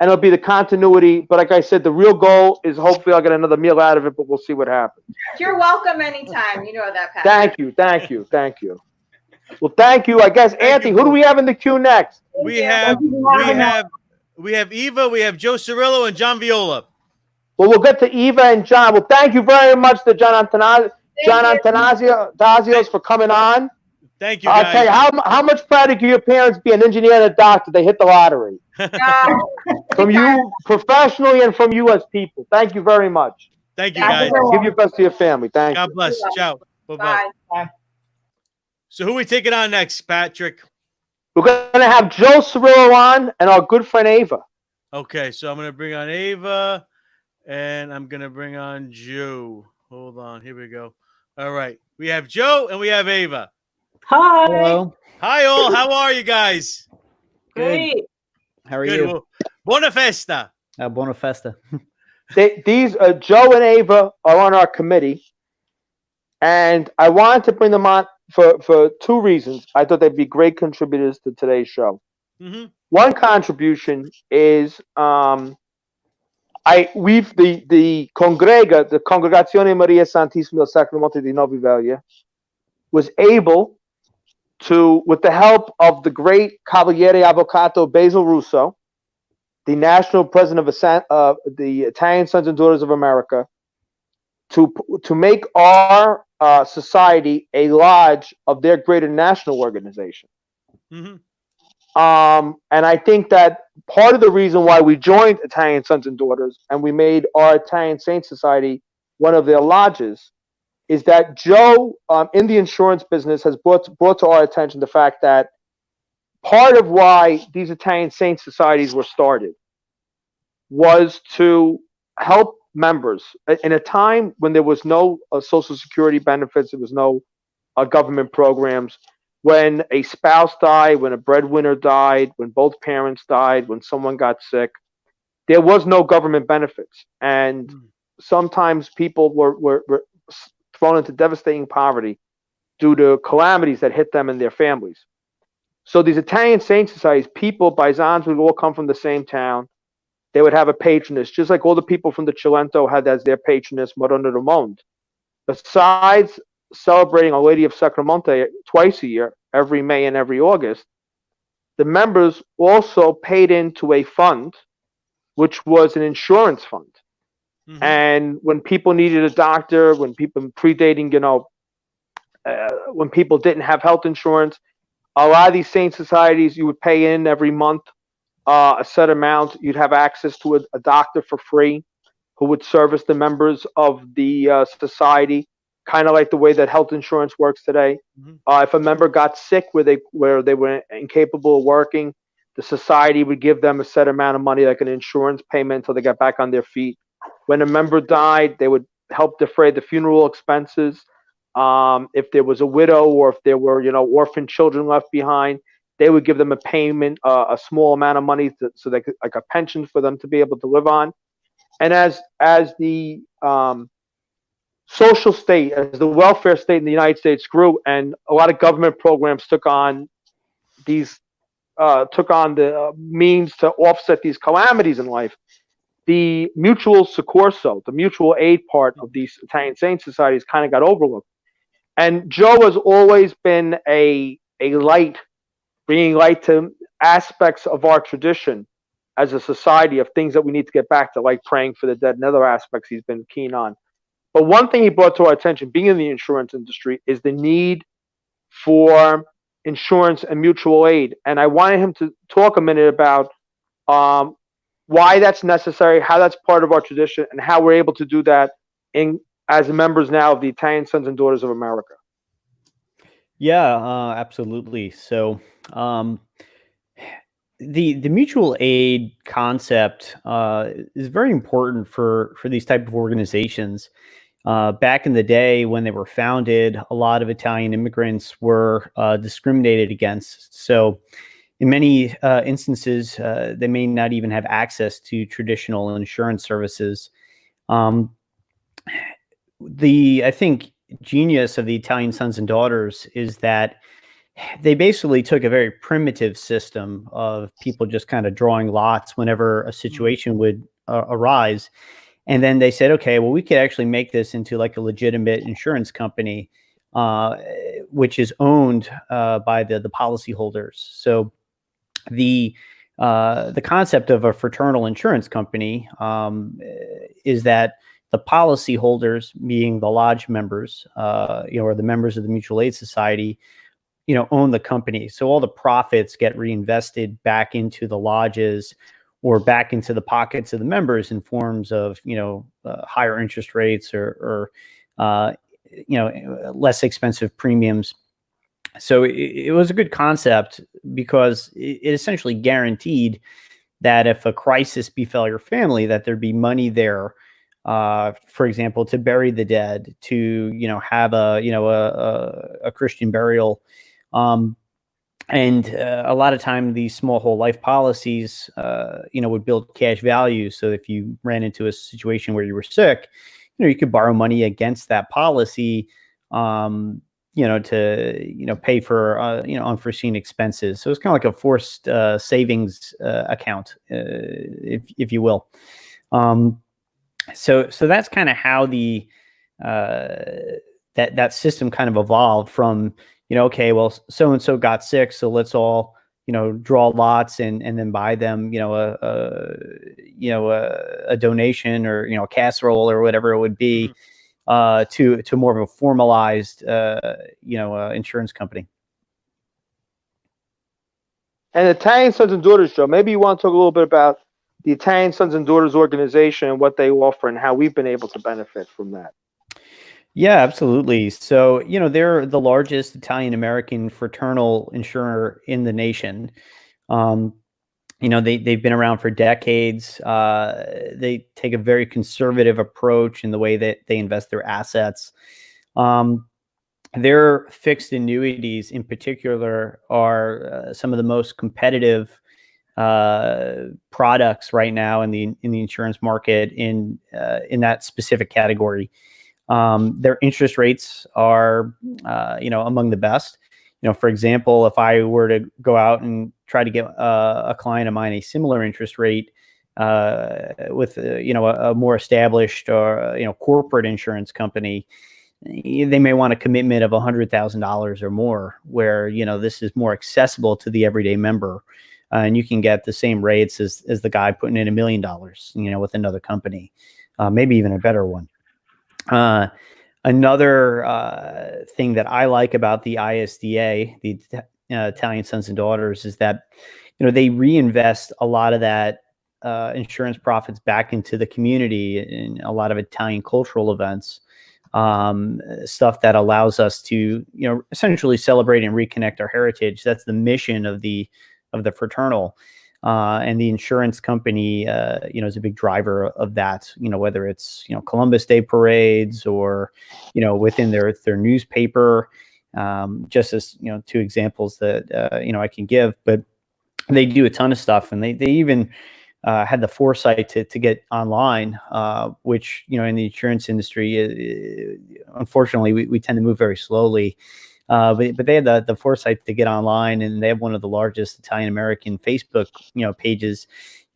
and it'll be the continuity. But like I said, the real goal is hopefully I'll get another meal out of it, but we'll see what happens. You're welcome anytime. You know that, Pat. Thank you. Well, thank you. I guess, Anthony, who do we have in the queue next? We have Eva, we have Joe Cirillo, and John Viola. Well, we'll get to Eva and John. Well, thank you very much to John Antanasios for coming on. Thank you, guys. I'll tell you, how much prouder can your parents be, an engineer and a doctor? They hit the lottery. From you professionally and from you as people. Thank you very much. Thank you, guys. Give your best to your family. Thank you. God bless. Ciao. Bye-bye. Bye. So who are we taking on next, Patrick? We're going to have Joe Cirillo on and our good friend Ava. Okay, so I'm going to bring on Ava, and I'm going to bring on Joe. Hold on. Here we go. All right. We have Joe, and we have Ava. Hi. Hello. Hi, all. How are you guys? Great. How are Good. you? Well, buona festa. Buona festa. These Joe and Ava are on our committee, and I wanted to bring them on for two reasons. I thought they'd be great contributors to today's show. Mm-hmm. One contribution is the Congregazione Maria Santissima del Sacro Monte di Novi Velia was able to, with the help of the great Cavaliere Avvocato Basil Russo, the national president of the Italian Sons and Daughters of America, to make our society a lodge of their greater national organization. Mm-hmm. And I think that part of the reason why we joined Italian Sons and Daughters and we made our Italian Saint Society one of their lodges is that Joe, in the insurance business, has brought to our attention the fact that part of why these Italian Saint Societies were started was to help members in a time when there was no Social Security benefits, there was no government programs, when a spouse died, when a breadwinner died, when both parents died, when someone got sick, there was no government benefits. And sometimes people were thrown into devastating poverty due to calamities that hit them and their families. So these Italian Saint Societies, people, paisans, would all come from the same town. They would have a patroness, just like all the people from the Cilento had as their patroness Madonna del Monde. Besides celebrating Our Lady of Sacro Monte twice a year, every May and every August, the members also paid into a fund, which was an insurance fund. Mm-hmm. And when people needed a doctor, when people predating, when people didn't have health insurance, a lot of these saint societies, you would pay in every month a set amount. You'd have access to a doctor for free who would service the members of the society, kind of like the way that health insurance works today. Mm-hmm. If a member got sick where they were incapable of working, the society would give them a set amount of money, like an insurance payment, until they got back on their feet. When a member died, they would help defray the funeral expenses. If there was a widow or if there were, orphan children left behind, they would give them a payment, a small amount of money, so they could, like a pension for them to be able to live on. And as the social state, as the welfare state in the United States grew, and a lot of government programs took on the means to offset these calamities in life, the mutual soccorso, the mutual aid part of these Italian Saint Societies kind of got overlooked. And Joe has always been a light, bringing light to aspects of our tradition as a society of things that we need to get back to, like praying for the dead and other aspects he's been keen on. But one thing he brought to our attention, being in the insurance industry, is the need for insurance and mutual aid. And I wanted him to talk a minute about why that's necessary, how that's part of our tradition, and how we're able to do that as members now of the Italian Sons and Daughters of America. Yeah, absolutely. So the mutual aid concept is very important for these type of organizations. Back in the day when they were founded, a lot of Italian immigrants were discriminated against. So in many instances, they may not even have access to traditional insurance services. I think, genius of the Italian Sons and Daughters is that they basically took a very primitive system of people just kind of drawing lots whenever a situation would arise. And then they said, okay, well, we could actually make this into like a legitimate insurance company, which is owned by the policyholders. So the concept of a fraternal insurance company is that the policyholders, being the lodge members, or the members of the mutual aid society, own the company. So all the profits get reinvested back into the lodges or back into the pockets of the members in forms of, higher interest rates or less expensive premiums. So it was a good concept because it essentially guaranteed that if a crisis befell your family, that there'd be money there, for example, to bury the dead, to, have a Christian burial. And a lot of time these small whole life policies, would build cash value. So if you ran into a situation where you were sick, you could borrow money against that policy, to, pay for, unforeseen expenses. So it's kind of like a forced savings account, if you will. So that's kind of how the that system kind of evolved from, okay, well, so-and-so got sick, so let's all, draw lots and then buy them, a donation or, a casserole or whatever it would be, to more of a formalized, insurance company. And Italian Sons and Daughters, Joe, maybe you want to talk a little bit about the Italian Sons and Daughters organization and what they offer and how we've been able to benefit from that. Yeah, absolutely. So, they're the largest Italian-American fraternal insurer in the nation. They've been around for decades. They take a very conservative approach in the way that they invest their assets. Their fixed annuities in particular are some of the most competitive products right now in the insurance market in that specific category. Their interest rates are, among the best. For example, if I were to go out and try to get a client of mine a similar interest rate with, a more established or, corporate insurance company, they may want a commitment of $100,000 or more, where, this is more accessible to the everyday member. And you can get the same rates as the guy putting in $1 million, with another company, maybe even a better one. Another thing that I like about the ISDA, the Italian Sons and Daughters, is that they reinvest a lot of that insurance profits back into the community in a lot of Italian cultural events, stuff that allows us to essentially celebrate and reconnect our heritage. That's the mission of the fraternal. And the insurance company, is a big driver of that, whether it's, Columbus Day parades or, within their newspaper, just as, two examples that, I can give, but they do a ton of stuff. And they even had the foresight to get online, which, in the insurance industry, unfortunately, we tend to move very slowly. But they had the foresight to get online, and they have one of the largest Italian-American Facebook, pages,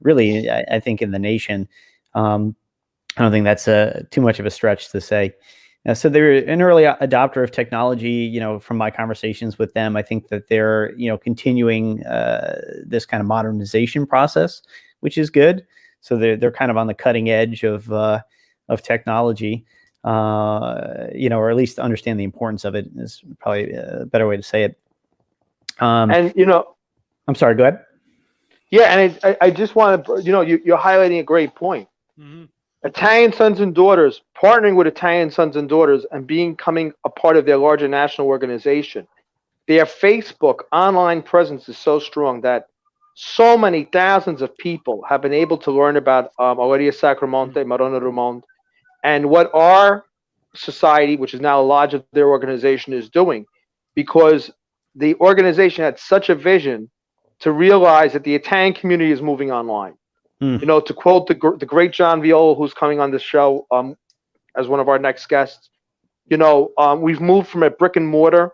really, I think, in the nation. I don't think that's too much of a stretch to say. So they're an early adopter of technology. From my conversations with them, I think that they're, continuing this kind of modernization process, which is good. So they're kind of on the cutting edge of technology. Or at least understand the importance of it is probably a better way to say it. I'm sorry, go ahead. Yeah. And I just want to, you're highlighting a great point. Mm-hmm. Italian Sons and Daughters, partnering with Italian Sons and Daughters and becoming a part of their larger national organization. Their Facebook online presence is so strong that so many thousands of people have been able to learn about Sacro Monte, Madonna del Monte, and what our society, which is now a lodge of their organization, is doing, because the organization had such a vision to realize that the Italian community is moving online. To quote the great John Viola, who's coming on this show as one of our next guests, we've moved from a brick and mortar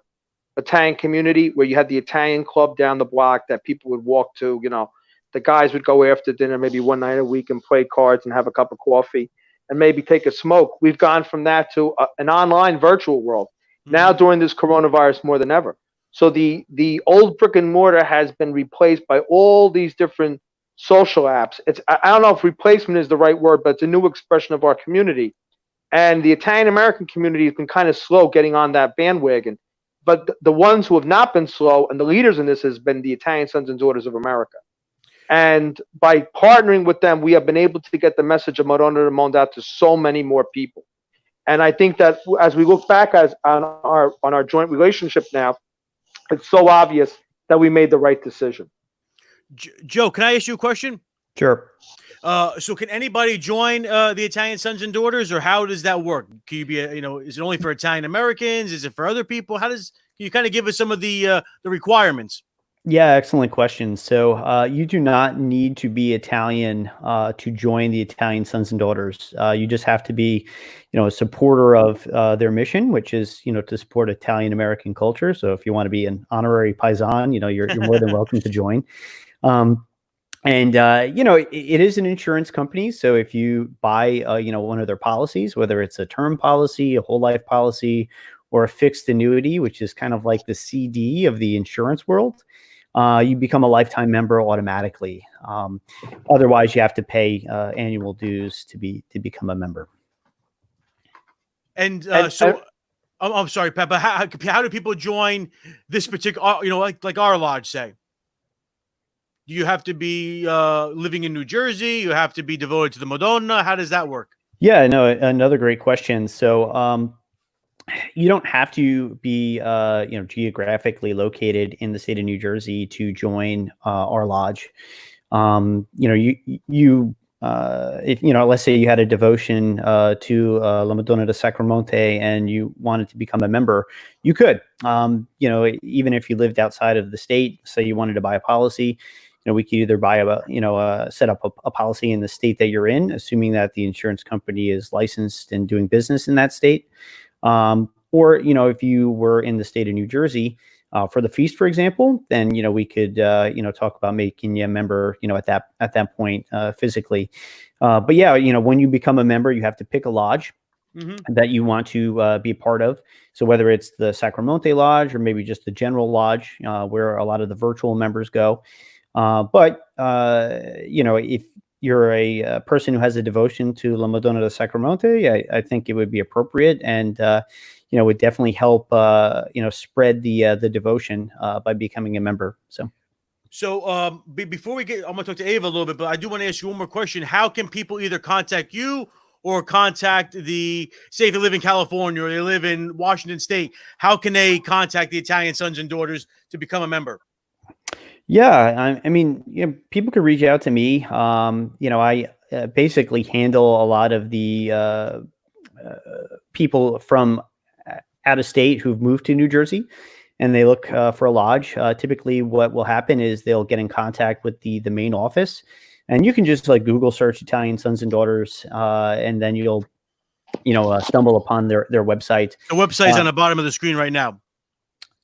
Italian community where you had the Italian club down the block that people would walk to. You know, the guys would go after dinner maybe one night a week and play cards and have a cup of coffee and maybe take a smoke. We've gone from that to an online virtual world now during this coronavirus more than ever. So the old brick and mortar has been replaced by all these different social apps. I don't know if replacement is the right word, but it's a new expression of our community. And the Italian American community has been kind of slow getting on that bandwagon. But the ones who have not been slow, and the leaders in this, has been the Italian Sons and Daughters of America. And by partnering with them, we have been able to get the message of Madonna del Mondo out to so many more people. And I think that as we look back on our joint relationship now, it's so obvious that we made the right decision. Joe, can I ask you a question? Sure. So can anybody join the Italian Sons and Daughters, or how does that work? Can you be, is it only for Italian Americans? Is it for other people? Can you kind of give us some of the requirements? Yeah, excellent question. So you do not need to be Italian to join the Italian Sons and Daughters. You just have to be, a supporter of their mission, which is, to support Italian American culture. So if you want to be an honorary paisan, you're more than welcome to join. And it is an insurance company. So if you buy, one of their policies, whether it's a term policy, a whole life policy, or a fixed annuity, which is kind of like the CD of the insurance world, you become a lifetime member automatically. Otherwise, you have to pay annual dues to become a member. And I'm sorry, Pat, but how do people join this particular, like our lodge, say? Do you have to be living in New Jersey? You have to be devoted to the Madonna? How does that work? Yeah, no, another great question. So you don't have to be, geographically located in the state of New Jersey to join our lodge. If let's say you had a devotion to La Madonna de Sacro Monte and you wanted to become a member, you could. Even if you lived outside of the state, say you wanted to buy a policy, we could either buy set up a policy in the state that you're in, assuming that the insurance company is licensed and doing business in that state. Or, if you were in the state of New Jersey for the feast, for example, then, we could, talk about making you a member, at that point physically. But yeah, when you become a member, you have to pick a lodge that you want to be a part of. So whether it's the Sacro Monte Lodge or maybe just the general lodge where a lot of the virtual members go. If you're a person who has a devotion to La Madonna de Sacro Monte, I think it would be appropriate and, would definitely help, spread the devotion by becoming a member. So before I'm going to talk to Ava a little bit, but I do want to ask you one more question. How can people either contact you or contact say if they live in California or they live in Washington State, how can they contact the Italian Sons and Daughters to become a member? Yeah, I mean, people could reach out to me. I basically handle a lot of the people from out of state who've moved to New Jersey, and they look for a lodge. Typically, what will happen is they'll get in contact with the main office, and you can just like Google search Italian Sons and Daughters, and then you'll stumble upon their website. The website's on the bottom of the screen right now.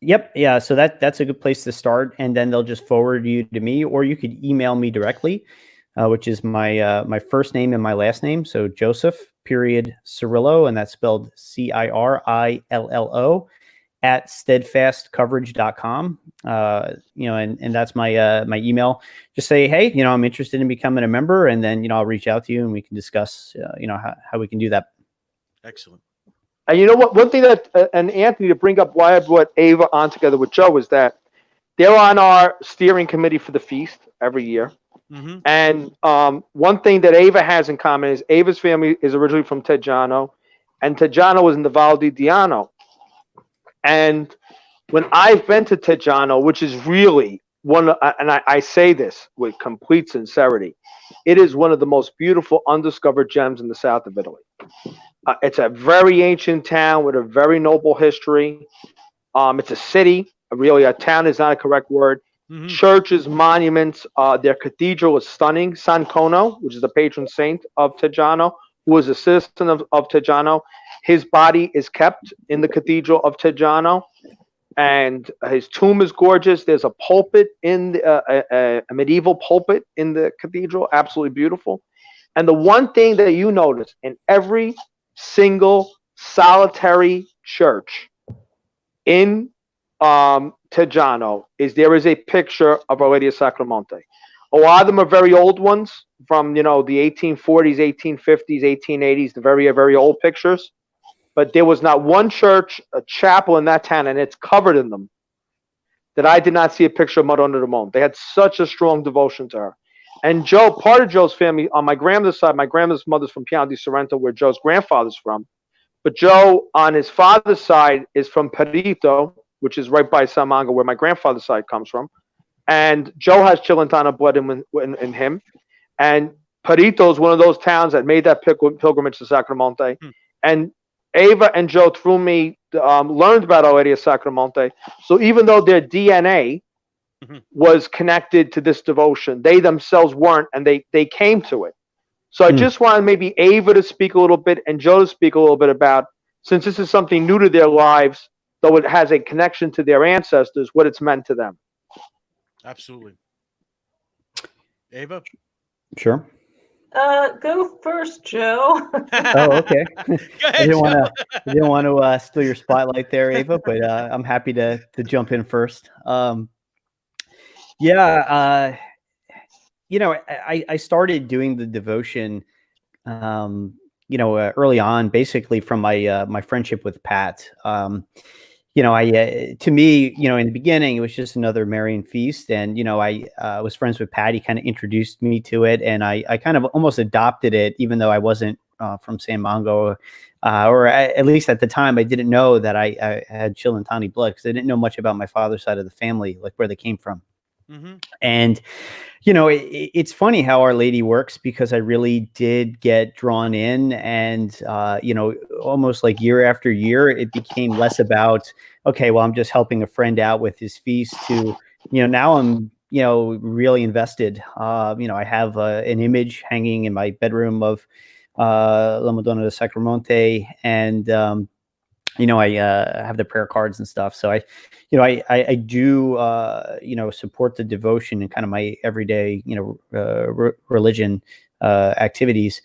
Yep. Yeah. So that's a good place to start. And then they'll just forward you to me, or you could email me directly, which is my first name and my last name. So Joseph Cirillo, and that's spelled Cirillo at steadfastcoverage.com. And that's my email. Just say, hey, I'm interested in becoming a member, and then, I'll reach out to you and we can discuss, how we can do that. Excellent. And you know what? One thing that, and Anthony, to bring up why I brought Ava on together with Joe, is that they're on our steering committee for the feast every year. Mm-hmm. And one thing that Ava has in common is Ava's family is originally from Teggiano, and Teggiano was in the Val di Diano. And when I've been to Teggiano, which is really and I say this with complete sincerity, it is one of the most beautiful undiscovered gems in the south of Italy. It's a very ancient town with a very noble history. It's a city. Really, a town is not a correct word. Mm-hmm. Churches, monuments. Their cathedral is stunning. San Cono, which is the patron saint of Teggiano, who was a citizen of Teggiano. His body is kept in the cathedral of Teggiano. and his tomb is gorgeous. There's a pulpit in a medieval pulpit in the cathedral, absolutely beautiful. And the one thing that you notice in every single solitary church in Teggiano is there is a picture of Our Lady of Sacro Monte. A lot of them are very old ones from, the 1840s, 1850s, 1880s, the very, very old pictures. But there was not one church, a chapel in that town, and it's covered in them, that I did not see a picture of Madonna del Monte. They had such a strong devotion to her. And Joe, part of Joe's family, on my grandmother's side, my grandmother's mother's from Piano di Sorrento, where Joe's grandfather's from. But Joe, on his father's side, is from Perito, which is right by San Mango, where my grandfather's side comes from. And Joe has Cilentano blood in him. And Perito is one of those towns that made that pilgrimage to Sacro Monte. And Ava and Joe, through me, learned about Our Lady of Sacro Monte. So even though their DNA was connected to this devotion, they themselves weren't, and they came to it. So I just wanted maybe Ava to speak a little bit and Joe to speak a little bit about, since this is something new to their lives, though it has a connection to their ancestors, what it's meant to them. Absolutely. Ava? Sure. Go first, Joe. Oh, okay. Go ahead, I didn't Joe. want to steal your spotlight there, Ava, but I'm happy to jump in first. I started doing the devotion, early on, basically from my friendship with Pat. To me, in the beginning, it was just another Marian feast. And, I was friends with Pat. He kind of introduced me to it. And I kind of almost adopted it, even though I wasn't from San Mango, or at least at the time, I didn't know that I had Cilentani blood, because I didn't know much about my father's side of the family, like where they came from. And, it's funny how Our Lady works, because I really did get drawn in, and, almost like year after year, it became less about, okay, well, I'm just helping a friend out with his feast, to, now I'm, really invested. I have an image hanging in my bedroom of La Madonna del Sacro Monte, and, I have the prayer cards and stuff. So I do, support the devotion and kind of my everyday, religion activities.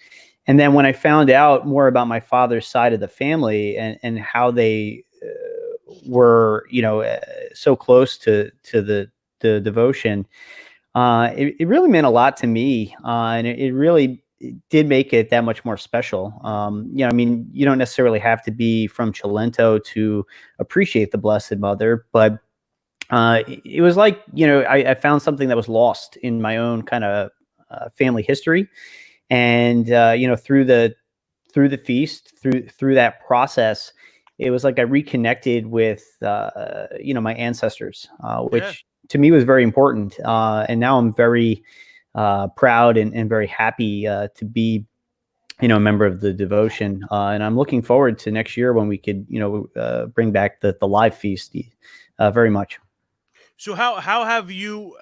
And then when I found out more about my father's side of the family, and how they were, so close to the devotion, it really meant a lot to me. And it really did make it that much more special. You don't necessarily have to be from Cilento to appreciate the Blessed Mother, but it was like, I found something that was lost in my own kind of family history. And, through the feast, through that process, it was like I reconnected with, my ancestors, which to me was very important. And now I'm very proud and very happy to be, a member of the devotion. And I'm looking forward to next year when we could, bring back the live feast very much. So how have you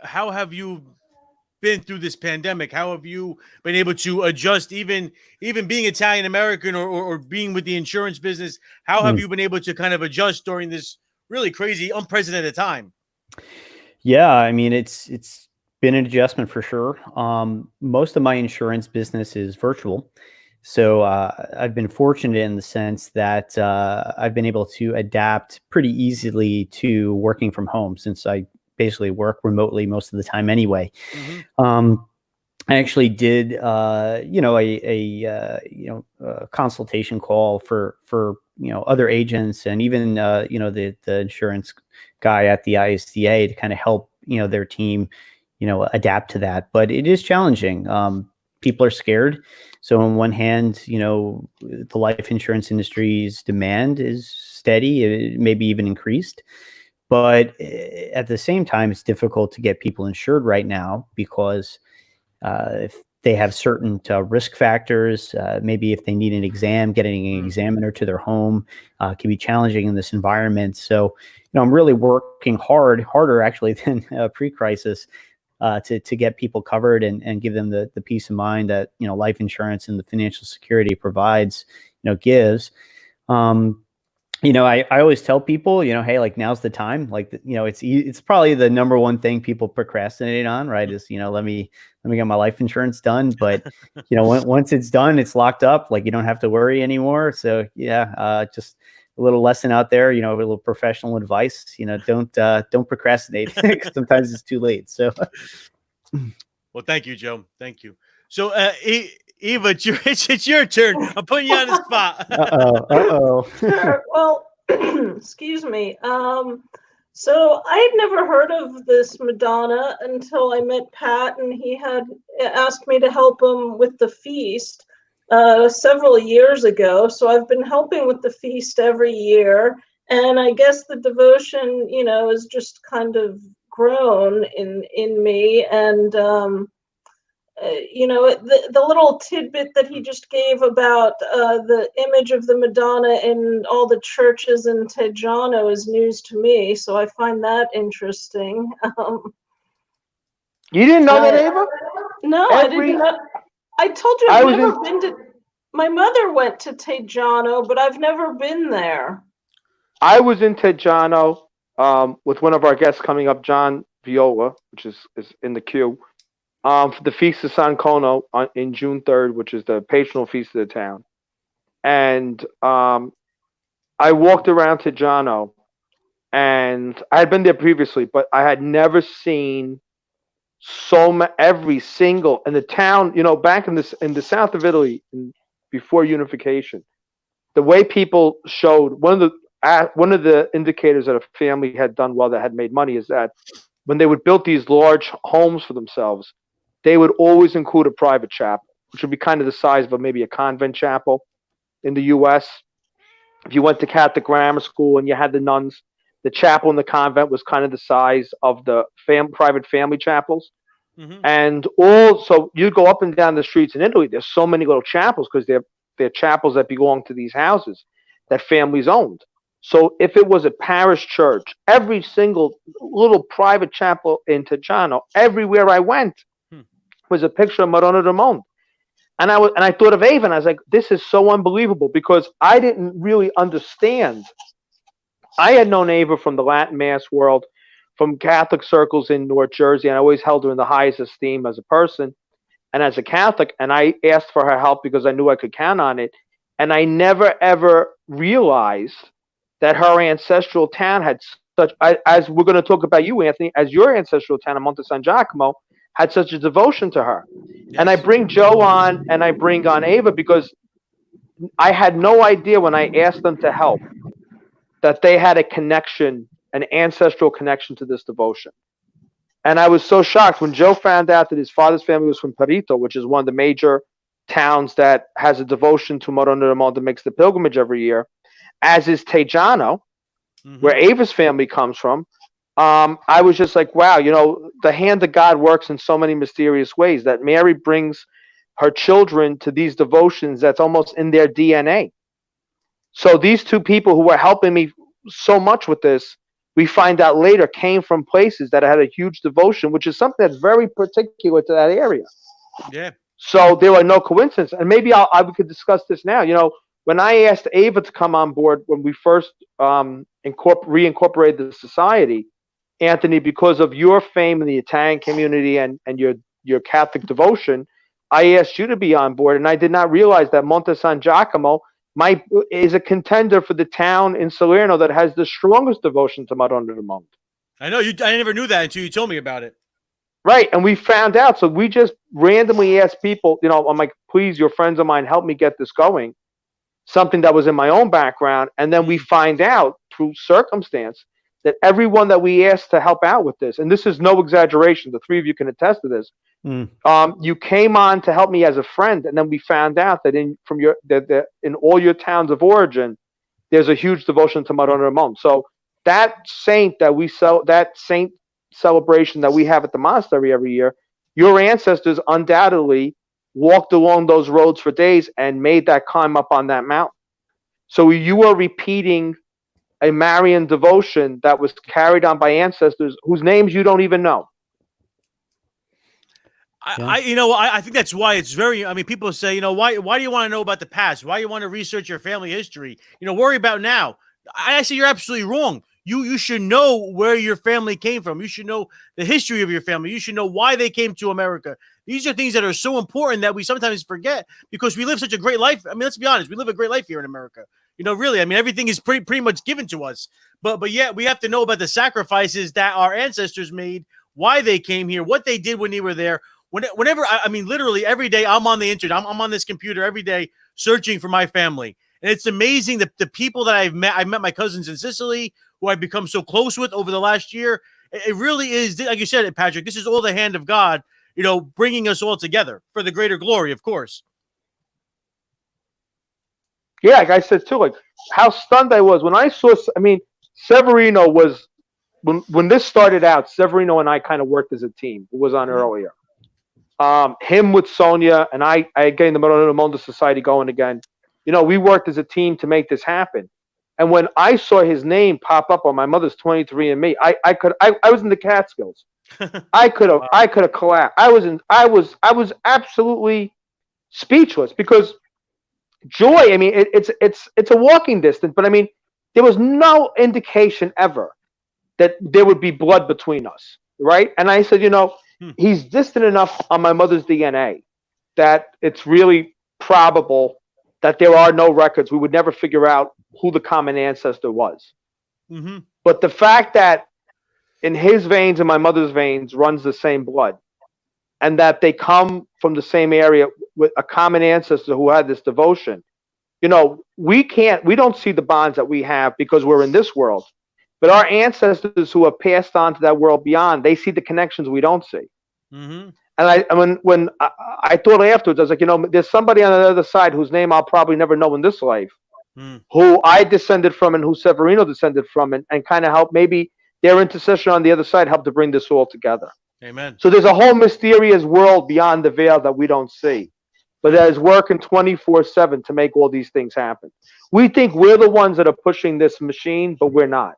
been through this pandemic? How have you been able to adjust, even being Italian American, or being with the insurance business? How have you been able to kind of adjust during this really crazy, unprecedented time? Yeah, I mean, it's been an adjustment for sure. Most of my insurance business is virtual. So I've been fortunate in the sense that I've been able to adapt pretty easily to working from home, since I basically work remotely most of the time anyway. I actually did, a consultation call for other agents, and even the insurance guy at the ISDA, to kind of help their team adapt to that. But it is challenging. People are scared. So on one hand, the life insurance industry's demand is steady, maybe even increased. But at the same time, it's difficult to get people insured right now, because if they have certain risk factors, maybe if they need an exam, getting an examiner to their home can be challenging in this environment. So, I'm really working harder actually than pre-crisis, to get people covered and give them the peace of mind that, life insurance and the financial security provides, gives. I always tell people, hey, like now's the time. Like, it's probably the number one thing people procrastinate on, right? Is, let me get my life insurance done. But, once it's done, it's locked up. Like you don't have to worry anymore. So yeah, just a little lesson out there, a little professional advice, don't procrastinate. Sometimes it's too late. So. Well, thank you, Joe. Thank you. So, Eva, it's your turn. I'm putting you on the spot. Uh-oh. Sure. Well, excuse me. So I had never heard of this Madonna until I met Pat, and he had asked me to help him with the feast several years ago. So I've been helping with the feast every year, and I guess the devotion, is just kind of grown in me, and the little tidbit that he just gave about the image of the Madonna in all the churches in Teggiano is news to me, so I find that interesting. You didn't know that, Ava? No, I didn't know. I told you I've never been to. My mother went to Teggiano, but I've never been there. I was in Teggiano with one of our guests coming up, John Viola, which is in the queue. For the Feast of San Cono in June 3rd, which is the patronal feast of the town. And I walked around Teggiano, and I had been there previously, but I had never seen every single in the town. Back in the south of Italy, before unification, the way people showed one of the indicators that a family had done well, that had made money, is that when they would build these large homes for themselves, they would always include a private chapel, which would be kind of the size of maybe a convent chapel in the U.S. If you went to Catholic grammar school and you had the nuns, the chapel in the convent was kind of the size of the private family chapels. Mm-hmm. And so you go up and down the streets in Italy, there's so many little chapels because they're chapels that belong to these houses that families owned. So if it was a parish church, every single little private chapel in Teggiano, everywhere I went, was a picture of Madonna del Monte. And I thought of Ava, and I was like, this is so unbelievable, because I didn't really understand. I had known Ava from the Latin Mass world, from Catholic circles in North Jersey, and I always held her in the highest esteem as a person and as a Catholic. And I asked for her help because I knew I could count on it. And I never, ever realized that her ancestral town had such, as we're going to talk about you, Anthony, as your ancestral town of Monte San Giacomo had such a devotion to her. Yes. And I bring Joe on and I bring on Ava because I had no idea when I asked them to help that they had a connection, an ancestral connection to this devotion. And I was so shocked when Joe found out that his father's family was from Perito, which is one of the major towns that has a devotion to Madonna del Monte, that makes the pilgrimage every year, as is Teggiano, where Ava's family comes from. I was just like, wow, the hand of God works in so many mysterious ways, that Mary brings her children to these devotions that's almost in their DNA. So these two people who were helping me so much with this, we find out later, came from places that had a huge devotion, which is something that's very particular to that area. Yeah. So there are no coincidences. And maybe we could discuss this now. When I asked Ava to come on board when we first reincorporated the society, Anthony, because of your fame in the Italian community and your Catholic devotion, I asked you to be on board, and I did not realize that Monte San Giacomo is a contender for the town in Salerno that has the strongest devotion to Madonna del Monte. I know I never knew that until you told me about it. Right, and we found out. So we just randomly asked people. I'm like, please, your friends of mine, help me get this going. Something that was in my own background, and then we find out through circumstance that everyone that we asked to help out with this, and this is no exaggeration, the three of you can attest to this. You came on to help me as a friend, and then we found out that in all your towns of origin, there's a huge devotion to Madonna del Monte. So that saint celebration that we have at the monastery every year, your ancestors undoubtedly walked along those roads for days and made that climb up on that mountain. So you are repeating a Marian devotion that was carried on by ancestors whose names you don't even know. I think that's why it's very. I mean, people say, why do you want to know about the past? Why do you want to research your family history? Worry about now. I say you're absolutely wrong. You should know where your family came from. You should know the history of your family. You should know why they came to America. These are things that are so important that we sometimes forget because we live such a great life. I mean, let's be honest. We live a great life here in America. Really. I mean, everything is pretty much given to us. But yet we have to know about the sacrifices that our ancestors made, why they came here, what they did when they were there. Whenever, I mean, literally every day I'm on the internet. I'm on this computer every day searching for my family. And it's amazing the people that I've met. I met my cousins in Sicily, who I've become so close with over the last year. It really is, like you said, Patrick, this is all the hand of God, bringing us all together for the greater glory, of course. Yeah, like I said too, like how stunned I was when I saw. I mean, Severino was when this started out. Severino and I kind of worked as a team. Who was on earlier. Him with Sonia and I getting the Monte of Novi Society going again. We worked as a team to make this happen. And when I saw his name pop up on my mother's 23andMe, I was in the Catskills. I could have collapsed. I was absolutely speechless because joy. I mean, it's a walking distance, but I mean, there was no indication ever that there would be blood between us, right? And I said, he's distant enough on my mother's DNA that it's really probable that there are no records. We would never figure out who the common ancestor was. Mm-hmm. But the fact that in his veins and my mother's veins runs the same blood, and that they come from the same area with a common ancestor who had this devotion, we don't see the bonds that we have because we're in this world. But our ancestors who have passed on to that world beyond, they see the connections we don't see. Mm-hmm. And when I thought afterwards, I was like, there's somebody on the other side whose name I'll probably never know in this life, who I descended from and who Severino descended from, and kind of help maybe their intercession on the other side help to bring this all together. Amen. So there's a whole mysterious world beyond the veil that we don't see, but that is working 24/7 to make all these things happen. We think we're the ones that are pushing this machine, but we're not.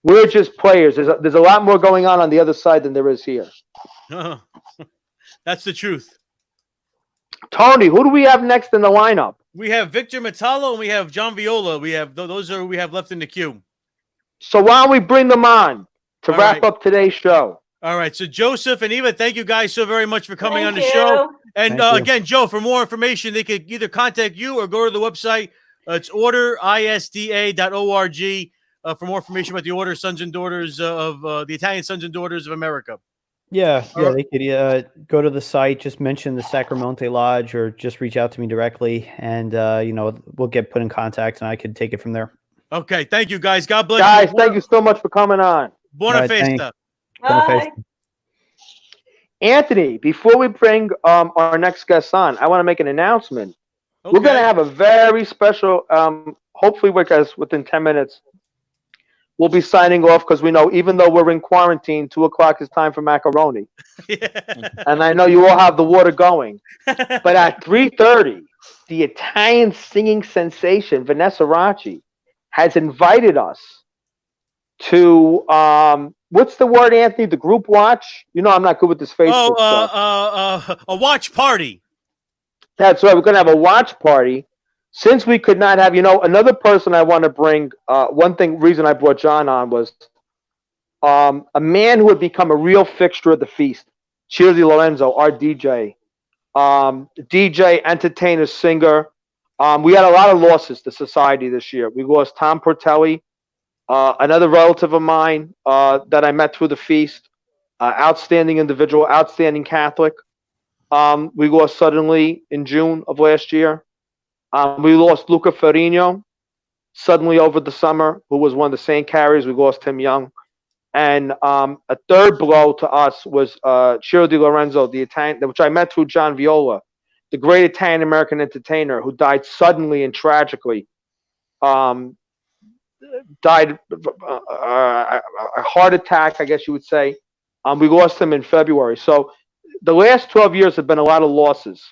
We're just players. There's a lot more going on the other side than there is here. That's the truth. Tony, who do we have next in the lineup? We have Victor Metallo and we have John Viola. We have those are who we have left in the queue. So why don't we bring them on to wrap up today's show? All right. So Joseph and Eva, thank you guys so very much for coming on the Thank show. you. And again, Joe, for more information, they could either contact you or go to the website. It's orderisda.org for more information about the Order Sons and Daughters of the Italian Sons and Daughters of America. Yeah, they could go to the site, just mention the Sacro Monte Lodge, or just reach out to me directly, and we'll get put in contact, and I could take it from there. Okay, thank you, guys. God bless you. Guys, thank you so much for coming on. Buona festa. Bye. Anthony, before we bring our next guest on, I want to make an announcement. Okay. We're going to have a very special, hopefully within 10 minutes, we'll be signing off because we know even though we're in quarantine, 2:00 is time for macaroni. And I know you all have the water going. But at 3:30, the Italian singing sensation, Vanessa Racci, has invited us to, what's the word, Anthony? The group watch? I'm not good with this Facebook stuff. A watch party. That's right. We're going to have a watch party. Since we could not have, another person I want to bring, reason I brought John on was a man who had become a real fixture of the feast, Ciro Di Lorenzo, our DJ. DJ, entertainer, singer. We had a lot of losses to society this year. We lost Tom Portelli, another relative of mine that I met through the feast, outstanding individual, outstanding Catholic. We lost suddenly in June of last year. We lost Luca Ferrino suddenly over the summer, who was one of the saint carriers. We lost him young. And a third blow to us was Ciro Di Lorenzo, the Italian, which I met through John Viola, the great Italian-American entertainer who died suddenly and tragically. Died a heart attack, I guess you would say. We lost him in February. So the last 12 years have been a lot of losses.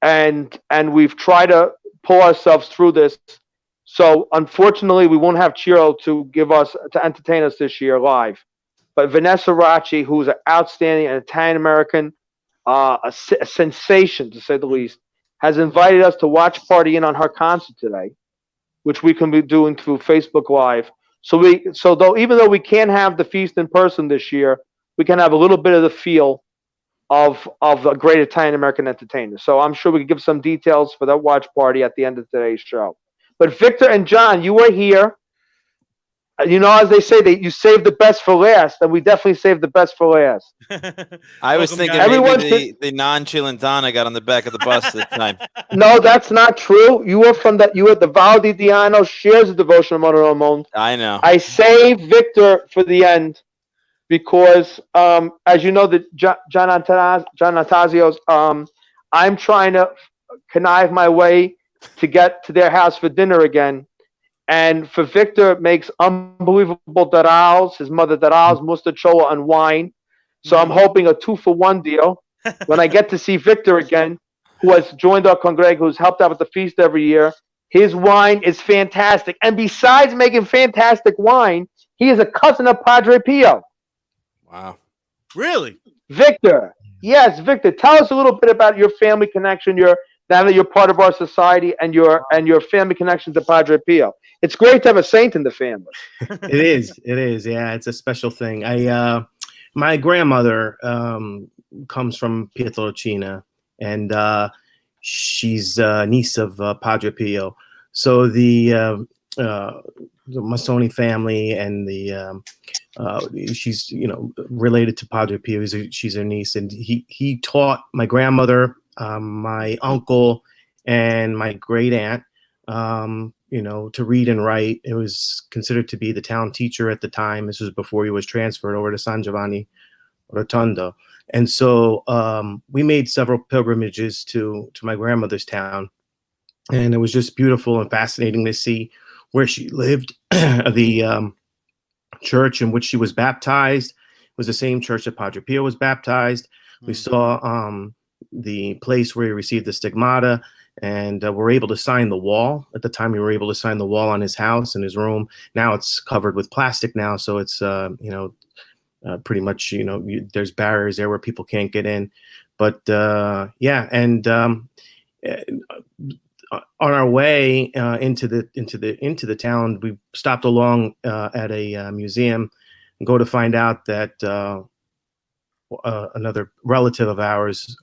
And we've tried to pull ourselves through this. So unfortunately, we won't have Ciro to entertain us this year live. But Vanessa Racci, who's an outstanding Italian-American, a sensation to say the least, has invited us to watch party in on her concert today. which we can be doing through Facebook Live. Even though we can't have the feast in person this year, we can have a little bit of the feel of a great Italian American entertainer. So I'm sure we can give some details for that watch party at the end of today's show. But Victor and John, you were here. As they say, you saved the best for last, and we definitely saved the best for last. I was thinking maybe the non-Chilentana got on the back of the bus this time. No, that's not true. You were the Val di Diano shares the devotion of Monte of Novi. I know. I saved Victor for the end because, as you know, John Antasio's, I'm trying to connive my way to get to their house for dinner again. And for Victor, it makes unbelievable darals. His mother darals, mustachola, and wine. So I'm hoping a 2-for-1 deal. When I get to see Victor again, who has joined our congreg, who's helped out with the feast every year, his wine is fantastic. And besides making fantastic wine, he is a cousin of Padre Pio. Wow. Really? Victor. Yes, Victor. Tell us a little bit about your family connection, now that you're part of our society and your family connection to Padre Pio. It's great to have a saint in the family. It is. Yeah, it's a special thing. My grandmother comes from Pietrelcina, and she's a niece of Padre Pio. So the Masoni family and she's related to Padre Pio. She's her niece, and he taught my grandmother, my uncle, and my great aunt to read and write. It was considered to be the town teacher at the time. This was before he was transferred over to San Giovanni Rotondo. And so we made several pilgrimages to my grandmother's town. And it was just beautiful and fascinating to see where she lived. The church in which she was baptized was the same church that Padre Pio was baptized. We saw the place where he received the stigmata, and we're able to sign the wall. At the time, we were able to sign the wall on his house and his room. Now it's covered with plastic now, so it's pretty much there's barriers there where people can't get in. But on our way into the town, we stopped along at a museum and go to find out that another relative of ours,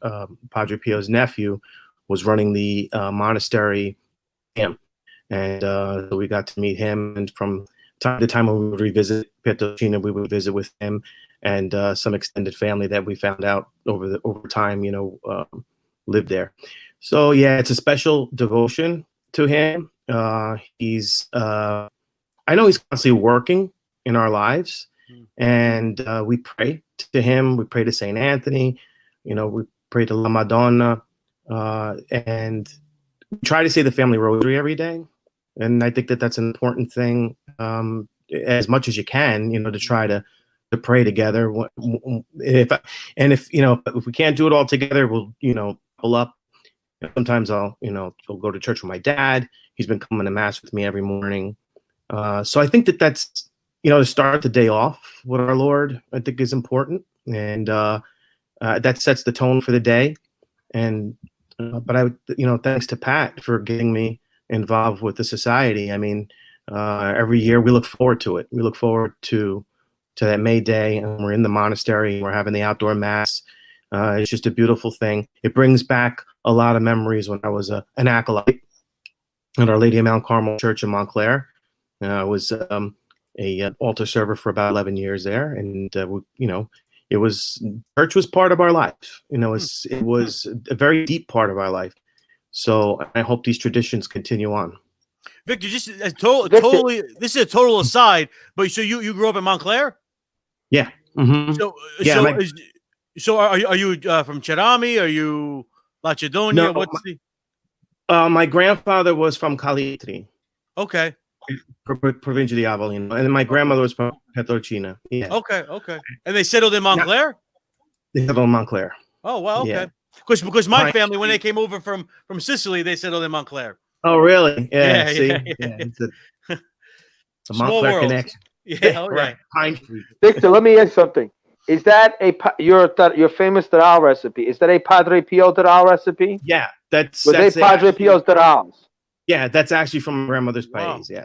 Padre Pio's nephew, was running the monastery, and so we got to meet him. And from time to time when we would revisit Pietrelcina, we would visit with him and some extended family that we found out over time, lived there. So yeah, it's a special devotion to him. He's I know he's constantly working in our lives, and we pray to him. We pray to Saint Anthony. We pray to La Madonna, and we try to say the family rosary every day. And I think that that's an important thing, as much as you can, to try to pray together. If we can't do it all together, we'll pull up. Sometimes I'll go to church with my dad. He's been coming to mass with me every morning. So I think that's to start the day off with our Lord, I think is important, and that sets the tone for the day. And but I thanks to Pat for getting me involved with the society. I mean, every year we look forward to it. We look forward to that May Day, and we're in the monastery. We're having the outdoor mass. It's just a beautiful thing. It brings back a lot of memories when I was an acolyte at Our Lady of Mount Carmel Church in Montclair. I was a altar server for about 11 years there, and it was church was part of our life. It was a very deep part of our life. So I hope these traditions continue on. Victor, just totally. This is a total aside, but so you grew up in Montclair? Yeah. Mm-hmm. So are you from Cerami? Are you Lacedonia? No, What's my grandfather was from Calitri. Okay. Provincia di Avellino, and my grandmother was from Pietrelcina. Yeah. Okay. And they settled in Montclair? They settled in Montclair. Oh, wow. Okay. Yeah. Because my family, when they came over from Sicily, they settled in Montclair. Oh, really? Yeah. See? Yeah. It's a Small Montclair world. connection. Yeah. Right. Pine Street. Victor, let me ask something. Is that your famous daral recipe? Is that a Padre Pio daral recipe? Yeah, that's Padre Pio's darals? Yeah, that's actually from my grandmother's Wow. pays. Yeah.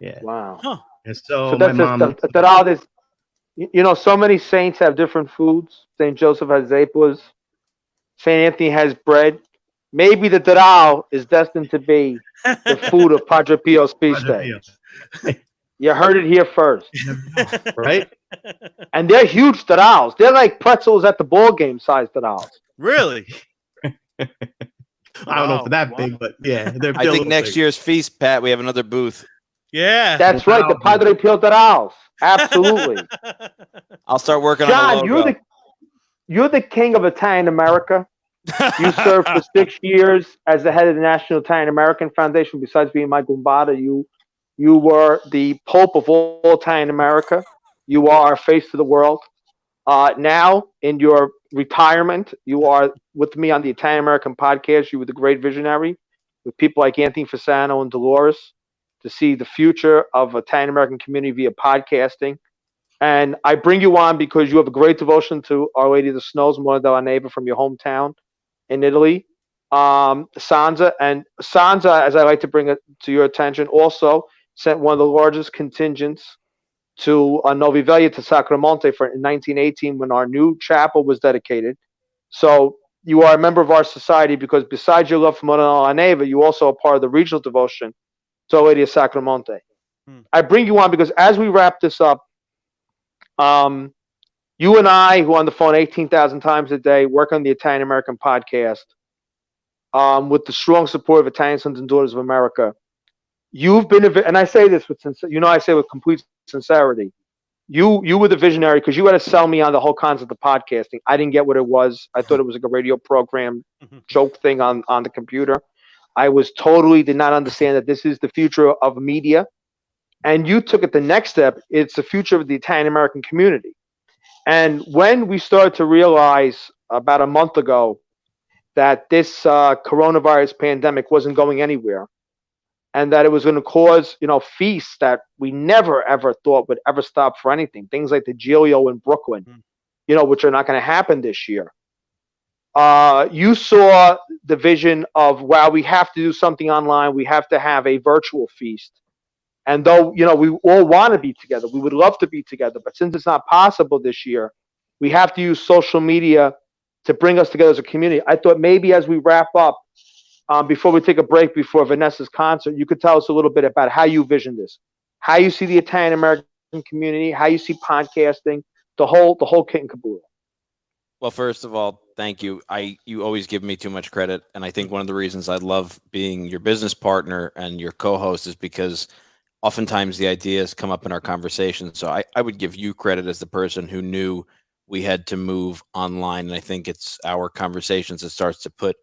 Yeah. Wow. Huh. And so, So my that's mom. that all this. You know, so many saints have different foods. Saint Joseph has zepuas. Saint Anthony has bread. Maybe the taral is destined to be the food of Padre Pio's feast Padre day. Pio. You heard it here first. Right? And they're huge tarals. They're like pretzels at the ball game size tarals. Really? I don't know if they're that big, but yeah, they're I a think little next big. year's feast, Pat, we have another booth. Yeah. That's right, the Padre Pio tarals. Absolutely. I'll start working on a John, logo. you're the king of Italian America. You served for 6 years as the head of the National Italian American Foundation. Besides being my gumbada, you were the Pope of all Italian America. You are our face to the world. Now, in your retirement, you are with me on the Italian American podcast. You were the great visionary with people like Anthony Fasano and Dolores to see the future of Italian American community via podcasting. And I bring you on because you have a great devotion to Our Lady of the Snows, Mona della Neve, from your hometown in Italy. Sansa, as I like to bring it to your attention, also sent one of the largest contingents to Novi Velia to Sacro Monte in 1918 when our new chapel was dedicated. So you are a member of our society because besides your love for Mona della Neve, you also are part of the regional devotion to Our Lady of Sacro Monte. I bring you on because as we wrap this up, you and I, who are on the phone 18,000 times a day, work on the Italian American podcast with the strong support of Italian Sons and Daughters of America. You've been, and I say this with I say with complete sincerity. You were the visionary because you had to sell me on the whole concept of podcasting. I didn't get what it was. I thought it was like a radio program joke thing on the computer. I was did not understand that this is the future of media. And you took it the next step. It's the future of the Italian American community. And when we started to realize about a month ago that this coronavirus pandemic wasn't going anywhere and that it was going to cause, feasts that we never, ever thought would ever stop for anything, things like the Giglio in Brooklyn, which are not going to happen this year. You saw the vision of, wow, we have to do something online. We have to have a virtual feast. And though, we all want to be together, we would love to be together. But since it's not possible this year, we have to use social media to bring us together as a community. I thought maybe as we wrap up, before we take a break before Vanessa's concert, you could tell us a little bit about how you vision this, how you see the Italian American community, how you see podcasting, the whole kit and caboodle. Well, first of all, thank you. You always give me too much credit. And I think one of the reasons I love being your business partner and your co-host is because oftentimes the ideas come up in our conversation. So I would give you credit as the person who knew we had to move online. And I think it's our conversations that starts to put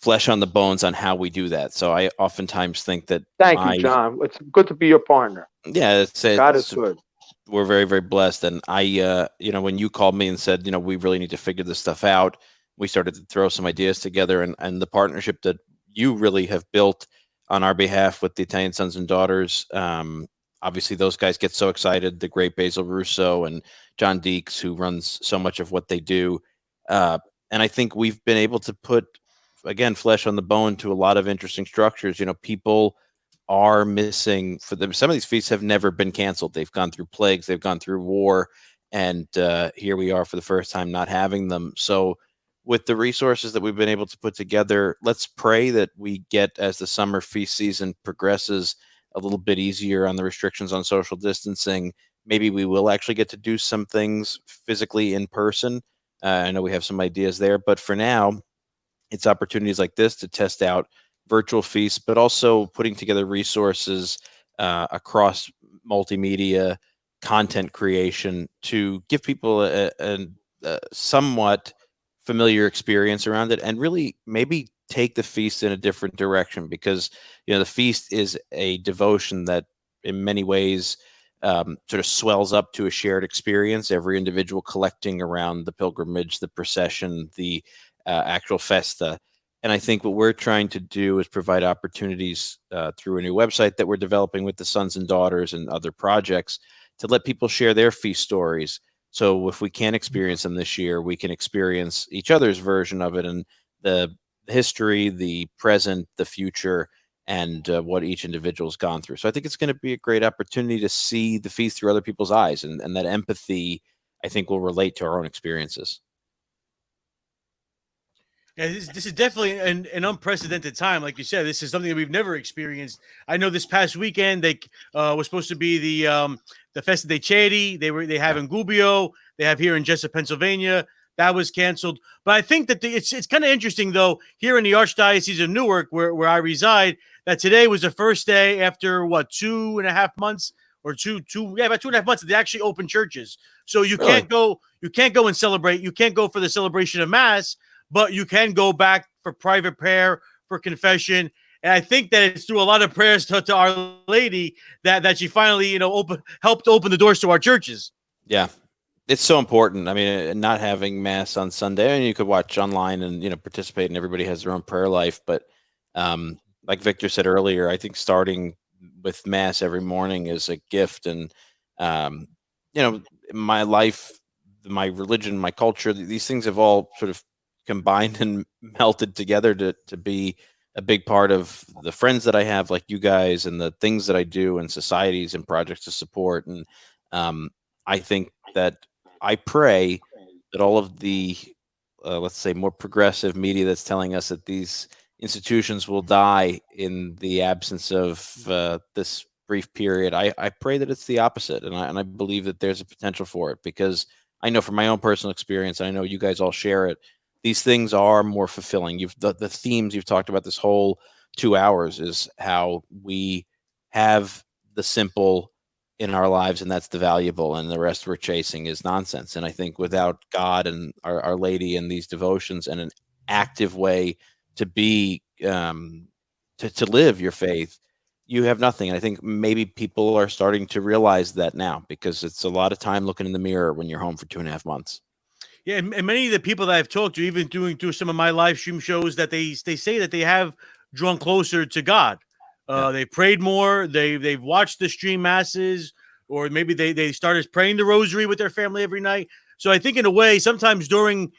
flesh on the bones on how we do that. So I oftentimes think that. Thank you, John. It's good to be your partner. Yeah. God is good. We're very, very blessed. And when you called me and said, we really need to figure this stuff out, we started to throw some ideas together, and the partnership that you really have built on our behalf with the Italian Sons and Daughters. Obviously, those guys get so excited. The great Basil Russo and John Deeks, who runs so much of what they do. And I think we've been able to put, again, flesh on the bone to a lot of interesting structures. People are missing for them. Some of these feasts have never been canceled. They've gone through plagues. They've gone through war. And here we are for the first time not having them. So with the resources that we've been able to put together, let's pray that we get, as the summer feast season progresses, a little bit easier on the restrictions on social distancing. Maybe we will actually get to do some things physically in person. I know we have some ideas there, but for now, it's opportunities like this to test out virtual feasts, but also putting together resources across multimedia content creation to give people a somewhat familiar experience around it, and really maybe take the feast in a different direction, because the feast is a devotion that in many ways sort of swells up to a shared experience, every individual collecting around the pilgrimage, the procession, the actual festa. And I think what we're trying to do is provide opportunities through a new website that we're developing with the Sons and Daughters and other projects to let people share their feast stories. So if we can't experience them this year, we can experience each other's version of it. And the history, the present, the future, and what each individual's gone through. So I think it's going to be a great opportunity to see the feast through other people's eyes, and that empathy, I think, will relate to our own experiences. Yeah, this is definitely an unprecedented time. Like you said, this is something that we've never experienced. I know this past weekend they was supposed to be the Festa dei Ceri. They have in Gubbio. They have here in Jessup, Pennsylvania. That was canceled. But I think that it's kind of interesting though here in the Archdiocese of Newark, where I reside, that today was the first day after what 2.5 months or about 2.5 months that they actually open churches. So you can't go and celebrate. You can't go for the celebration of Mass, but you can go back for private prayer, for confession. And I think that it's through a lot of prayers to Our Lady that she finally, helped open the doors to our churches. Yeah, it's so important. I mean, not having Mass on Sunday, and you could watch online and, participate, and everybody has their own prayer life. But like Victor said earlier, I think starting with Mass every morning is a gift. And, my life, my religion, my culture, these things have all sort of combined and melted together to be a big part of the friends that I have, like you guys, and the things that I do, and societies and projects to support. And I think that I pray that all of the, let's say, more progressive media that's telling us that these institutions will die in the absence of this brief period, I pray that it's the opposite. And I believe that there's a potential for it, because I know from my own personal experience, and I know you guys all share it, these things are more fulfilling. The themes you've talked about this whole 2 hours is how we have the simple in our lives, and that's the valuable, and the rest we're chasing is nonsense. And I think without God and Our Lady and these devotions and an active way to be to live your faith, you have nothing. And I think maybe people are starting to realize that now, because it's a lot of time looking in the mirror when you're home for 2.5 months. Yeah, and many of the people that I've talked to, even through some of my live stream shows, that they say that they have drawn closer to God. They prayed more. They've watched the stream masses, or maybe they started praying the rosary with their family every night. So I think in a way, sometimes during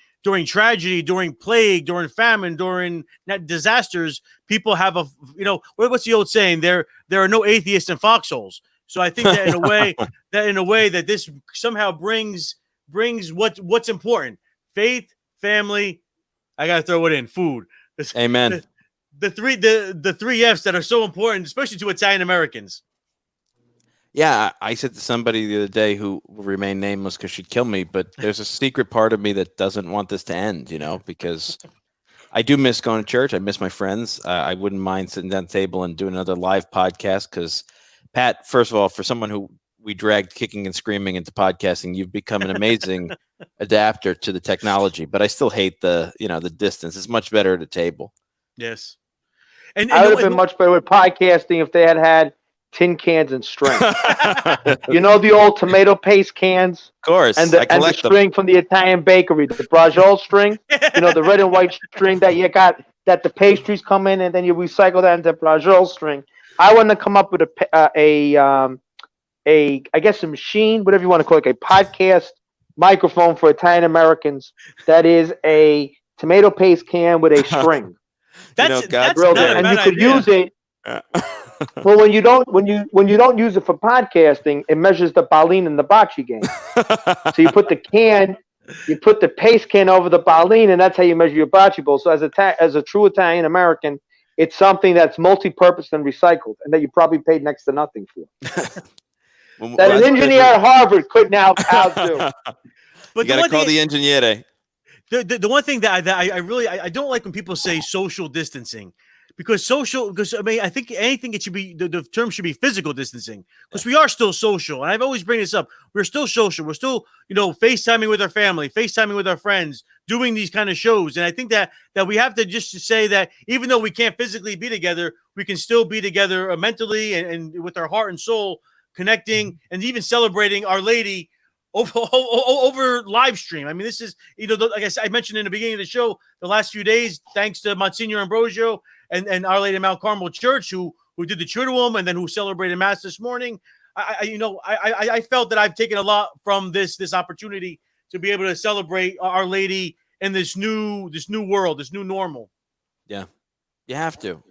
tragedy, during plague, during famine, during disasters, people have what's the old saying? There are no atheists in foxholes. So I think that in a way that this somehow brings what's important: faith, family. I gotta throw it in, food. Amen. The three F's that are so important, especially to Italian Americans. Yeah, I said to somebody the other day, who will remain nameless because she'd kill me, but there's a secret part of me that doesn't want this to end, because I do miss going to church. I miss my friends. I wouldn't mind sitting down at the table and doing another live podcast, because, Pat, first of all, for someone who we dragged kicking and screaming into podcasting, you've become an amazing adapter to the technology. But I still hate the distance. It's much better at a table. Yes. And I would have been much better with podcasting if they had tin cans and string. The old tomato paste cans? Of course. And the string from the Italian bakery, the brajol string, the red and white string that you got, that the pastries come in, and then you recycle that into brajol string. I want to come up with I guess a machine, whatever you want to call it, a podcast microphone for Italian Americans that is a tomato paste can with a string. That's real good. And you could use it. Well, when you don't use it for podcasting, it measures the baleen in the bocce game. So you put the paste can over the baleen, and that's how you measure your bocce ball. So as a true Italian American, it's something that's multi-purpose and recycled, and that you probably paid next to nothing for. That an engineer at Harvard couldn't outdo. But you got to call the ingegnere. The one thing that I don't like when people say social distancing, because I think anything, it should be the term should be physical distancing, because we are still social. And I've always bring this up. We're still social. We're still, FaceTiming with our family, FaceTiming with our friends, doing these kind of shows. And I think that we have to just say that even though we can't physically be together, we can still be together mentally and with our heart and soul, connecting and even celebrating Our Lady over live stream. I mean, this is, like I mentioned in the beginning of the show, the last few days, thanks to Monsignor Ambrosio and Our Lady of Mount Carmel Church, who did the Triduum and then who celebrated Mass this morning. I felt that I've taken a lot from this opportunity to be able to celebrate Our Lady in this new world, this new normal. Yeah, you have to.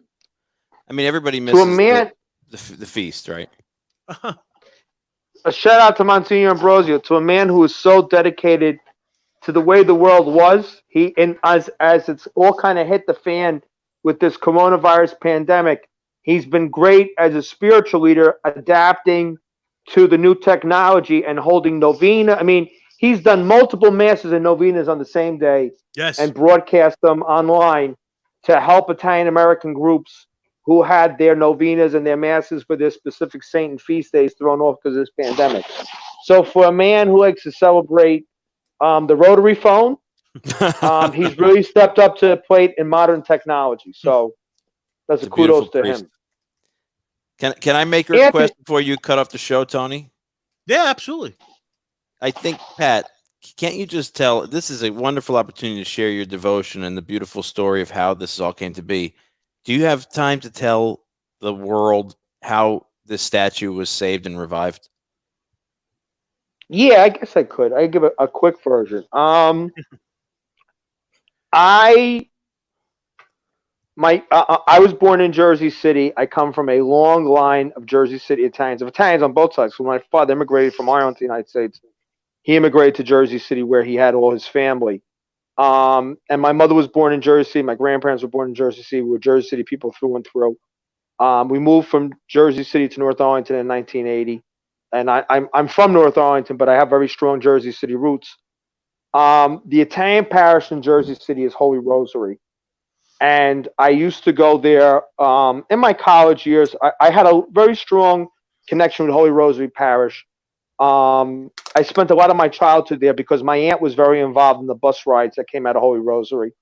I mean, everybody To a misses man, the feast, right? a shout out to Monsignor Ambrosio, to a man who is so dedicated to the way the world was. He, and as it's all kind of hit the fan with this coronavirus pandemic, he's been great as a spiritual leader, adapting to the new technology and holding novena. I mean, he's done multiple masses and novenas on the same day Yes. and broadcast them online to help Italian American groups who had their novenas and their masses for their specific saint and feast days thrown off because of this pandemic. So for a man who likes to celebrate the rotary phone, he's really stepped up to the plate in modern technology. So that's a kudos to priest. him. Can I make a request before you cut off the show, Tony? Yeah, absolutely. I think, Pat, can't you just tell, this is a wonderful opportunity to share your devotion and the beautiful story of how this all came to be. Do you have time to tell the world how this statue was saved and revived? Yeah, I guess I could. I give a quick version. I was born in Jersey City. I come from a long line of Jersey City Italians, of Italians on both sides. So when my father immigrated from Ireland to the United States, he immigrated to Jersey City where he had all his family. And my mother was born in Jersey City. My grandparents were born in Jersey City. We were Jersey City people through and through. We moved from Jersey City to North Arlington in 1980. And I'm from North Arlington, but I have very strong Jersey City roots. The Italian parish in Jersey City is Holy Rosary. And I used to go there in my college years. I had a very strong connection with Holy Rosary Parish. I spent a lot of my childhood there because my aunt was very involved in the bus rides that came out of Holy Rosary.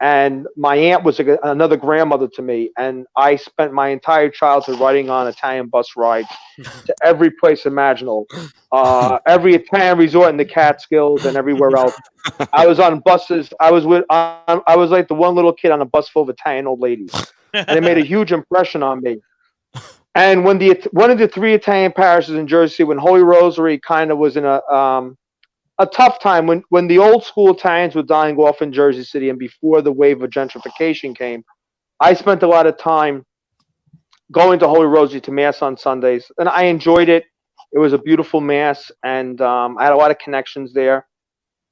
And my aunt was another grandmother to me. And I spent my entire childhood riding on Italian bus rides to every place imaginable. Every Italian resort in the Catskills and everywhere else. I was on buses. I was like the one little kid on a bus full of Italian old ladies. And it made a huge impression on me. And when one of the three Italian parishes in Jersey, when Holy Rosary kind of was in a tough time, when the old school Italians were dying off in Jersey City and before the wave of gentrification came, I spent a lot of time going to Holy Rosary to Mass on Sundays, and I enjoyed it. It was a beautiful Mass, and I had a lot of connections there.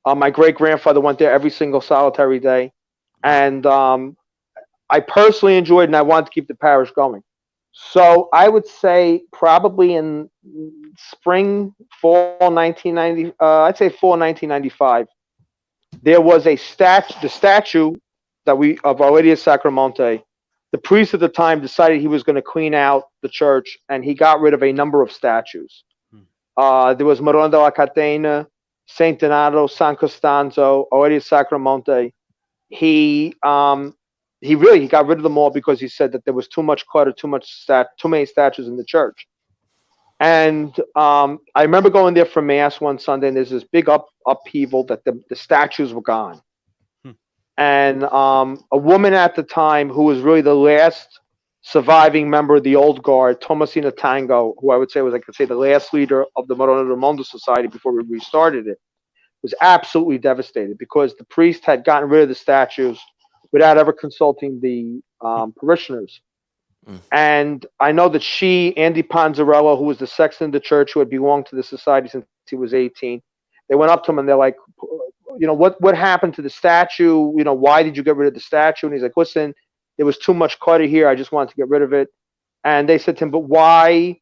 My great-grandfather went there every single solitary day, and I personally enjoyed it, and I wanted to keep the parish going. So I would say probably in fall 1990, I'd say fall 1995, there was the statue of Our Lady of Sacro Monte. The priest at the time decided he was going to clean out the church, and he got rid of a number of statues. There was Madonna della Catena, Saint Donato, San Costanzo, Our Lady of Sacro Monte. He got rid of them all because he said that there was too much clutter, too many statues in the church. And I remember going there for Mass one Sunday, and there's this big upheaval that the statues were gone. And a woman at the time who was really the last surviving member of the old guard, Tomasina Tango, who I would say was, the last leader of the Monte of Novi Society before we restarted it, was absolutely devastated because the priest had gotten rid of the statues without ever consulting the parishioners. And I know that Andy Panzarello, who was the sexton of the church, who had belonged to the society since he was 18, they went up to him and they're like, what happened to the statue? Why did you get rid of the statue? And he's like, listen, there was too much clutter here. I just wanted to get rid of it. And they said to him, but why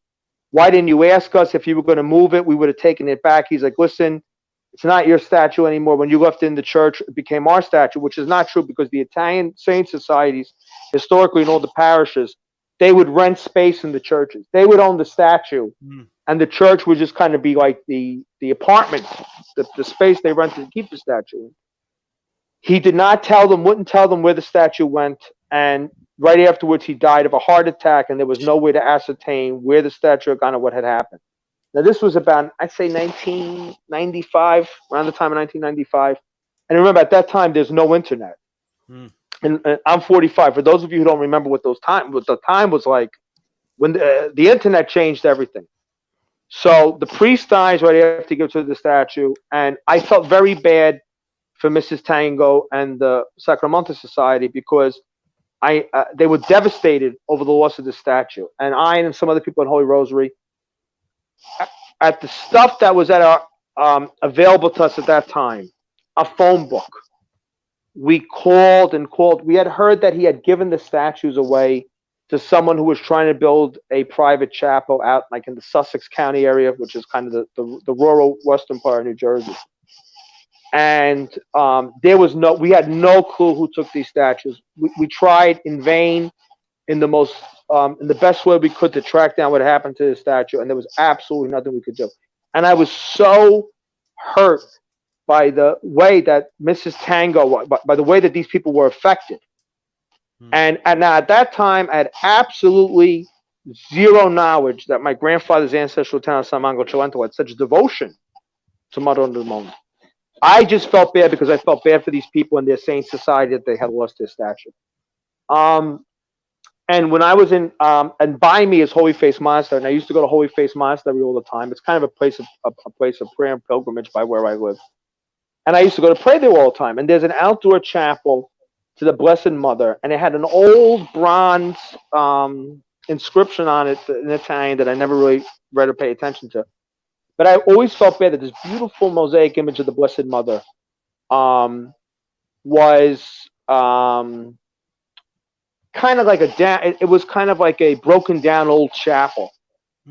didn't you ask us if you were going to move it? We would have taken it back. He's like, listen, it's not your statue anymore. When you left in the church, it became our statue, which is not true because the Italian saint societies, historically in all the parishes, they would rent space in the churches. They would own the statue, and the church would just kind of be like the apartment, the space they rented to keep the statue in. He did not wouldn't tell them where the statue went, and right afterwards he died of a heart attack, and there was no way to ascertain where the statue had gone or what had happened. Now, this was about, I'd say, 1995, around the time of 1995. And remember, at that time, there's no internet. And I'm 45. For those of you who don't remember what the time was like, when the internet changed everything. So the priest dies right after he gives her the statue. And I felt very bad for Mrs. Tango and the Sacro Monte Society because they were devastated over the loss of the statue. And I and some other people in Holy Rosary, at the stuff that was at our available to us at that time, a phone book. We called and called. We had heard that he had given the statues away to someone who was trying to build a private chapel out like in the Sussex County area, which is kind of the rural western part of New Jersey. And we had no clue who took these statues. We tried in vain in the best way we could to track down what happened to the statue, and there was absolutely nothing we could do. And I was so hurt by the way that Mrs. Tango, by the way that these people were affected. And now at that time, I had absolutely zero knowledge that my grandfather's ancestral town of San Mango Cilento had such devotion to Madonna del Monte. I just felt bad because I felt bad for these people in their sane society that they had lost their statue. And when I was and by me is Holy Face Monastery, and I used to go to Holy Face Monastery all the time. It's kind of a place of prayer and pilgrimage by where I live. And I used to go to pray there all the time. And there's an outdoor chapel to the Blessed Mother, and it had an old bronze inscription on it in Italian that I never really read or paid attention to. But I always felt bad that this beautiful mosaic image of the Blessed Mother was kind of like it was kind of like a broken down old chapel.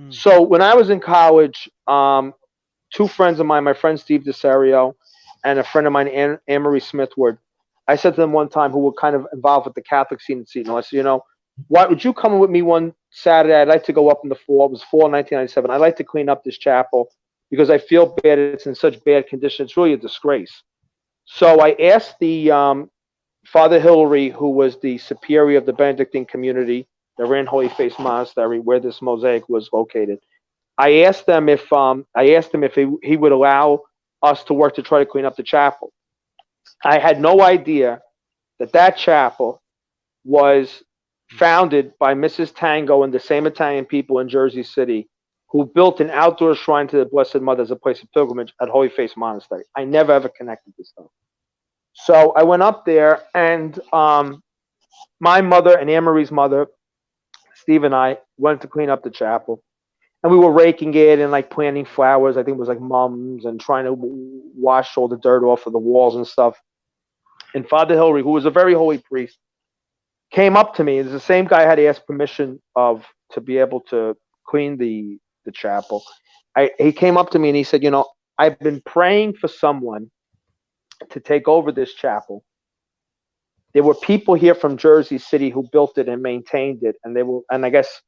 So when I was in college, two friends of mine, my friend Steve DeSario and a friend of mine, Anne-Marie Smithward, I said to them one time, who were kind of involved with the Catholic scene in Seton, I said, why would you come with me one Saturday? I'd like to go up in the fall. It was fall 1997. I'd like to clean up this chapel because I feel bad. It's in such bad condition. It's really a disgrace. So I asked the Father Hilary, who was the superior of the Benedictine community that ran Holy Face Monastery, where this mosaic was located. I asked him if he would allow us to work to try to clean up the chapel. I had no idea that chapel was founded by Mrs. Tango and the same Italian people in Jersey City who built an outdoor shrine to the Blessed Mother as a place of pilgrimage at Holy Face Monastery. I never ever connected this stuff. So I went up there, and my mother and Anne-Marie's mother, Steve and I, went to clean up the chapel. And we were raking it and like planting flowers. I think it was like mums, and trying to wash all the dirt off of the walls and stuff. And Father Hilary, who was a very holy priest, came up to me. It's the same guy I had asked permission of to be able to clean the chapel. He came up to me and he said, I've been praying for someone to take over this chapel. There were people here from Jersey City who built it and maintained it, and I guess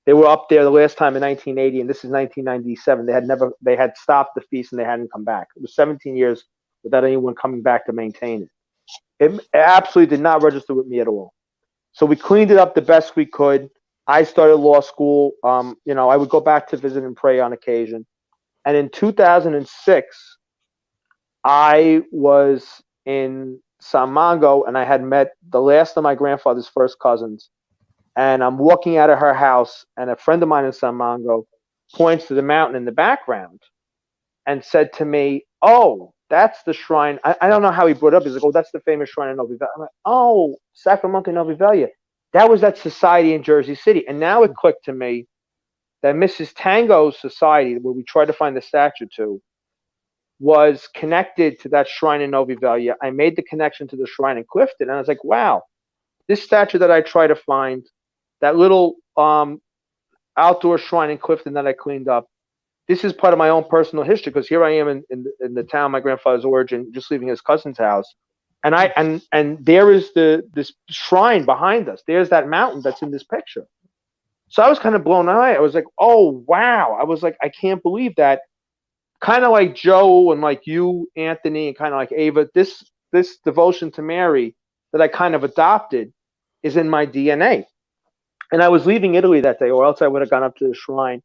they were up there the last time in 1980, and this is 1997. They had stopped the feast and they hadn't come back. It was 17 years without anyone coming back to maintain it. It absolutely did not register with me at all. So we cleaned it up the best we could. I started law school. I would go back to visit and pray on occasion. And in 2006, I was in San Mango, and I had met the last of my grandfather's first cousins. And I'm walking out of her house, and a friend of mine in San Mango points to the mountain in the background and said to me, "Oh, that's the shrine." I don't know how he brought it up. He's like, "Oh, that's the famous shrine in Novi Velia." I'm like, "Oh, Sacro Monte, Novi Velia. That was that society in Jersey City." And now it clicked to me that Mrs. Tango's society, where we tried to find the statue to, was connected to that shrine in Novi Velia. I made the connection to the shrine in Clifton, and I was like, wow, this statue that I try to find, that little outdoor shrine in Clifton that I cleaned up, this is part of my own personal history, because here I am in the town my grandfather's origin, just leaving his cousin's house, and there is this shrine behind us. There's that mountain that's in this picture. So I was kind of blown away. I was like, oh wow! I was like, I can't believe that. Kind of like Joe and like you, Anthony, and kind of like Ava, this devotion to Mary that I kind of adopted is in my DNA. And I was leaving Italy that day, or else I would have gone up to the shrine.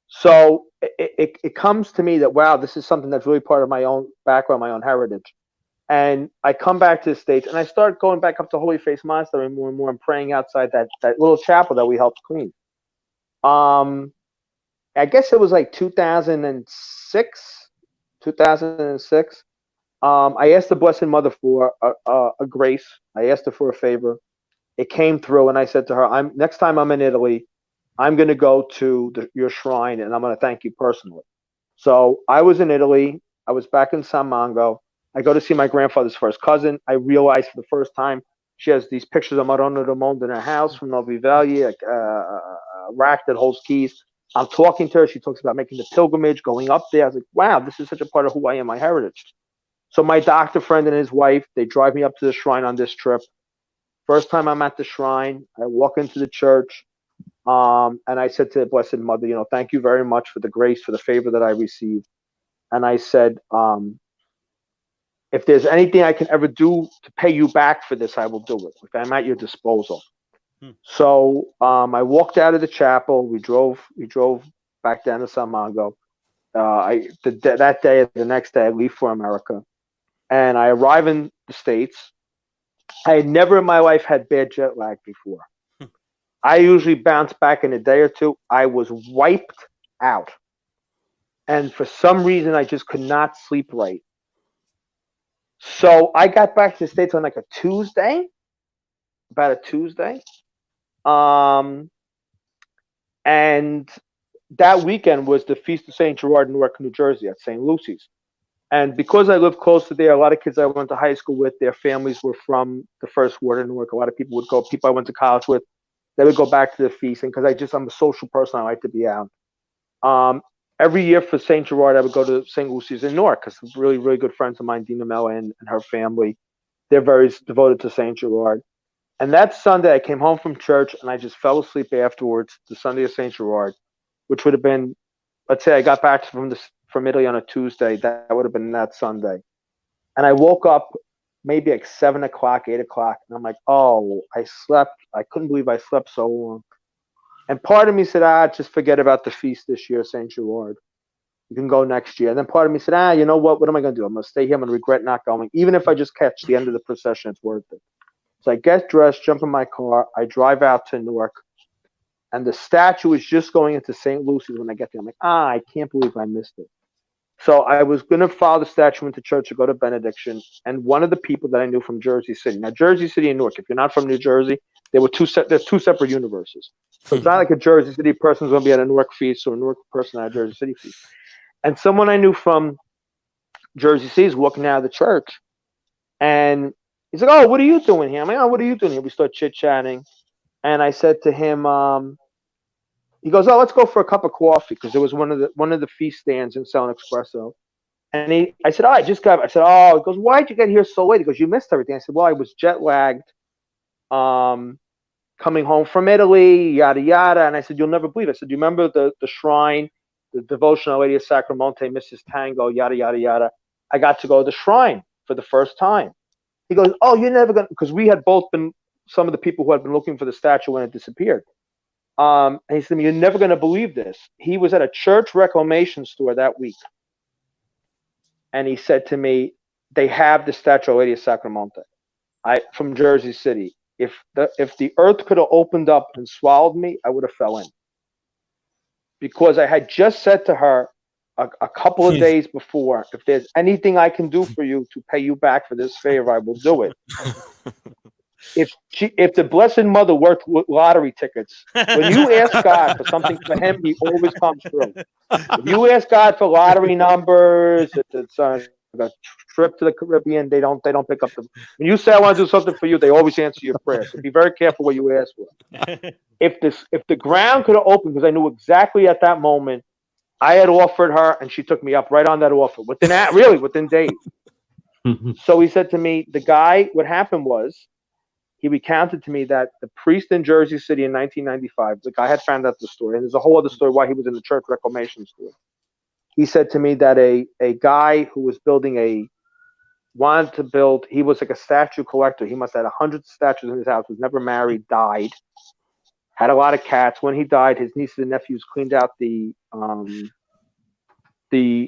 So it comes to me that, wow, this is something that's really part of my own background, my own heritage. And I come back to the States, and I start going back up to Holy Face Monastery more and more, and praying outside that little chapel that we helped clean. I guess it was like 2006. I asked the Blessed Mother for a grace. I asked her for a favor. it came through, and I said to her, next time I'm in Italy, I'm going to go to your shrine, and I'm going to thank you personally. So I was in Italy. I was back in San Mongo. I go to see my grandfather's first cousin. I realized for the first time she has these pictures of Madonna del Monte in her house from Novi Velia, a rack that holds keys. I'm talking to her. She talks about making the pilgrimage, going up there. I was like, wow, this is such a part of who I am, my heritage. So my doctor friend and his wife, they drive me up to the shrine on this trip. First time I'm at the shrine, I walk into the church, and I said to the Blessed Mother, thank you very much for the grace, for the favor that I received. And I said, if there's anything I can ever do to pay you back for this, I will do it. I'm at your disposal. So I walked out of the chapel. We drove back down to San Mongo. That day, the next day, I leave for America, and I arrive in the States. I had never in my life had bad jet lag before. I usually bounce back in a day or two. I was wiped out, and for some reason, I just could not sleep right. So I got back to the States on like a Tuesday, about a Tuesday. And that weekend was the Feast of St. Gerard in Newark, New Jersey at St. Lucy's. And because I lived close to there, a lot of kids I went to high school with, their families were from the First Ward in Newark. A lot of people would go, people I went to college with, they would go back to the feast. And because I'm a social person, I like to be out. Every year for St. Gerard, I would go to St. Lucy's in Newark because really, really good friends of mine, Dina Mella and her family, they're very devoted to St. Gerard. And that Sunday, I came home from church and I just fell asleep afterwards, the Sunday of St. Gerard, which would have been, let's say I got back from Italy on a Tuesday, that would have been that Sunday. And I woke up maybe like 7 o'clock, 8 o'clock, and I'm like, oh, I slept. I couldn't believe I slept so long. And part of me said, just forget about the feast this year, St. Gerard. You can go next year. And then part of me said, you know what? What am I going to do? I'm going to stay here. I'm going to regret not going. Even if I just catch the end of the procession, it's worth it. So I get dressed, jump in my car. I drive out to Newark. And the statue is just going into St. Lucy's when I get there. I'm like, I can't believe I missed it. So I was going to follow the statue into church to go to benediction. And one of the people that I knew from Jersey City. Now, Jersey City and Newark, if you're not from New Jersey, there's two separate universes. So it's not like a Jersey City person's going to be at a Newark feast or a Newark person at a Jersey City feast. And someone I knew from Jersey City is walking out of the church. And he's like, oh, what are you doing here? I'm like, oh, what are you doing here? We start chit-chatting. And I said to him, he goes, oh, let's go for a cup of coffee, because there was one of the feast stands in selling espresso. And I said, oh, I just got. I said, oh, he goes, why'd you get here so late? He goes, you missed everything. I said, well, I was jet lagged, coming home from Italy, yada yada. And I said, you'll never believe it. I said, do you remember the shrine, the devotion of Lady of Sacro Monte, Mrs. Tango, yada yada yada? I got to go to the shrine for the first time. He goes, oh, you're never gonna, because we had both been some of the people who had been looking for the statue when it disappeared. And he said to me, you're never going to believe this. He was at a church reclamation store that week. And he said to me, they have the statue of Lady of Sacro Monte from Jersey City. If the earth could have opened up and swallowed me, I would have fell in. Because I had just said to her a couple of days before, if there's anything I can do for you to pay you back for this favor, I will do it. If the Blessed Mother worked with lottery tickets, when you ask God for something for him, he always comes through. If you ask God for lottery numbers, if it's a trip to the Caribbean, they don't pick up the. When you say I want to do something for you, they always answer your prayer. So be very careful what you ask for. If the ground could have opened, because I knew exactly at that moment, I had offered her, and she took me up right on that offer within days. So he said to me, what happened was, he recounted to me that the priest in Jersey City in 1995, the guy had found out the story, and there's a whole other story why he was in the church reclamation store. He said to me that a guy who was wanted to build, he was like a statue collector. He must have had 100 statues in his house, was never married, died, had a lot of cats. When he died, his nieces and nephews cleaned out the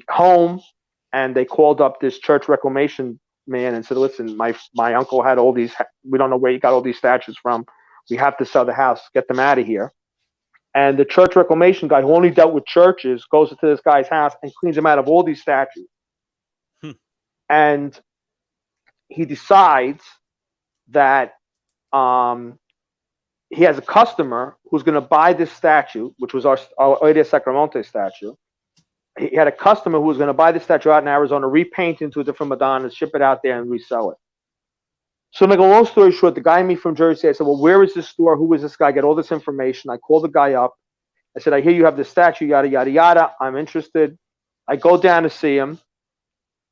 home, and they called up this church reclamation man and said, listen, my uncle had all these, we don't know where he got all these statues from. We have to sell the house, get them out of here. And the church reclamation guy, who only dealt with churches, goes into this guy's house and cleans him out of all these statues. And he decides that he has a customer who's going to buy this statue, which was our Lady of Sacro Monte statue. He had a customer who was going to buy the statue out in Arizona, repaint into a different Madonna, ship it out there, and resell it. So to make a long story short, the guy me from Jersey, I said, well, where is this store? Who is this guy? Get all this information. I called the guy up. I said, I hear you have this statue, yada, yada, yada. I'm interested. I go down to see him,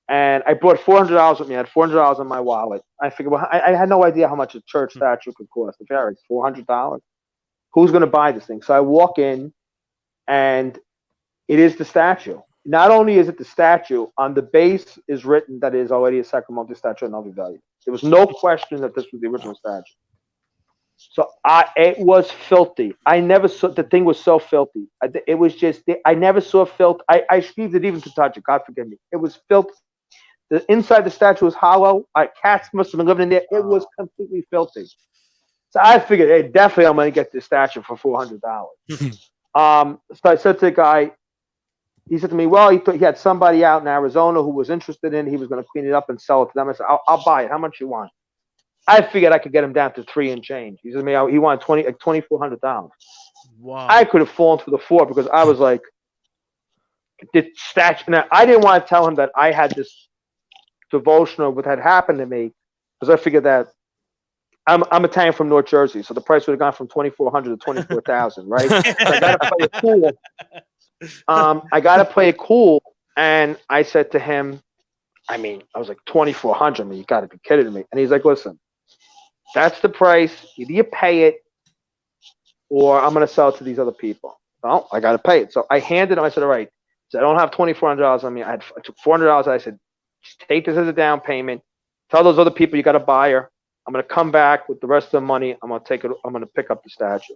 and I brought $400 with me. I had $400 in my wallet. I figured, well, I had no idea how much a church statue could cost. I figured, $400. Who's going to buy this thing? So I walk in, and it is the statue. Not only is it the statue, on the base is written that it is Our Lady of Sacro Monte statue at Novi Velia. There was no question that this was the original statue. So it was filthy. I never saw, the thing was so filthy. It was just, I never saw filth. I squeezed it even to touch it. God forgive me. It was filthy. The inside the statue was hollow. Cats must have been living in there. It was completely filthy. So I figured, hey, definitely I'm going to get this statue for $400. So I said to the guy, he said to me, well, he had somebody out in Arizona who was interested in it. He was going to clean it up and sell it to them. I said, I'll buy it. How much you want? I figured I could get him down to $3 and change. He said to me, he wanted $2,400. Wow. I could have fallen to the floor because I was like, this statue. Now, I didn't want to tell him that I had this devotion of what had happened to me, because I figured that I'm Italian from North Jersey, so the price would have gone from $2,400 to $24,000, right? So I got to play it cool. I got to play it cool, and I said to him, I was like, $2,400. I mean, you got to be kidding me. And he's like, listen, that's the price. Either you pay it, or I'm going to sell it to these other people. Well, I got to pay it. So I handed him. I said, all right. So I don't have $2,400 on me. I took $400. I said, just take this as a down payment. Tell those other people you got a buyer. I'm going to come back with the rest of the money. I'm going to take it. I'm going to pick up the statue.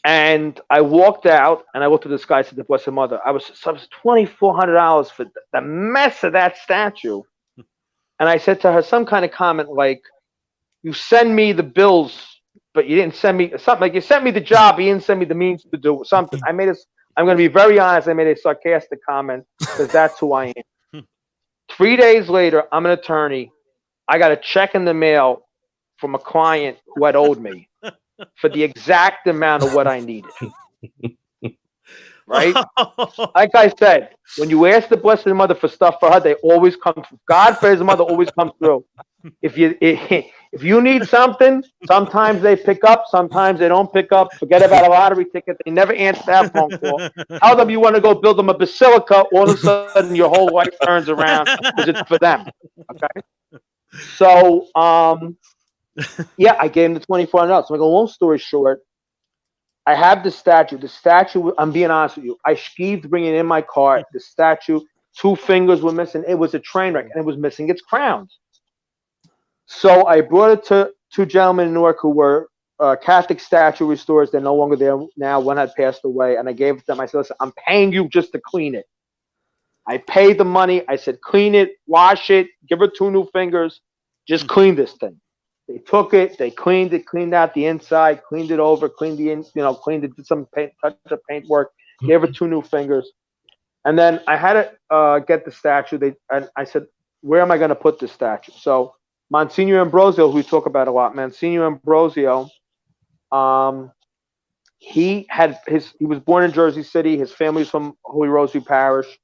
And I walked out, and I looked at this guy, said, the Blessed Mother. I was $2,400 for the mess of that statue. And I said to her some kind of comment like, you send me the bills, but you didn't send me something like, you sent me the job, but you didn't send me the means to do something. I'm going to be very honest. I made a sarcastic comment because that's who I am. 3 days later, I'm an attorney. I got a check in the mail from a client who had owed me for the exact amount of what I needed. Right? Like I said, when you ask the Blessed Mother for stuff for her, they always come through. God for his mother always comes through. If you need something, sometimes they pick up, sometimes they don't pick up. Forget about a lottery ticket. They never answer that phone call. Tell them you want to go build them a basilica, all of a sudden your whole life turns around because it's for them. Okay? So, yeah, I gave him the $2,400. So, like a long story short, I have the statue. The statue, I'm being honest with you, I skeeved bringing it in my car. The statue, 2 fingers were missing. It was a train wreck, and it was missing its crowns. So I brought it to 2 gentlemen in Newark who were Catholic statue restorers. They're no longer there now. One had passed away, and I gave it to them. I said, listen, I'm paying you just to clean it. I paid the money. I said, clean it, wash it, give her 2 new fingers, just clean this thing. They took it, they cleaned it, cleaned out the inside, cleaned it over, cleaned it, did some paint, touch up paint work, gave her 2 new fingers. And then I had to get the statue. And I said, where am I going to put this statue? So Monsignor Ambrosio, who we talk about a lot, Monsignor Ambrosio, he was born in Jersey City. His family's from Holy Rosary Parish,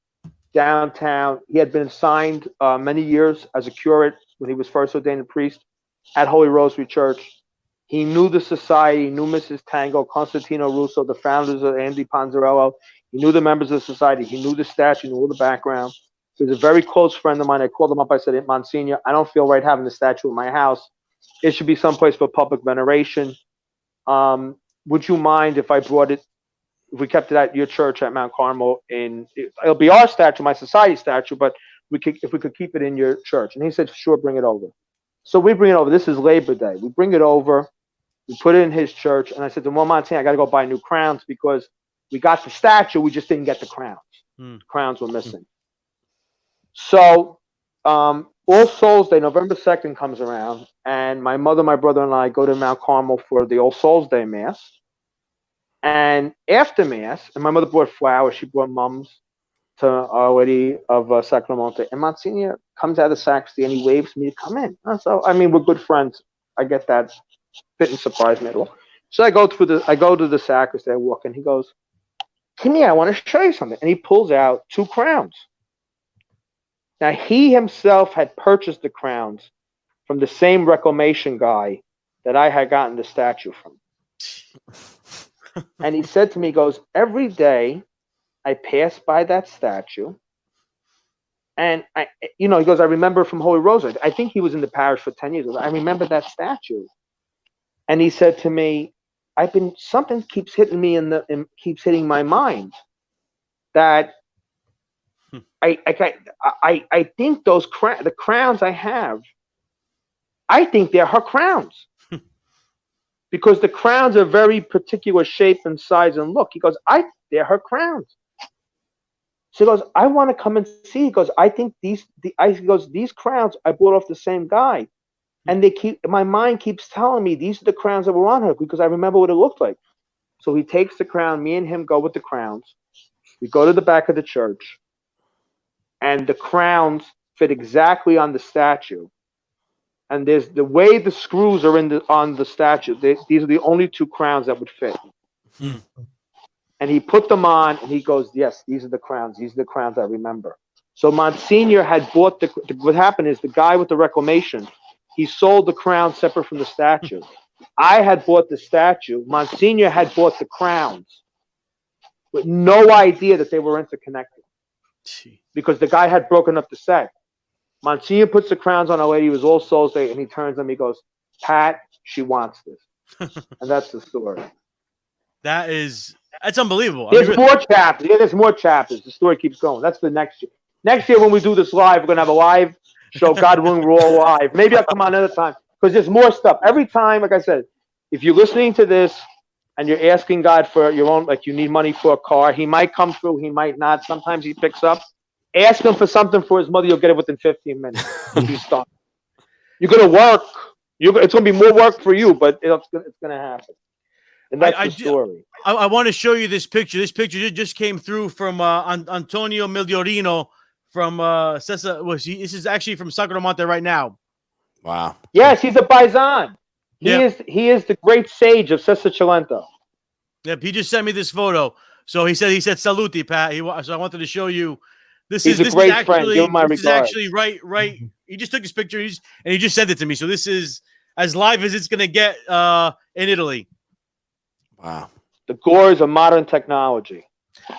downtown. He had been assigned many years as a curate when he was first ordained a priest at Holy Rosary Church. He knew the society, knew Mrs. Tango, Constantino Russo, the founders of Andy Ponzarello. He knew the members of the society. He knew the statue, knew all the background. He was a very close friend of mine. I called him up. I said, Monsignor, I don't feel right having the statue in my house. It should be someplace for public veneration. Would you mind if I brought it, if we kept it at your church at Mount Carmel? It'll be our statue, my society statue, but if we could keep it in your church. And he said, sure, bring it over. So we bring it over. This is Labor Day. We bring it over. We put it in his church. And I said to him, well, Monsignor, I got to go buy new crowns because we got the statue. We just didn't get the crowns. The crowns were missing. So All Souls Day, November 2nd comes around, and my mother, my brother, and I go to Mount Carmel for the All Souls Day Mass. And after Mass, and my mother brought flowers. She brought mums to Our Lady of Sacro Monte. And Monsignor comes out of the sacristy, and he waves me to come in. So, I mean, we're good friends. I get that. didn't surprise me at all. So I go to the sacristy. I walk in. He goes, "Come here, I want to show you something." And he pulls out 2 crowns. Now he himself had purchased the crowns from the same reclamation guy that I had gotten the statue from. And he said to me, he goes, "Every day I pass by that statue, and he goes, I remember from Holy Rosary. I think he was in the parish for 10 years. I remember that statue." And he said to me, something keeps hitting me keeps hitting my mind, that I think the crowns I have, I think they're her crowns." Because the crowns are very particular shape and size and look. He goes, they're her crowns. So he goes, "I want to come and see." He goes, "I think these crowns I bought off the same guy. And my mind keeps telling me these are the crowns that were on her because I remember what it looked like." So he takes the crown, me and him go with the crowns. We go to the back of the church, and the crowns fit exactly on the statue. And there's the way the screws are on the statue. These are the only 2 crowns that would fit. And he put them on, and he goes, "Yes, these are the crowns. These are the crowns I remember." So Monsignor had bought what happened is the guy with the reclamation, he sold the crown separate from the statue. I had bought the statue. Monsignor had bought the crowns with no idea that they were interconnected. Because the guy had broken up the set. Monsignor puts the crowns on Our Lady. It was All Souls Day, and he turns to me, he goes, "Pat, she wants this." And that's the story. That's unbelievable. There's more chapters. Yeah, there's more chapters. The story keeps going. That's the next year. Next year when we do this live, we're going to have a live show. God willing, we're all live. Maybe I'll come on another time because there's more stuff. Every time, like I said, if you're listening to this and you're asking God for your own, like you need money for a car, he might come through, he might not. Sometimes he picks up. Ask him for something for his mother, you'll get it within 15 minutes. You're going to work. It's going to be more work for you, but it's going to happen. And that's the story. I want to show you this picture. This picture just came through from Antonio Migliorino from this is actually from Sacro Monte right now. Wow. Yes, he's a Paisan. He is the great sage of Sessa Cilento. Yep, he just sent me this photo. So he said saluti, Pat. So I wanted to show you. He's a great friend. Give him my regards. This is actually right. He just took his picture and he just sent it to me. So this is as live as it's going to get in Italy. Wow. The gores of modern technology.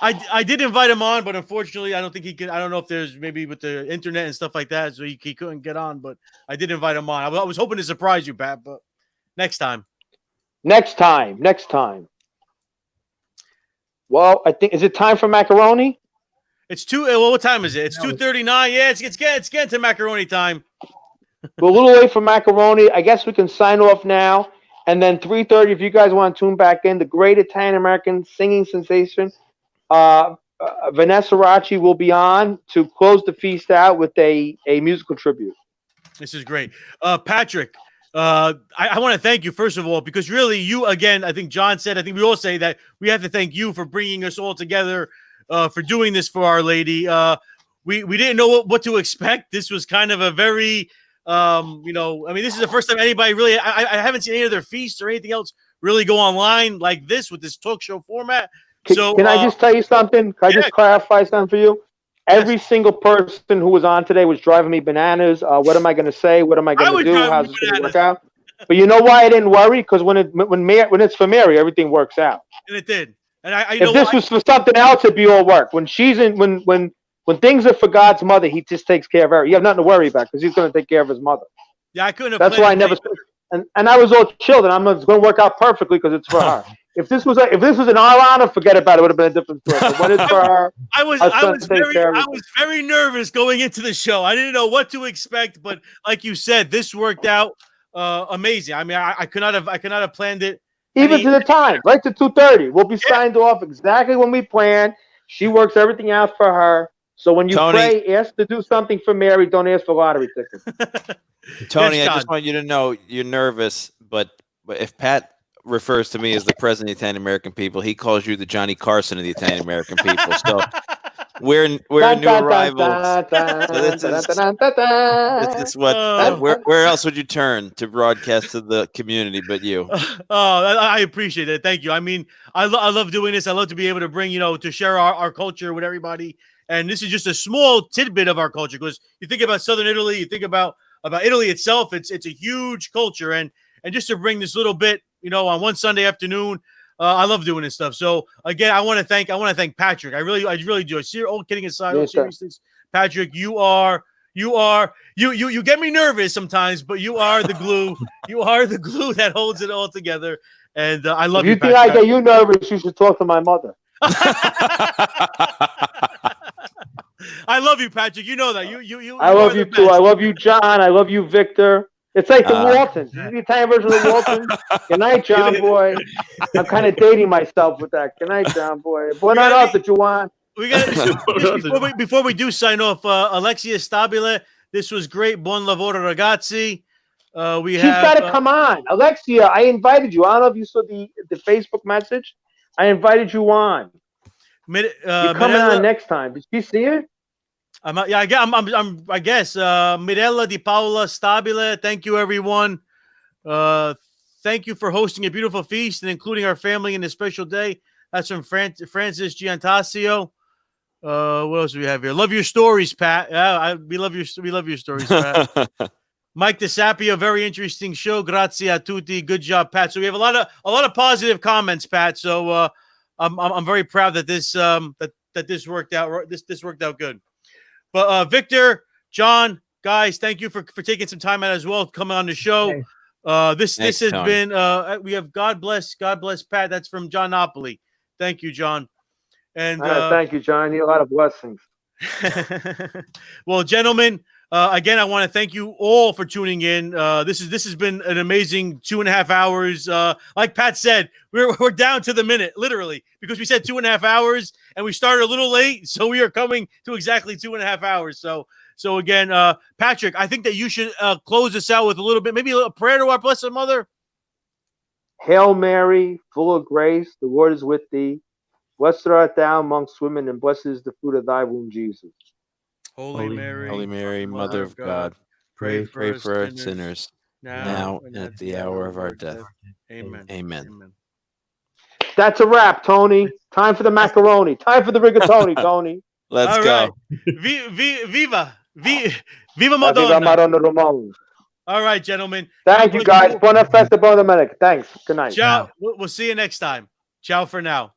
I did invite him on, but unfortunately, I don't think he could. I don't know if there's maybe with the internet and stuff like that, so he couldn't get on. But I did invite him on. I was hoping to surprise you, Pat, but next time. Next time. Well, I think, is it time for macaroni? It's what time is it? It's 2:39. Yeah, it's getting to macaroni time. We're a little late for macaroni. I guess we can sign off now. And then 3:30, if you guys want to tune back in, the great Italian-American singing sensation, Vanessa Racci will be on to close the feast out with a musical tribute. This is great. Patrick, I want to thank you, first of all, because really you, again, I think John said, I think we all say that we have to thank you for bringing us all together, for doing this for Our Lady. We didn't know what to expect. This was kind of a very, this is the first time anybody really, I haven't seen any of their feasts or anything else really go online like this with this talk show format. Can I just tell you something? Can I just clarify something for you? Every single person who was on today was driving me bananas. What am I going to say? What am I going to do? How's this going to work out? But you know why I didn't worry? Because when it's for Mary, everything works out. And it did. And if this was for something else, it'd be all work. When she's in, when things are for God's mother, he just takes care of her. You have nothing to worry about because he's going to take care of his mother. Yeah, I couldn't have. That's why I never. And I was all chilled, and it's going to work out perfectly because it's for her. If this was in our honor, forget about it. It would have been a different story. But when it's for her, I was very nervous going into the show. I didn't know what to expect, but like you said, this worked out amazing. I mean, I could not have planned it. Even to the time, right to 2:30, we'll be signed off exactly when we planned. She works everything out for her. So when you pray, ask to do something for Mary. Don't ask for lottery tickets. Tony, yes, I just want you to know you're nervous, but if Pat refers to me as the president of the Italian American people, he calls you the Johnny Carson of the Italian American people. So we're new arrivals. This is what. Where else would you turn to broadcast to the community but you? I appreciate it. Thank you. I mean, I love doing this. I love to be able to bring, to share our culture with everybody. And this is just a small tidbit of our culture, because you think about Southern Italy, you think about Italy itself. It's a huge culture, and just to bring this little bit, on one Sunday afternoon, I love doing this stuff. So again, I want to thank Patrick. I really do. All kidding aside, all seriousness, Patrick, you get me nervous sometimes, but you are the glue. You are the glue that holds it all together. And I love you. If you think I get you nervous, you should talk to my mother. I love you, Patrick. You know that. I love you too. I love you, John. I love you, Victor. It's like the Waltons. This is the Italian version of the Waltons. Good night, John boy. I'm kind of dating myself with that. Good night, John boy. Buonanotte, Juan. We got before we do sign off. Alexia Stabile, this was great. Buon lavoro, ragazzi. She's got to come on, Alexia. I invited you. I don't know if you saw the Facebook message. I invited you on. You're coming on next time. Did you see it? I guess. Mirella Di Paola Stabile. Thank you, everyone. Thank you for hosting a beautiful feast and including our family in this special day. That's from Francis Giantasio. What else do we have here? Love your stories, Pat. We love your stories, Pat. Mike DeSapio, very interesting show. Grazie a tutti. Good job, Pat. So we have a lot of positive comments, Pat. So I'm very proud that this this worked out. This worked out good. But Victor, John, guys, thank you for taking some time out as well, coming on the show. This has been we have God bless Pat. That's from John Napoli. Thank you, John. And thank you, John. You a lot of blessings. Well, gentlemen, again, I want to thank you all for tuning in. This has been an amazing 2.5 hours. Like Pat said, we're down to the minute, literally, because we said 2.5 hours and we started a little late, so we are coming to exactly 2.5 hours. So again, Patrick, I think that you should close this out with a little bit, maybe a prayer to our Blessed Mother. Hail Mary, full of grace, the Lord is with thee. Blessed art thou amongst women, and blessed is the fruit of thy womb, Jesus. Holy Mary, Mother of God, pray for us sinners, now and at the hour of our death. Amen. That's a wrap, Tony. Time for the macaroni. Time for the rigatoni, Tony. Let's go. Viva Madonna. Viva Madonna Ramon. All right, gentlemen. Thank you, guys. Buona festa, buona domenica. Thanks. Good night. Ciao. We'll see you next time. Ciao for now.